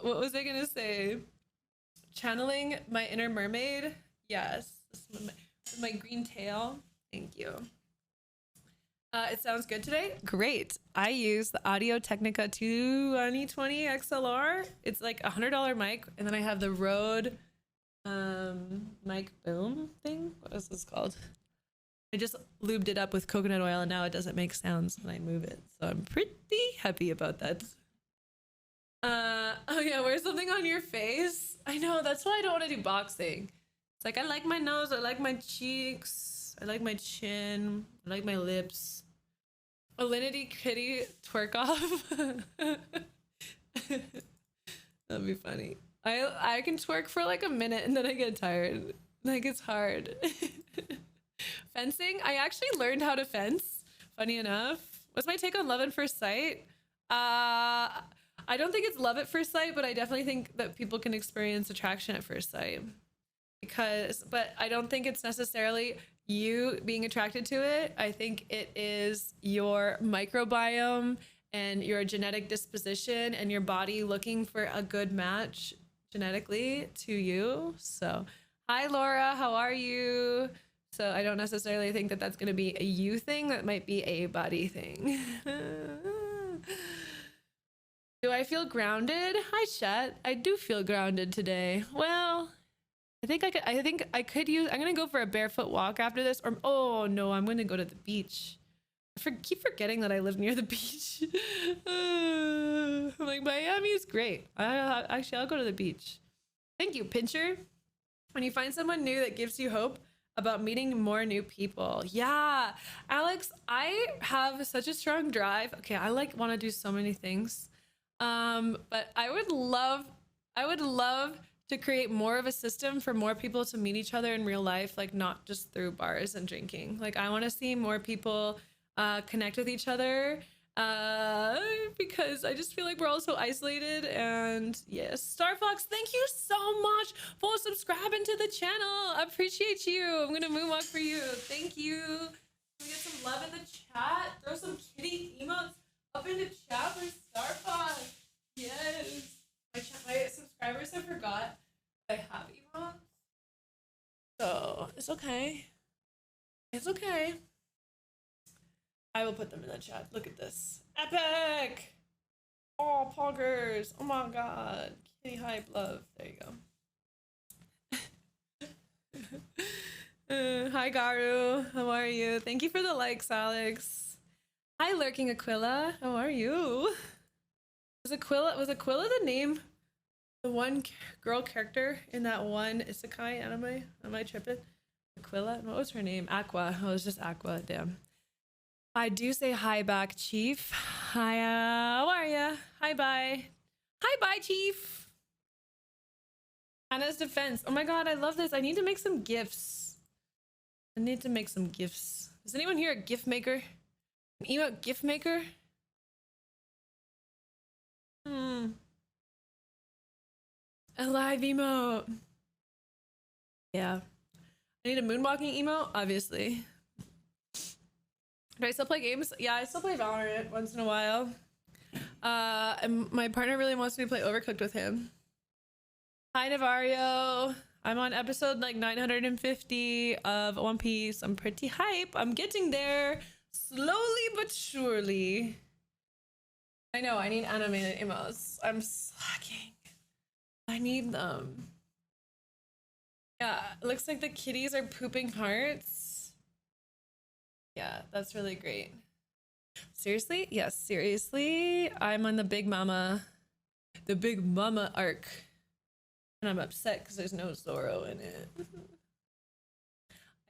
What was I gonna say? Channeling my inner mermaid. Yes. My green tail. Thank you. It sounds good today. Great. I use the Audio Technica 2020 XLR. It's like $100 mic, and then I have the Rode mic boom thing. What is this called? I just lubed it up with coconut oil, and now it doesn't make sounds when I move it. So I'm pretty happy about that. Oh yeah, wear something on your face. I know, that's why I don't want to do boxing. It's like, I like my nose, I like my cheeks, I like my chin, I like my lips. Alinity kitty twerk off. That'd be funny. I can twerk for like a minute and then I get tired. Like, it's hard. Fencing, I actually learned how to fence, funny enough. What's my take on love at first sight? I don't think it's love at first sight, but I definitely think that people can experience attraction at first sight. But I don't think it's necessarily you being attracted to it. I think it is your microbiome and your genetic disposition and your body looking for a good match genetically to you. So hi Laura, how are you? So I don't necessarily think that that's going to be a you thing. That might be a body thing. Do I feel grounded? Hi Chet. I do feel grounded today. Well, I think I could use, I'm gonna go for a barefoot walk after this, or oh no, I'm gonna go to the beach. Keep forgetting that I live near the beach. I'm like, Miami is great. Actually, I'll go to the beach. Thank you, Pincher. When you find someone new that gives you hope about meeting more new people. Yeah, Alex, I have such a strong drive. Okay, I want to do so many things. But I would love to create more of a system for more people to meet each other in real life, like not just through bars and drinking. Like I want to see more people connect with each other because I just feel like we're all so isolated. And yes, Starfox, thank you so much for subscribing to the channel. I appreciate you. I'm gonna moonwalk for you. Thank you. Can we get some love in the chat? Throw some kitty emotes up in the chat for Starfox. Yes. My subscribers have forgot I have emotes. So it's okay. It's okay. I will put them in the chat. Look at this. Epic! Oh, poggers. Oh my god. Kitty hype love. There you go. Hi, Garu. How are you? Thank you for the likes, Alex. Hi, Lurking Aquila. How are you? Was Aquila the name? The one girl character in that one isekai anime? Am I tripping? Aquila? What was her name? Aqua. Oh, it was just Aqua. Damn. I do say hi back, Chief. Hi, how are ya? Hi, bye. Hi, bye, Chief. Anna's defense. Oh my god, I love this. I need to make some gifts. I need to make some gifts. Is anyone here a gift maker? An emote gift maker? A live emote. Yeah. I need a moonwalking emote, obviously. Do I still play games? Yeah, I still play Valorant once in a while. And my partner really wants me to play Overcooked with him. Hi, Navario. I'm on episode like 950 of One Piece. I'm pretty hype. I'm getting there slowly but surely. I know, I need animated emotes. I'm slacking. I need them. Yeah, it looks like the kitties are pooping hearts. Yeah, that's really great. Seriously? Yes, seriously. I'm on the Big Mama arc. And I'm upset because there's no Zoro in it.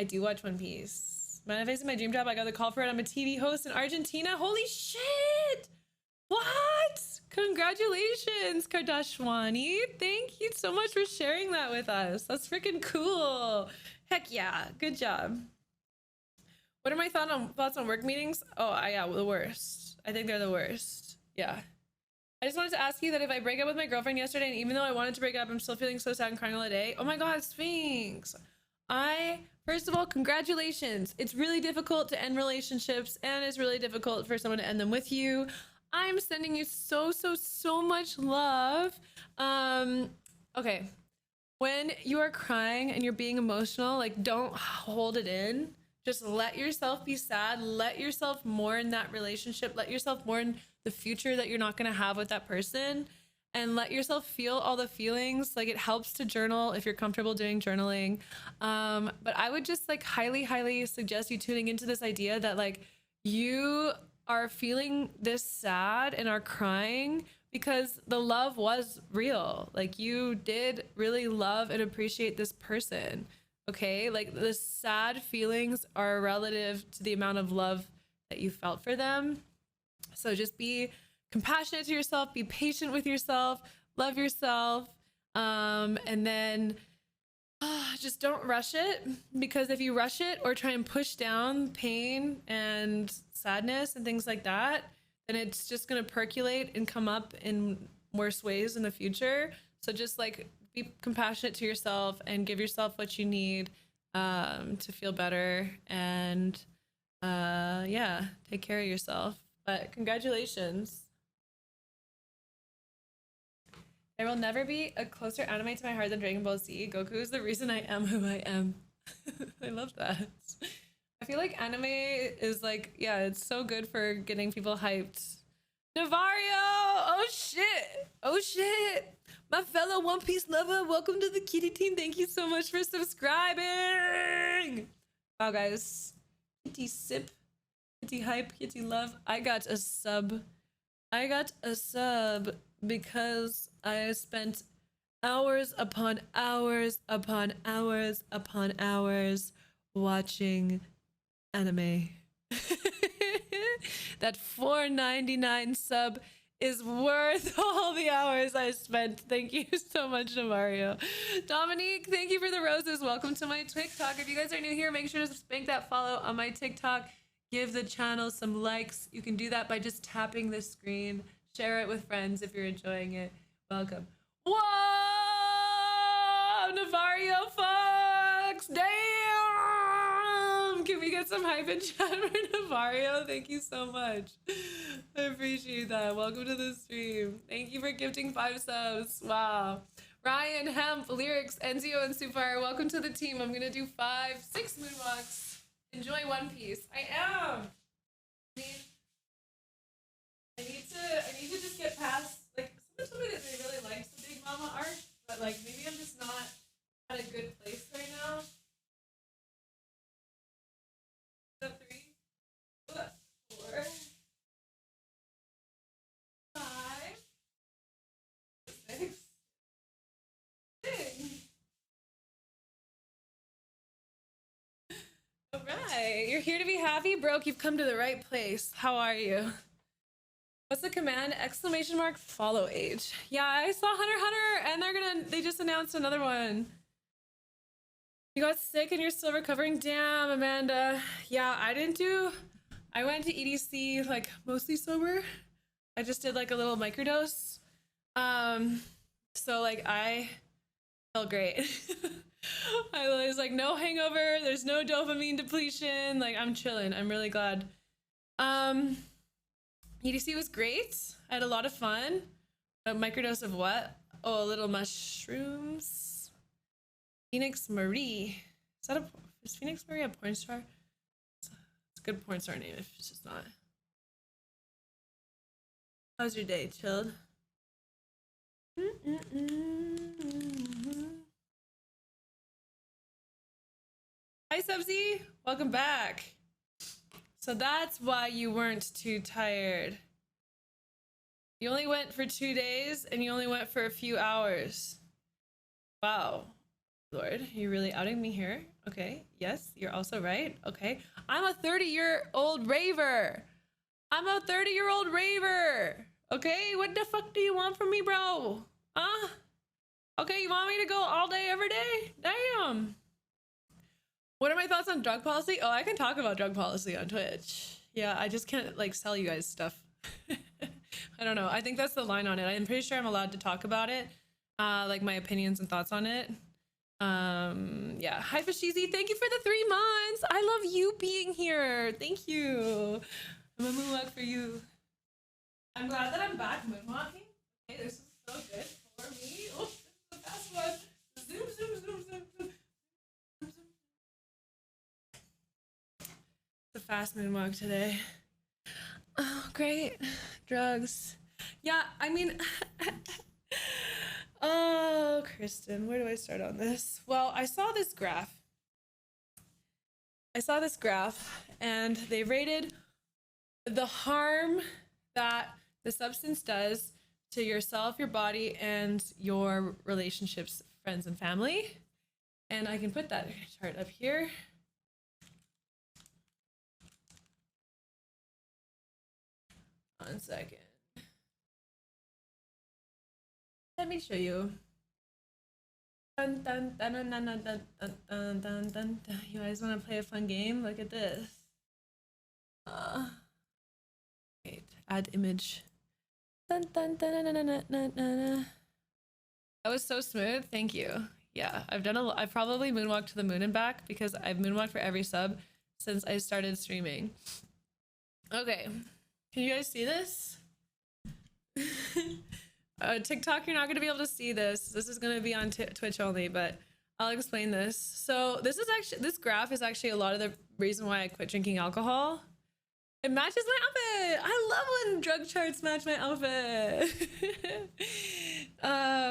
I do watch One Piece. Manifesting my dream job. I got the call for it. I'm a TV host in Argentina. Holy shit! What? Congratulations, Kardashwani. Thank you so much for sharing that with us. That's freaking cool. Heck yeah. Good job. What are my thoughts on work meetings? Oh, yeah, the worst. I think they're the worst. Yeah. I just wanted to ask you that if I break up with my girlfriend yesterday, and even though I wanted to break up, I'm still feeling so sad and crying all day. Oh my god, Sphinx. First of all, congratulations. It's really difficult to end relationships, and it's really difficult for someone to end them with you. I'm sending you so much love. Okay. When you are crying and you're being emotional, like don't hold it in. Just let yourself be sad. Let yourself mourn that relationship. Let yourself mourn the future that you're not going to have with that person, and let yourself feel all the feelings. Like it helps to journal if you're comfortable doing journaling. But I would just like highly suggest you tuning into this idea that like you are feeling this sad and are crying because the love was real. Like you did really love and appreciate this person. Okay, like the sad feelings are relative to the amount of love that you felt for them. So just be compassionate to yourself, be patient with yourself, love yourself, and then just don't rush it, because if you rush it or try and push down pain and sadness and things like that, then it's just going to percolate and come up in worse ways in the future. So just like be compassionate to yourself and give yourself what you need to feel better, and yeah, take care of yourself. But congratulations. There will never be a closer anime to my heart than Dragon Ball Z. Goku is the reason I am who I am. I love that. I feel like anime is like, yeah, it's so good for getting people hyped. Navario! Oh shit! Oh shit! My fellow One Piece lover, welcome to the kitty team. Thank you so much for subscribing! Wow, guys. Kitty sip, kitty hype, kitty love. I got a sub. I got a sub because I spent hours upon hours upon hours upon hours watching anime. That $4.99 sub is worth all the hours I spent. Thank you so much, Navario. Dominique, thank you for the roses. Welcome to my TikTok. If you guys are new here, make sure to spank that follow on my TikTok. Give the channel some likes. You can do that by just tapping the screen. Share it with friends if you're enjoying it. Welcome. Whoa! Navario Fox! Damn! Can we get some hype in chat for Navario? Thank you so much. I appreciate that. Welcome to the stream. Thank you for gifting 5 subs. Wow. Ryan, Hemp, Lyrics, Enzio, and Supfire, welcome to the team. I'm gonna do 6 moonwalks. Enjoy One Piece. I am. I need to just get past, like, someone told me that they really liked the Big Mama art, but like maybe I'm just not at a good place right now. Is that 3? 4, 5, 6, 6. All right, you're here to be happy, broke. You've come to the right place. How are you? What's the command? Exclamation mark follow age. Yeah, I saw Hunter x Hunter, and they just announced another one. You got sick and you're still recovering. Damn, Amanda. Yeah, I went to EDC like mostly sober. I just did like a little microdose. So like I felt great. I was like, no hangover, there's no dopamine depletion. Like I'm chilling. I'm really glad. EDC was great. I had a lot of fun. A microdose of what? Oh, a little mushrooms. Phoenix Marie. Is Phoenix Marie a porn star? It's a good porn star name if it's just not. How's your day? Chilled? Hi, Subsy. Welcome back. So that's why you weren't too tired. You only went for 2 days and you only went for a few hours. Wow. Lord, you're really outing me here. Okay. Yes, you're also right. Okay. I'm a 30-year-old raver. I'm a 30-year-old raver. Okay. What the fuck do you want from me, bro? Huh? Okay. You want me to go all day, every day? Damn. What are my thoughts on drug policy? Oh, I can talk about drug policy on Twitch. Yeah, I just can't like sell you guys stuff. I don't know. I think that's the line on it. I'm pretty sure I'm allowed to talk about it. Like my opinions and thoughts on it. Yeah. Hi, Fashizi. Thank you for the 3 months. I love you being here. Thank you. I'm a moonwalk for you. I'm glad that I'm back moonwalking. Okay, this is so good for me. Oh, this is the best one. Zoom, zoom, zoom, zoom, zoom. The fast moonwalk today. Oh, great. Drugs. Yeah, I mean, oh, Kristen, where do I start on this? Well, I saw this graph, and they rated the harm that the substance does to yourself, your body, and your relationships, friends, and family. And I can put that chart up here. One second. Let me show you. Dun, dun, dun, dun, dun, dun, dun, dun, dun, dun, dun. You guys want to play a fun game? Look at this. Wait, add image. Dun, dun, dun, dun, dun, dun, dun, dun. That was so smooth. Thank you. Yeah, I've probably moonwalked to the moon and back because I've moonwalked for every sub since I started streaming. Okay. Can you guys see this? TikTok, you're not going to be able to see this. This is going to be on Twitch only, but I'll explain this. So this graph is actually a lot of the reason why I quit drinking alcohol. It matches my outfit. I love when drug charts match my outfit.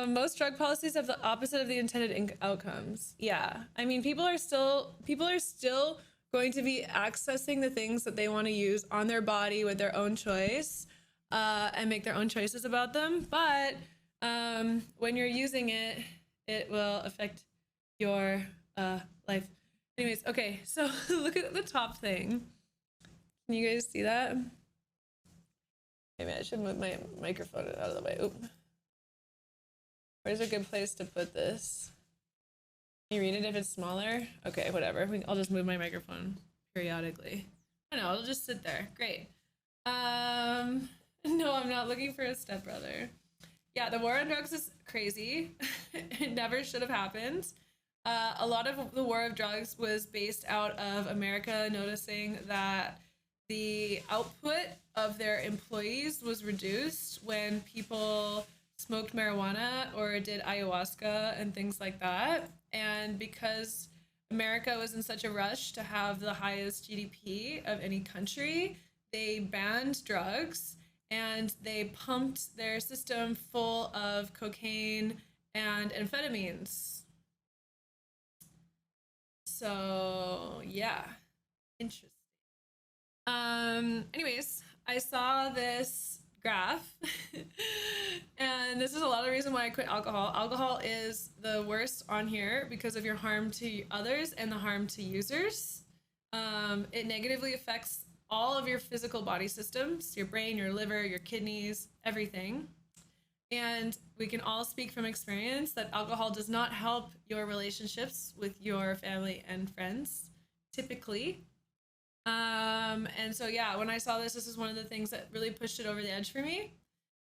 Most drug policies have the opposite of the intended outcomes. Yeah, I mean, people are still going to be accessing the things that they want to use on their body with their own choice, and make their own choices about them. But when you're using it, it will affect your life. Anyways, okay, so look at the top thing. Can you guys see that? Maybe I should move my microphone out of the way. Oop. Where's a good place to put this? Can you read it if it's smaller? Okay, whatever. I'll just move my microphone periodically. I don't know, it'll just sit there. Great. No, I'm not looking for a stepbrother. Yeah, the war on drugs is crazy. It never should have happened. A lot of the war of drugs was based out of America noticing that the output of their employees was reduced when people smoked marijuana or did ayahuasca and things like that. And because America was in such a rush to have the highest GDP of any country, they banned drugs and they pumped their system full of cocaine and amphetamines. So yeah, interesting. Anyways, I saw this graph and this is a lot of the reason why I quit alcohol. Alcohol is the worst on here because of your harm to others and the harm to users. It negatively affects all of your physical body systems, your brain, your liver, your kidneys, everything. And we can all speak from experience that alcohol does not help your relationships with your family and friends, typically. And so, yeah, when I saw this is one of the things that really pushed it over the edge for me.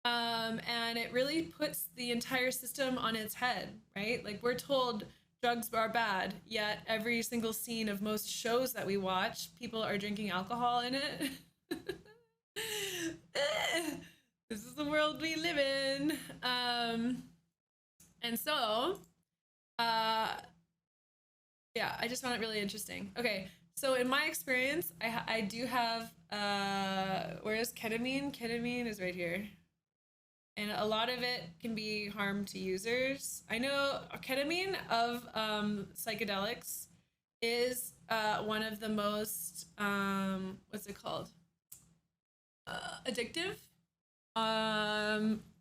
And it really puts the entire system on its head, right? Like, we're told drugs are bad, yet every single scene of most shows that we watch, people are drinking alcohol in it. This is the world we live in. And so, yeah, I just found it really interesting. Okay. So in my experience, I do have, where is ketamine? Ketamine is right here. And a lot of it can be harm to users. I know ketamine of psychedelics is one of the most, what's it called? Addictive.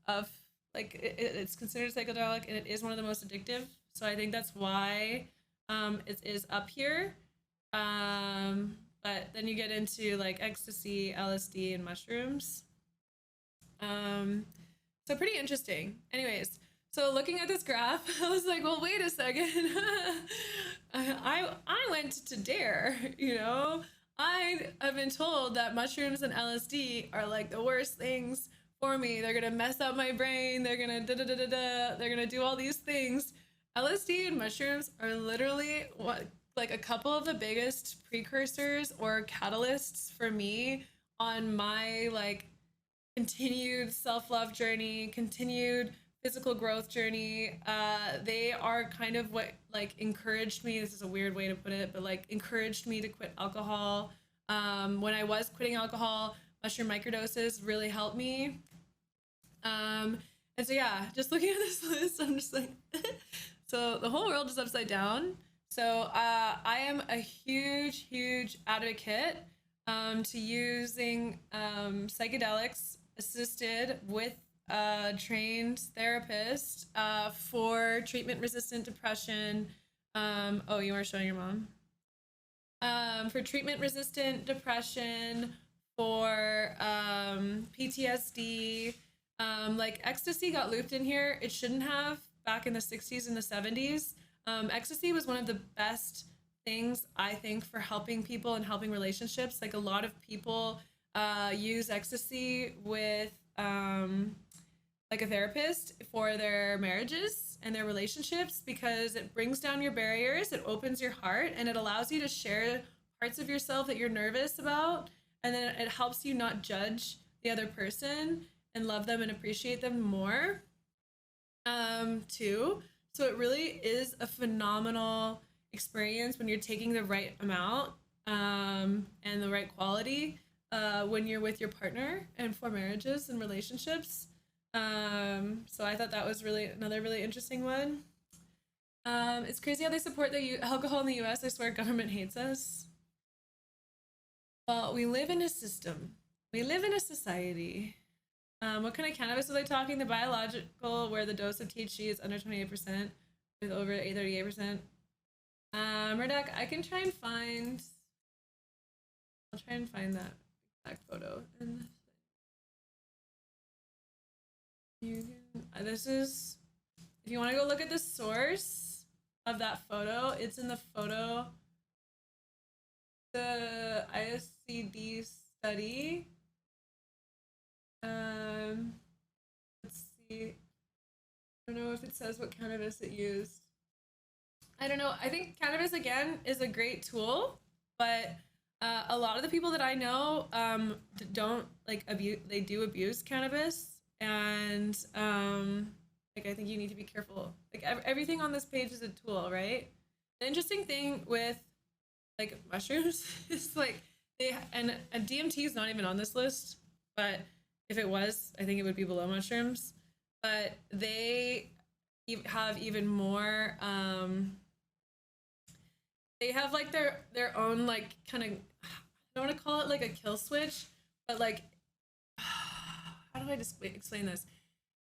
Of like, it's considered psychedelic and it is one of the most addictive. So I think that's why it is up here. But then you get into like ecstasy, LSD, and mushrooms. So pretty interesting. Anyways, so looking at this graph, I was like, well, wait a second. I went to DARE, you know? I have been told that mushrooms and LSD are like the worst things for me. They're gonna mess up my brain. They're gonna they're gonna do all these things. LSD and mushrooms are literally like a couple of the biggest precursors or catalysts for me on my like continued self-love journey, continued physical growth journey. They are kind of what like encouraged me. This is a weird way to put it, but like encouraged me to quit alcohol. When I was quitting alcohol, mushroom microdoses really helped me. And so yeah, just looking at this list, I'm just like, so the whole world is upside down. So I am a huge advocate to using psychedelics assisted with a trained therapist for treatment-resistant depression. Oh, you are showing your mom? For treatment-resistant depression, for PTSD. Like ecstasy got looped in here. It shouldn't have back in the 60s and the 70s. Ecstasy was one of the best things, I think, for helping people and helping relationships. Like a lot of people use ecstasy with like a therapist for their marriages and their relationships because it brings down your barriers, it opens your heart, and it allows you to share parts of yourself that you're nervous about, and then it helps you not judge the other person. and love them and appreciate them more too. So it really is a phenomenal experience when you're taking the right amount and the right quality when you're with your partner and for marriages and relationships. So I thought that was really another really interesting one. It's crazy how they support the alcohol in the US. I swear government hates us. Well, we live in a system. We live in a society. What kind of cannabis are they talking? The biological, where the dose of THC is under 28% with over 38%. Murdoch, I can try and find. I'll try and find that exact photo. And you can, this is, if you want to go look at the source of that photo, it's in the photo. The ISCD study. Let's see. I don't know if it says what cannabis it used. I don't know. I think cannabis again is a great tool, but a lot of the people that I know don't like abuse. They do abuse cannabis, and like I think you need to be careful. Like everything on this page is a tool, right? The interesting thing with like mushrooms is like and DMT is not even on this list, but if it was, I think it would be below mushrooms. But they have even more. They have like their own like kind of, I don't want to call it like a kill switch, but like how do I just explain this?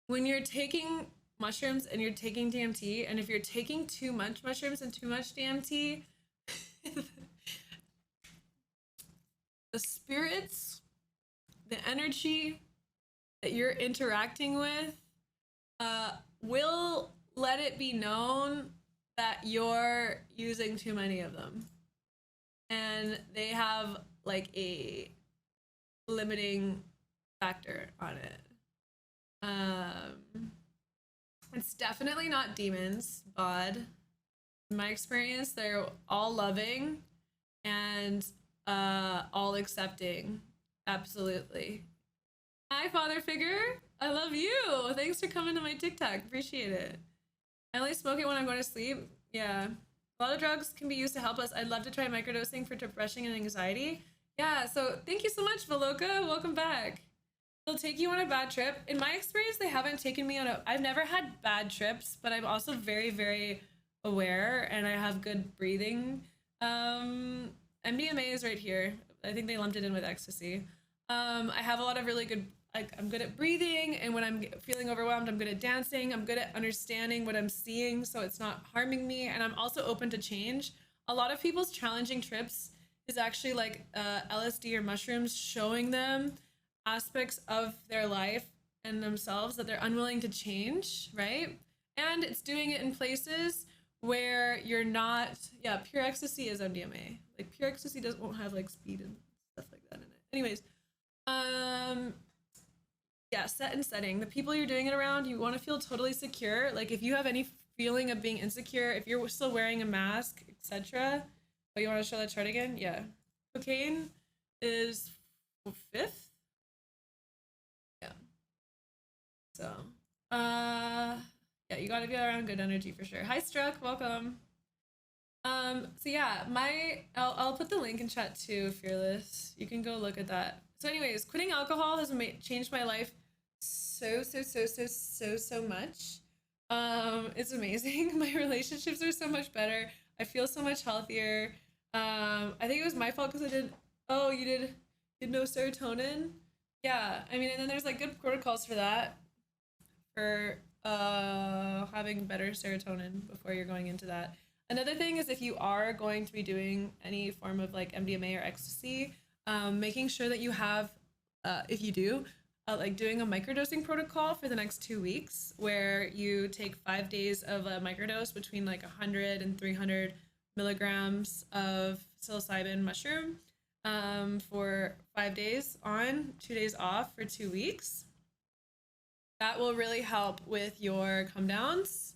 When you're taking mushrooms and you're taking DMT, and if you're taking too much mushrooms and too much DMT, the spirits, the energy that you're interacting with will let it be known that you're using too many of them. And they have like a limiting factor on it. It's definitely not demons, bod. In my experience, they're all loving and all accepting. Absolutely. Hi, father figure. I love you. Thanks for coming to my TikTok. Appreciate it. I only smoke it when I'm going to sleep. Yeah. A lot of drugs can be used to help us. I'd love to try microdosing for depression and anxiety. Yeah, so thank you so much, Veloka. Welcome back. They'll take you on a bad trip. In my experience, they haven't taken me on I've never had bad trips, but I'm also very, very aware and I have good breathing. MDMA is right here. I think they lumped it in with ecstasy. I have a lot of really good, I'm good at breathing, and when I'm feeling overwhelmed, I'm good at dancing. I'm good at understanding what I'm seeing so it's not harming me, and I'm also open to change. A lot of people's challenging trips is actually like LSD or mushrooms showing them aspects of their life and themselves that they're unwilling to change, right? And it's doing it in places where you're not, yeah, pure ecstasy is MDMA. Like pure ecstasy won't have like speed and stuff like that in it. Anyways, yeah, set and setting. The people you're doing it around, you want to feel totally secure. Like if you have any feeling of being insecure, if you're still wearing a mask, etc. Oh, you want to show that chart again? Yeah. Cocaine is 5th. Yeah. So, yeah, you gotta be around good energy for sure. Hi, Struck, welcome. So yeah, I'll put the link in chat too, Fearless. You can go look at that. So anyways, quitting alcohol has changed my life so much. It's amazing. My relationships are so much better. I feel so much healthier. I think it was my fault because I did. Oh, you did no serotonin? Yeah, I mean, and then there's like good protocols for that, for having better serotonin before you're going into that. Another thing is if you are going to be doing any form of like MDMA or ecstasy, making sure that you have, if you do, like doing a microdosing protocol for the next 2 weeks where you take 5 days of a microdose between like 100 and 300 milligrams of psilocybin mushroom for 5 days on, 2 days off for 2 weeks. That will really help with your come downs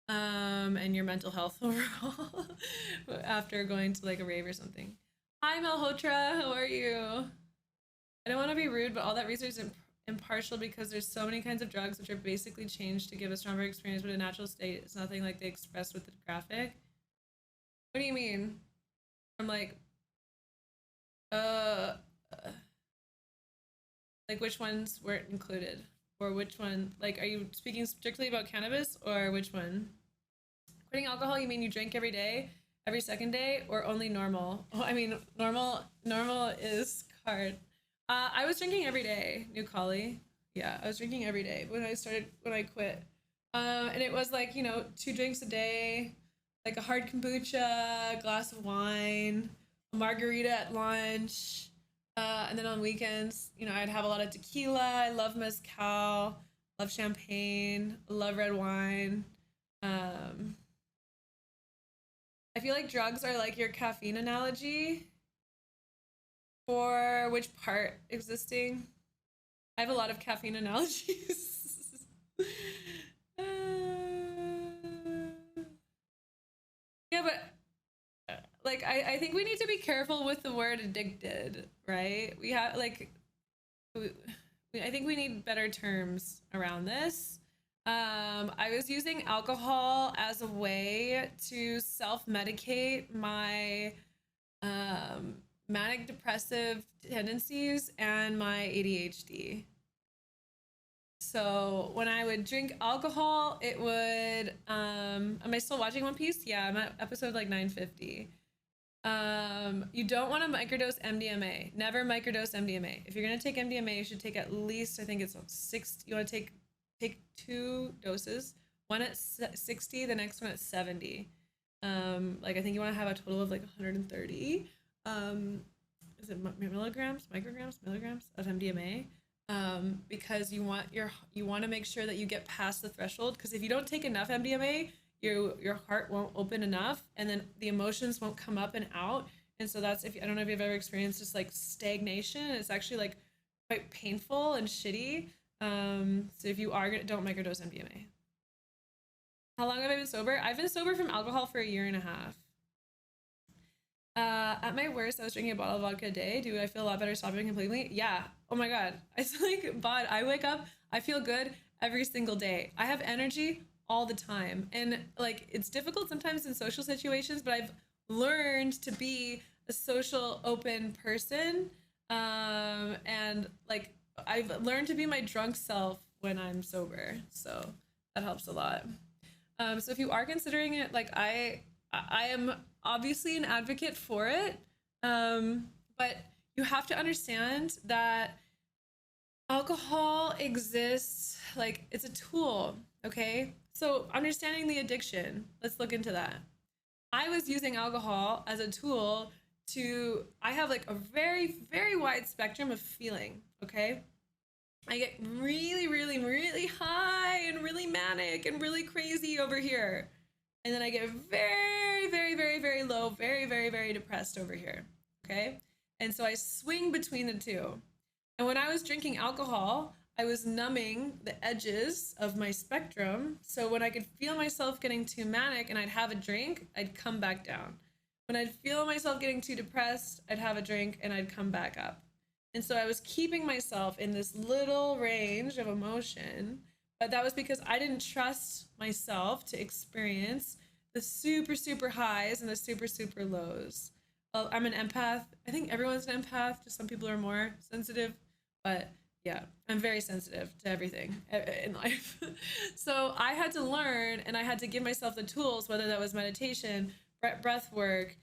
and your mental health overall after going to like a rave or something. Hi Malhotra, how are you? I don't want to be rude, but all that research impartial because there's so many kinds of drugs which are basically changed to give a stronger experience, but a natural state is nothing like they expressed with the graphic. What do you mean? I'm like, like which ones weren't included? Or which one, like, are you speaking strictly about cannabis or which one? Quitting alcohol, you mean you drink every day, every second day, or only normal? Oh, I mean, normal is hard. I was drinking every day, new collie. Yeah, I was drinking every day when I quit. And it was like, 2 drinks a day, like a hard kombucha, a glass of wine, a margarita at lunch. And then on weekends, I'd have a lot of tequila. I love mezcal, love champagne, love red wine. I feel like drugs are like your caffeine analogy. For which part existing? I have a lot of caffeine analogies. uh, yeah, but like I think we need to be careful with the word addicted, right? We have like I think we need better terms around this. I was using alcohol as a way to self-medicate my manic depressive tendencies and my ADHD. So when I would drink alcohol, it would am I still watching One Piece? Yeah, I'm at episode like 950. You don't want to microdose MDMA. Never microdose MDMA. If you're gonna take MDMA, you should take at least, I think it's 6. You want to take 2 doses. One at 60, the next one at 70. Like I think you want to have a total of like 130. Is it milligrams of MDMA? Because you want to make sure that you get past the threshold. Because if you don't take enough MDMA, your heart won't open enough, and then the emotions won't come up and out. And so that's, I don't know if you've ever experienced just like stagnation. It's actually like quite painful and shitty. So if you are gonna, don't microdose MDMA. How long have I been sober? I've been sober from alcohol for 1.5 years. At my worst, I was drinking a bottle of vodka a day. Do I feel a lot better stopping completely? Yeah. Oh my god. It's like, but I wake up, I feel good every single day. I have energy all the time. And like, it's difficult sometimes in social situations, but I've learned to be a social, open person. And like, I've learned to be my drunk self when I'm sober. So that helps a lot. So if you are considering it, like I am obviously an advocate for it. But you have to understand that alcohol exists, like it's a tool, okay? So understanding the addiction, let's look into that. I was using alcohol as a tool I have like a very, very wide spectrum of feeling, okay? I get really, really, really high and really manic and really crazy over here. And then I get very, very, very, very low, very, very, very depressed over here, okay? And so I swing between the two. And when I was drinking alcohol, I was numbing the edges of my spectrum. So when I could feel myself getting too manic and I'd have a drink, I'd come back down. When I'd feel myself getting too depressed, I'd have a drink and I'd come back up. And so I was keeping myself in this little range of emotion, but that was because I didn't trust myself to experience the super, super highs and the super, super lows. Well, I'm an empath. I think everyone's an empath. Just some people are more sensitive, but yeah, I'm very sensitive to everything in life. So I had to learn, and I had to give myself the tools, whether that was meditation, breath work,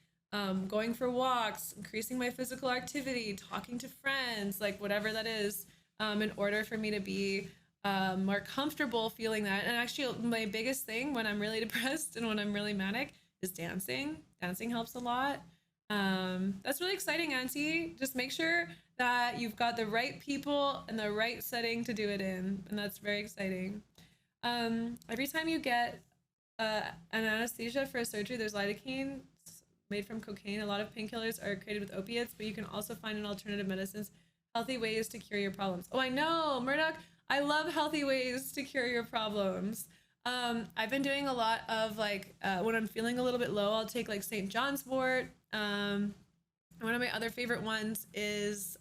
going for walks, increasing my physical activity, talking to friends, like whatever that is, in order for me to be more comfortable feeling that. And actually, my biggest thing when I'm really depressed and when I'm really manic is dancing. Dancing helps a lot. That's really exciting, Auntie. Just make sure that you've got the right people and the right setting to do it in, and that's very exciting. Every time you get an anesthesia for a surgery, there's lidocaine made from cocaine. A lot of painkillers are created with opiates, but you can also find in alternative medicines healthy ways to cure your problems. Oh, I know, Murdoch. I love healthy ways to cure your problems. I've been doing a lot of like when I'm feeling a little bit low, I'll take like St. John's wort. One of my other favorite ones is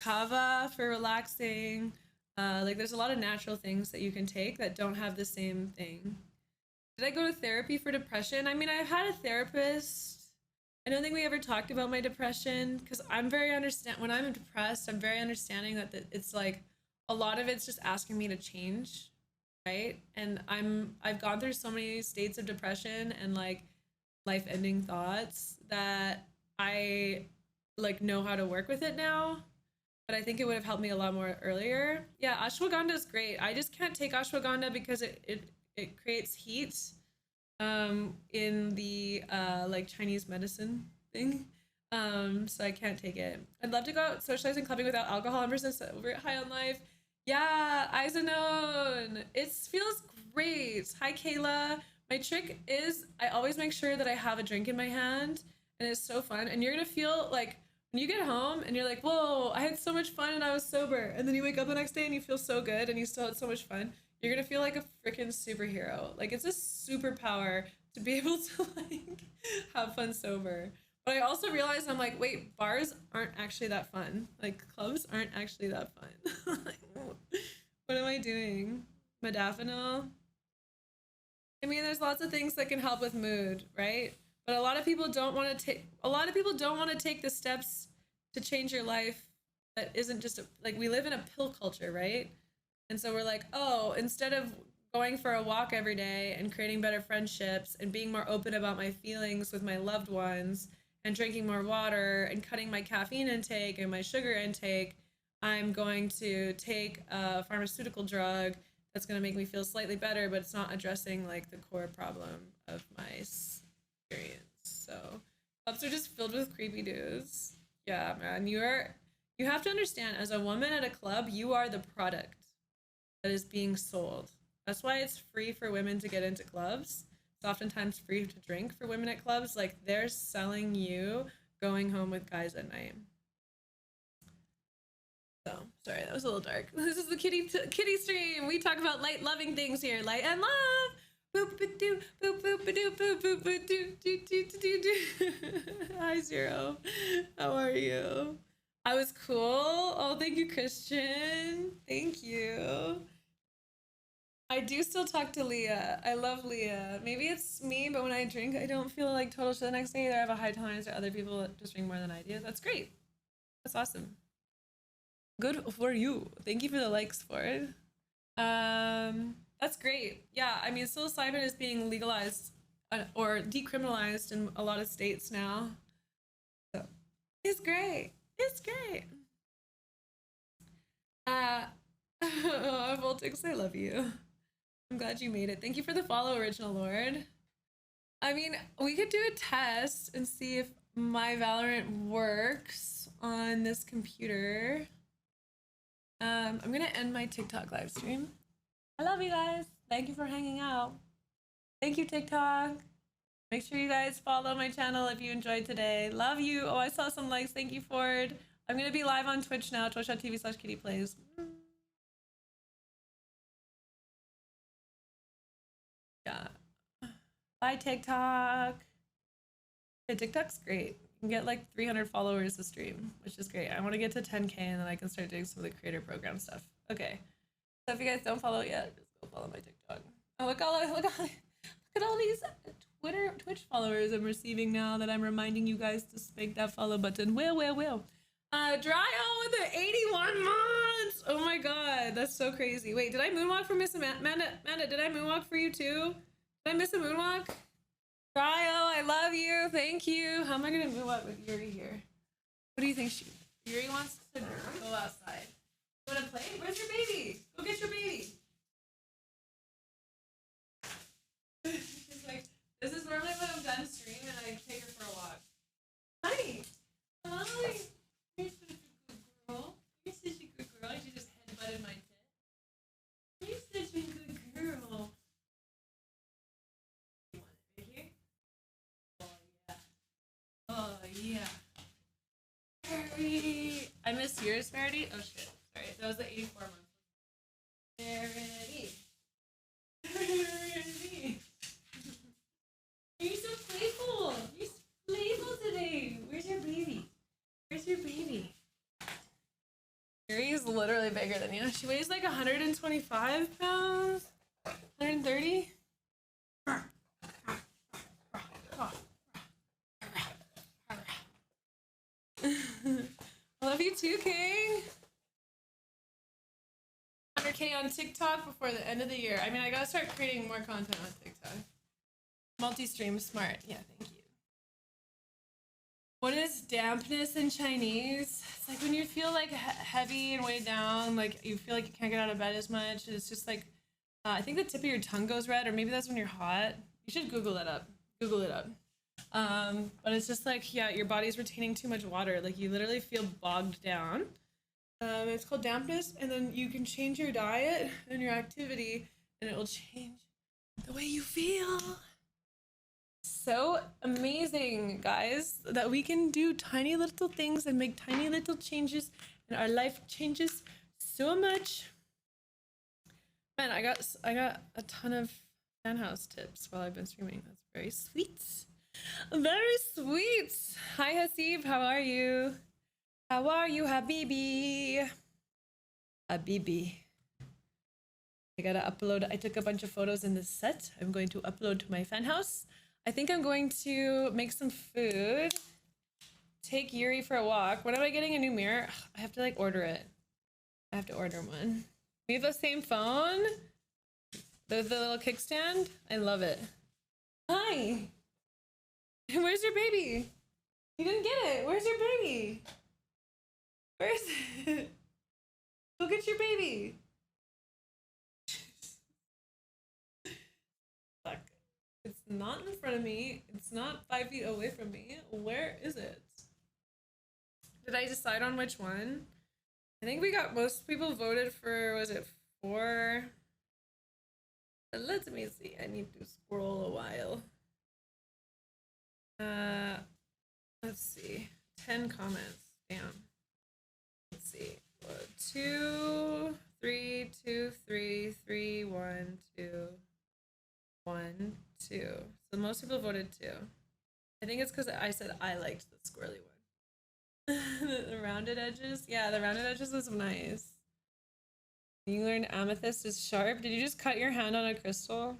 kava for relaxing. Like there's a lot of natural things that you can take that don't have the same thing. Did I go to therapy for depression? I mean, I've had a therapist. I don't think we ever talked about my depression because I'm very when I'm depressed, I'm very understanding that it's like a lot of it's just asking me to change, right? And I've gone through so many states of depression and like life-ending thoughts that I like know how to work with it now. But I think it would have helped me a lot more earlier. Yeah, ashwagandha is great. I just can't take ashwagandha because it creates heat in the like Chinese medicine thing. So I can't take it. I'd love to go out socializing, clubbing without alcohol. I'm just over high on life. Yeah, Isanone. It feels great. Hi, Kayla. My trick is I always make sure that I have a drink in my hand, and it's so fun. And you're gonna feel like when you get home and you're like, whoa, I had so much fun and I was sober. And then you wake up the next day and you feel so good and you still had so much fun. You're gonna feel like a freaking superhero. Like it's a superpower to be able to like have fun sober. But I also realized I'm like, wait, bars aren't actually that fun. Like clubs aren't actually that fun. Like, what am I doing? Modafinil? I mean, there's lots of things that can help with mood, right? But a lot of people don't want to take the steps to change your life that isn't just like we live in a pill culture, right? And so we're like, oh, instead of going for a walk every day and creating better friendships and being more open about my feelings with my loved ones and drinking more water and cutting my caffeine intake and my sugar intake, I'm going to take a pharmaceutical drug that's going to make me feel slightly better, but it's not addressing like the core problem of my experience. So clubs are just filled with creepy dudes. Yeah, man, you have to understand, as a woman at a club, you are the product that is being sold. That's why it's free for women to get into clubs. It's oftentimes free to drink for women at clubs. Like they're selling you going home with guys at night. So sorry, that was a little dark. This is the kitty stream. We talk about light loving things here, light and love. Boop ba doo, boop boop ba doo, boop boop ba doo, doo doo doo doo. Hi Zero, how are you? I was cool. Oh, thank you, Christian. Thank you. I do still talk to Leah. I love Leah. Maybe it's me, but when I drink, I don't feel like total shit the next day. Either I have a high tolerance or other people that just drink more than I do. That's great. That's awesome. Good for you. Thank you for the likes for it. That's great. Yeah, I mean, psilocybin is being legalized or decriminalized in a lot of states now. So it's great. It's great. Voltix, I love you. I'm glad you made it. Thank you for the follow, Original Lord. I mean, we could do a test and see if my Valorant works on this computer. I'm gonna end my TikTok live stream. I love you guys. Thank you for hanging out. Thank you, TikTok. Make sure you guys follow my channel if you enjoyed today. Love you. Oh, I saw some likes. Thank you, Ford. I'm gonna be live on Twitch now, twitch.tv/kittyplays. Yeah. Bye, TikTok. Yeah, TikTok's great. You can get like 300 followers a stream, which is great. I want to get to 10K and then I can start doing some of the creator program stuff. Okay. So if you guys don't follow it yet, just go follow my TikTok. Oh, look at all these Twitch followers I'm receiving now that I'm reminding you guys to spank that follow button. Will. Dryo with the 81 months. Oh my god, that's so crazy. Wait, did I moonwalk for Miss Amanda? Amanda, did I moonwalk for you too? Did I miss a moonwalk? Dryo, I love you. Thank you. How am I gonna moonwalk with Yuri here? What do you think Yuri wants to go outside? You wanna play? Where's your baby? Go get your baby. She's like, this is normally when I'm done streaming and I take her for a walk. Honey. Hi. You're such a good girl. You're such a good girl. She just headbutted my tit. You're such a good girl. You want it right here? Oh yeah. Oh yeah. Verity. I missed yours, Verity? Oh shit. Sorry. That was the 84 month. Verity. Verity. You're so playful. You're so playful today. Where's your baby? Where's your baby? She's literally bigger than you. She weighs like 125 pounds, 130. I love you too, King. 100K on TikTok before the end of the year. I mean, I gotta start creating more content on TikTok. Multi-stream smart. Yeah, thank you. What is dampness in Chinese? It's like when you feel like heavy and weighed down, like you feel like you can't get out of bed as much. It's just like, I think the tip of your tongue goes red, or maybe that's when you're hot. You should Google that up. Google it up. But it's just like, yeah, your body's retaining too much water. Like you literally feel bogged down. It's called dampness, and then you can change your diet and your activity, and it will change the way you feel. So amazing, guys, that we can do tiny little things and make tiny little changes, and our life changes so much. Man, I got a ton of Fanhouse tips while I've been streaming. That's very sweet. Very sweet. Hi, Hasib. How are you? How are you, Habibi? Habibi. I gotta upload. I took a bunch of photos in this set. I'm going to upload to my Fanhouse. I think I'm going to make some food. Take Yuri for a walk. When am I getting a new mirror? I have to like order it. I have to order one. We have the same phone. The little kickstand. I love it. Hi. Where's your baby? You didn't get it. Where's your baby? Where is it? Go get your baby. Fuck. It's not in front of me. It's not 5 feet away from me. Where is it? Did I decide on which one? I think we got most people voted for, was it 4? Let me see. I need to scroll a while. Let's see. 10 comments. Damn. Let's see. 2, 3, 2, 3, 3, 1, 2, 1, 2. So most people voted 2. I think it's because I said I liked the squirrely one. The rounded edges. Yeah, the rounded edges was nice. You learned amethyst is sharp. Did you just cut your hand on a crystal?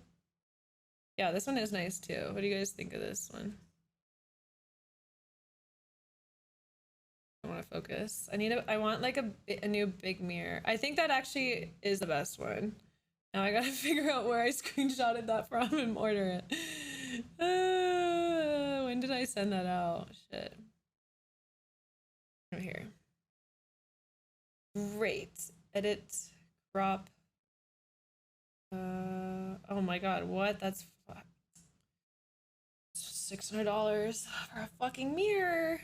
Yeah, this one is nice too. What do you guys think of this one? I want to focus. I want like a new big mirror. I think that actually is the best one. Now I gotta figure out where I screenshotted that from and order it. When did I send that out? Shit. Right here. Great. Edit. Crop. Oh my god, what? That's $600 for a fucking mirror.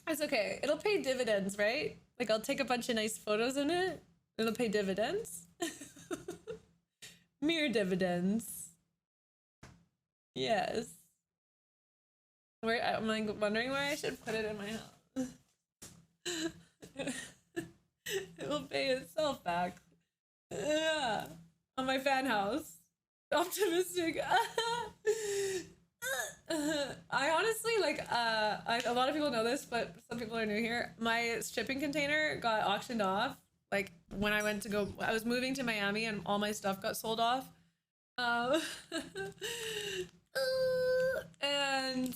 It's okay. It'll pay dividends, right? Like I'll take a bunch of nice photos in it. It'll pay dividends. Mirror dividends. Yes. I'm like wondering where I should put it in my house. It will pay itself back. Yeah. On my Fanhouse. Optimistic. I honestly like a lot of people know this, but some people are new here. My shipping container got auctioned off like when I was moving to Miami and all my stuff got sold off. And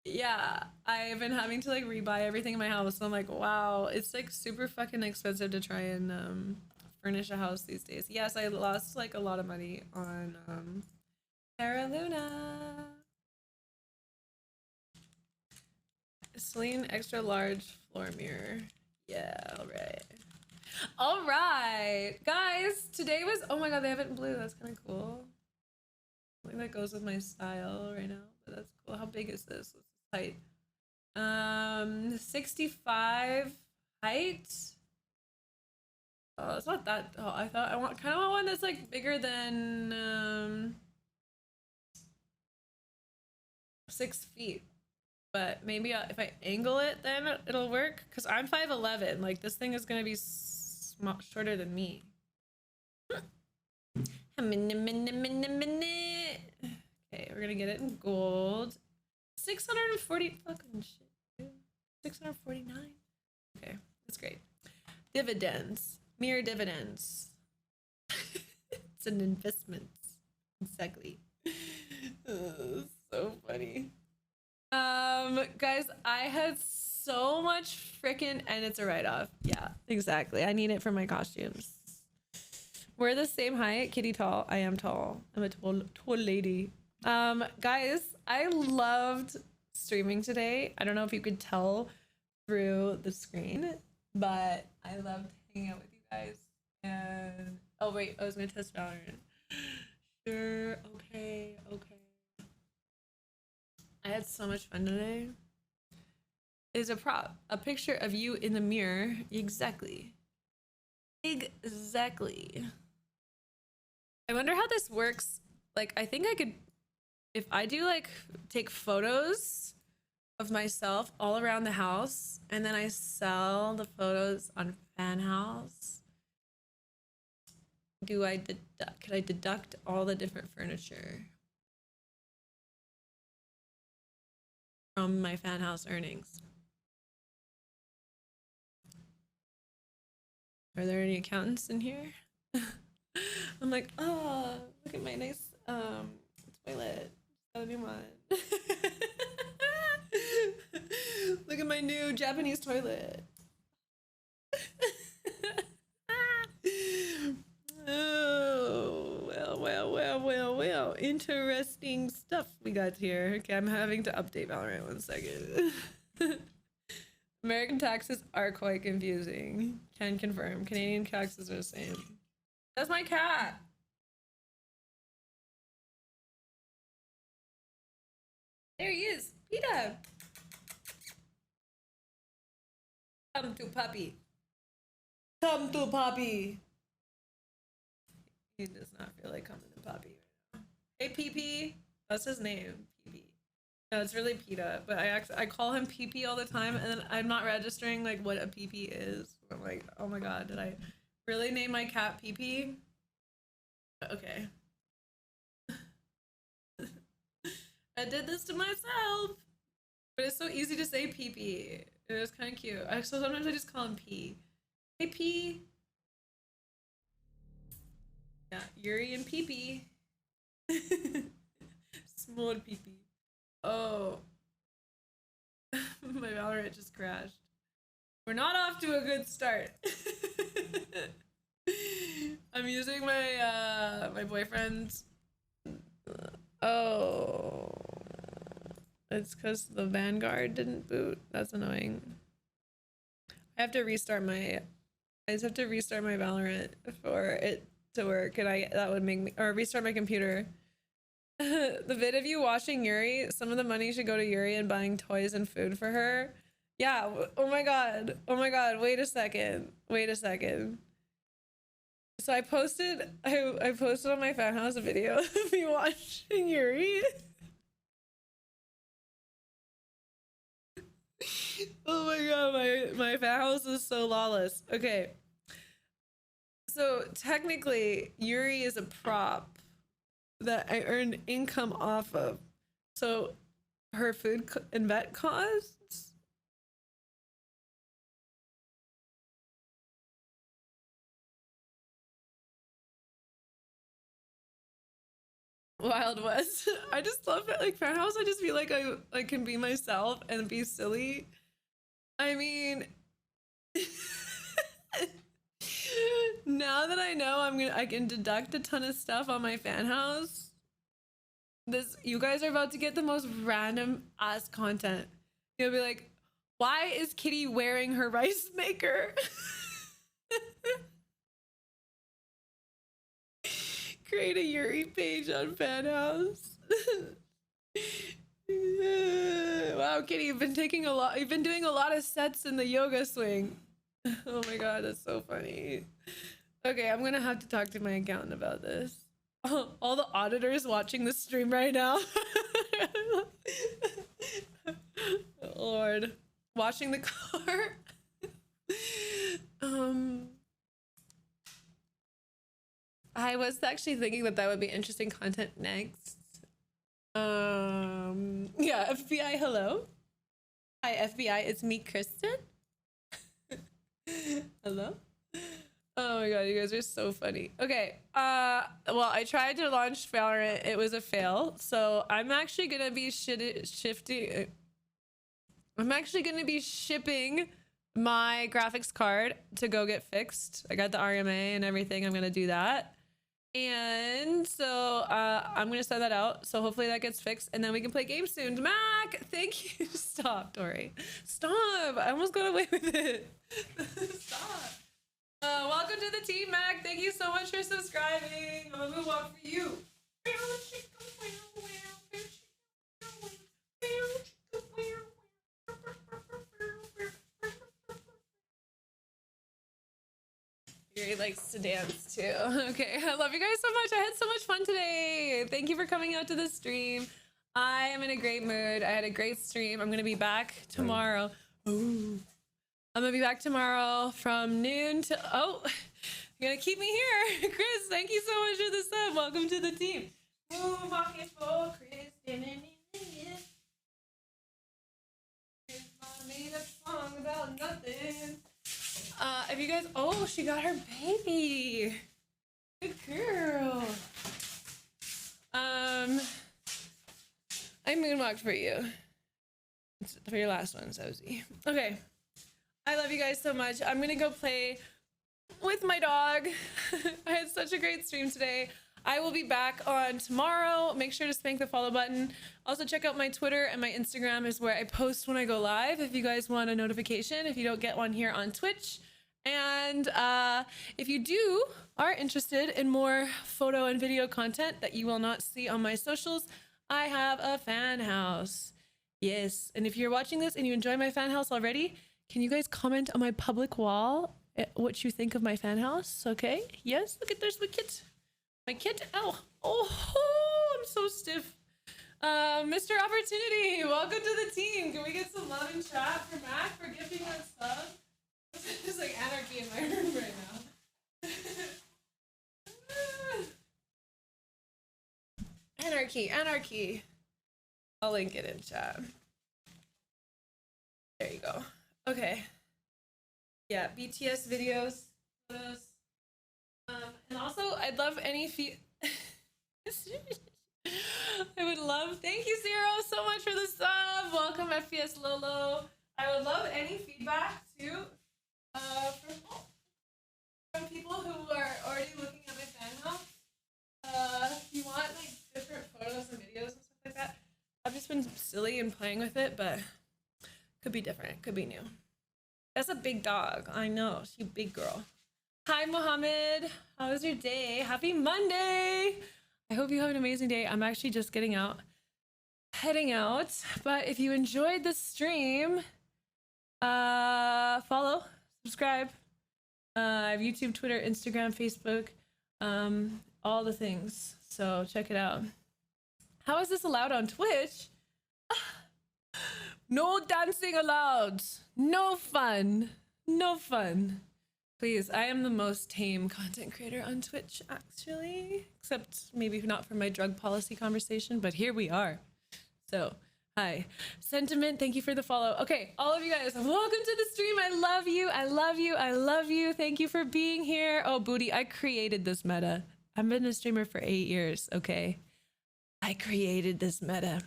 yeah, I've been having to like rebuy everything in my house. So I'm like, wow, it's like super fucking expensive to try and furnish a house these days. Yes, I lost like a lot of money on Terra Luna. Celine extra large floor mirror. Yeah, all right, guys, today was, oh my god, they have it in blue. That's kind of cool. I think that goes with my style right now, but that's cool. How big is this? What's the height? 65 height. Oh, it's not that. Oh, I thought I kind of want one that's like bigger than 6 feet. But maybe if I angle it, then it'll work. Because I'm 5'11". Like, this thing is going to be shorter than me. Okay, we're going to get it in gold. 640 fucking shit, dude. 649. Okay, that's great. Dividends. Mere dividends. It's an investment. Exactly. So funny. Guys, I had so much freaking, and it's a write-off. Yeah, exactly. I need it for my costumes. We're the same height. Kitty tall. I am tall. I'm a tall lady. Guys, I loved streaming today. I don't know if you could tell through the screen, but I loved hanging out with you guys. And oh wait, I was gonna test Valorant. Sure. Okay. I had so much fun today. Is a prop. A picture of you in the mirror. Exactly. Exactly. I wonder how this works. Like, I think I could, if I do like take photos of myself all around the house and then I sell the photos on Fanhouse, do I deduct, could I deduct all the different furniture from my Fanhouse earnings? Are there any accountants in here? I'm like, oh, look at my nice toilet. Got a new one. Look at my new Japanese toilet. Oh, well. Interesting stuff we got here. Okay, I'm having to update Valorant 1 second. American taxes are quite confusing. Can confirm. Canadian taxes are the same. That's my cat. There he is. Peter. Come to puppy. Come to puppy. He does not feel like coming to puppy right now. Hey, PP. That's his name. PP. No, it's really Peta, but I call him PP all the time, and then I'm not registering like what a PP is. I'm like, oh my god, did I really name my cat PP? Okay. I did this to myself, but it's so easy to say PP. It was kind of cute. So sometimes I just call him P. Hey P. Yeah, Yuri and PP. Small PP. Oh. My Valorant just crashed. We're not off to a good start. I'm using my my boyfriend's. Oh, it's because the Vanguard didn't boot. That's annoying. I have to restart my. I just have to restart my Valorant for it to work, and that would make me, or restart my computer. The vid of you watching Yuri, some of the money should go to Yuri and buying toys and food for her. Yeah. Oh my god. Wait a second. So I posted on my Fanhouse a video of me watching Yuri. Oh my god, my Fanhouse is so lawless. Okay. So technically, Yuri is a prop that I earned income off of. So her food and vet costs. Wild West. I just love it. Like Fanhouse, I just feel like I can be myself and be silly. I mean, now that I know I can deduct a ton of stuff on my Fanhouse. You guys are about to get the most random ass content. You'll be like, why is Kitty wearing her rice maker? Create a Yuri page on Fanhouse. Wow, Kitty, you've been doing a lot of sets in the yoga swing. Oh my god, that's so funny. Okay, I'm gonna have to talk to my accountant about this. All the auditors watching the stream right now. Lord. Washing the car. I was actually thinking that would be interesting content next. Yeah, FBI, hello. Hi, FBI, it's me, Kristen. Hello. Oh my god, you guys are so funny. Okay, well, I tried to launch Valorant. It was a fail. So I'm actually gonna be shifting. I'm actually gonna be shipping my graphics card to go get fixed. I got the RMA and everything. I'm gonna do that. And so I'm gonna send that out. So hopefully that gets fixed and then we can play games soon. Mac, thank you. Stop, Dory. Stop. I almost got away with it. Stop. Welcome to the team, Mac. Thank you so much for subscribing. I'm gonna walk for you. He likes to dance too. Okay, I love you guys so much. I had so much fun today. Thank you for coming out to the stream. I am in a great mood. I had a great stream. I'm gonna be back tomorrow. Ooh. I'm gonna be back tomorrow from noon to you're gonna keep me here. Chris, thank you so much for the sub. Welcome to the team. Ooh, walking for Chris. Here's my made up song about nothing. If you guys, oh, she got her baby. Good girl. I moonwalked for you. It's for your last one, Sozy. Okay. I love you guys so much. I'm gonna go play with my dog. I had such a great stream today. I will be back on tomorrow. Make sure to spank the follow button. Also check out my Twitter and my Instagram is where I post when I go live. If you guys want a notification, if you don't get one here on Twitch. And if you are interested in more photo and video content that you will not see on my socials, I have a fan house. Yes, and if you're watching this and you enjoy my fan house already, can you guys comment on my public wall what you think of my fan house? Okay, yes, look at there's my kit. My kit, oh, I'm so stiff. Mr. Opportunity, welcome to the team. Can we get some love in chat for Mac for gifting us sub? There's like anarchy in my room right now. Anarchy. I'll link it in chat. There you go. Okay. Yeah, BTS videos, photos. And also, I'd love any I would love, thank you, Zero, so much for the sub. Welcome, FPS Lolo. I would love any feedback too. From people who are already looking at my fan house. If you want like different photos and videos and stuff like that. I've just been silly and playing with it, but could be different, could be new. That's a big dog. I know, she's a big girl. Hi, Mohammed. How was your day? Happy Monday. I hope you have an amazing day. I'm actually just heading out. But if you enjoyed the stream, follow, subscribe. I have YouTube, Twitter, Instagram, Facebook, all the things. So check it out. How is this allowed on Twitch? No dancing allowed. No fun. No fun. Please, I am the most tame content creator on Twitch, actually. Except maybe not for my drug policy conversation, but here we are. So, hi. Sentiment, thank you for the follow. Okay, all of you guys, welcome to the stream. I love you. I love you. I love you. Thank you for being here. Oh, Booty, I created this meta. I've been a streamer for 8 years, okay? I created this meta.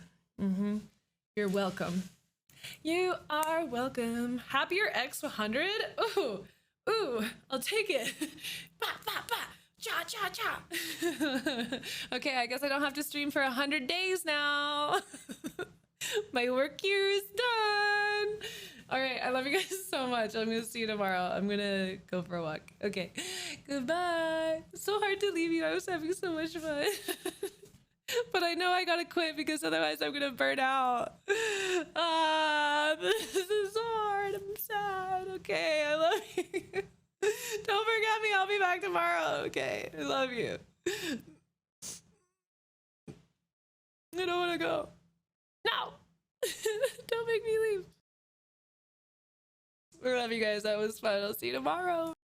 You're welcome. You are welcome. Happier X 100? Ooh, I'll take it. Ba, ba, ba. Cha, cha, cha. Okay, I guess I don't have to stream for 100 days now. My work year is done. All right, I love you guys so much. I'm gonna see you tomorrow. I'm gonna go for a walk. Okay, goodbye. It's so hard to leave you. I was having so much fun. But I know I gotta quit because otherwise I'm gonna burn out. This is hard. I'm sad. Okay, I love you. Don't forget me. I'll be back tomorrow. Okay, I love you. I don't want to go. No. Don't make me leave. I love you guys. That was fun. I'll see you tomorrow.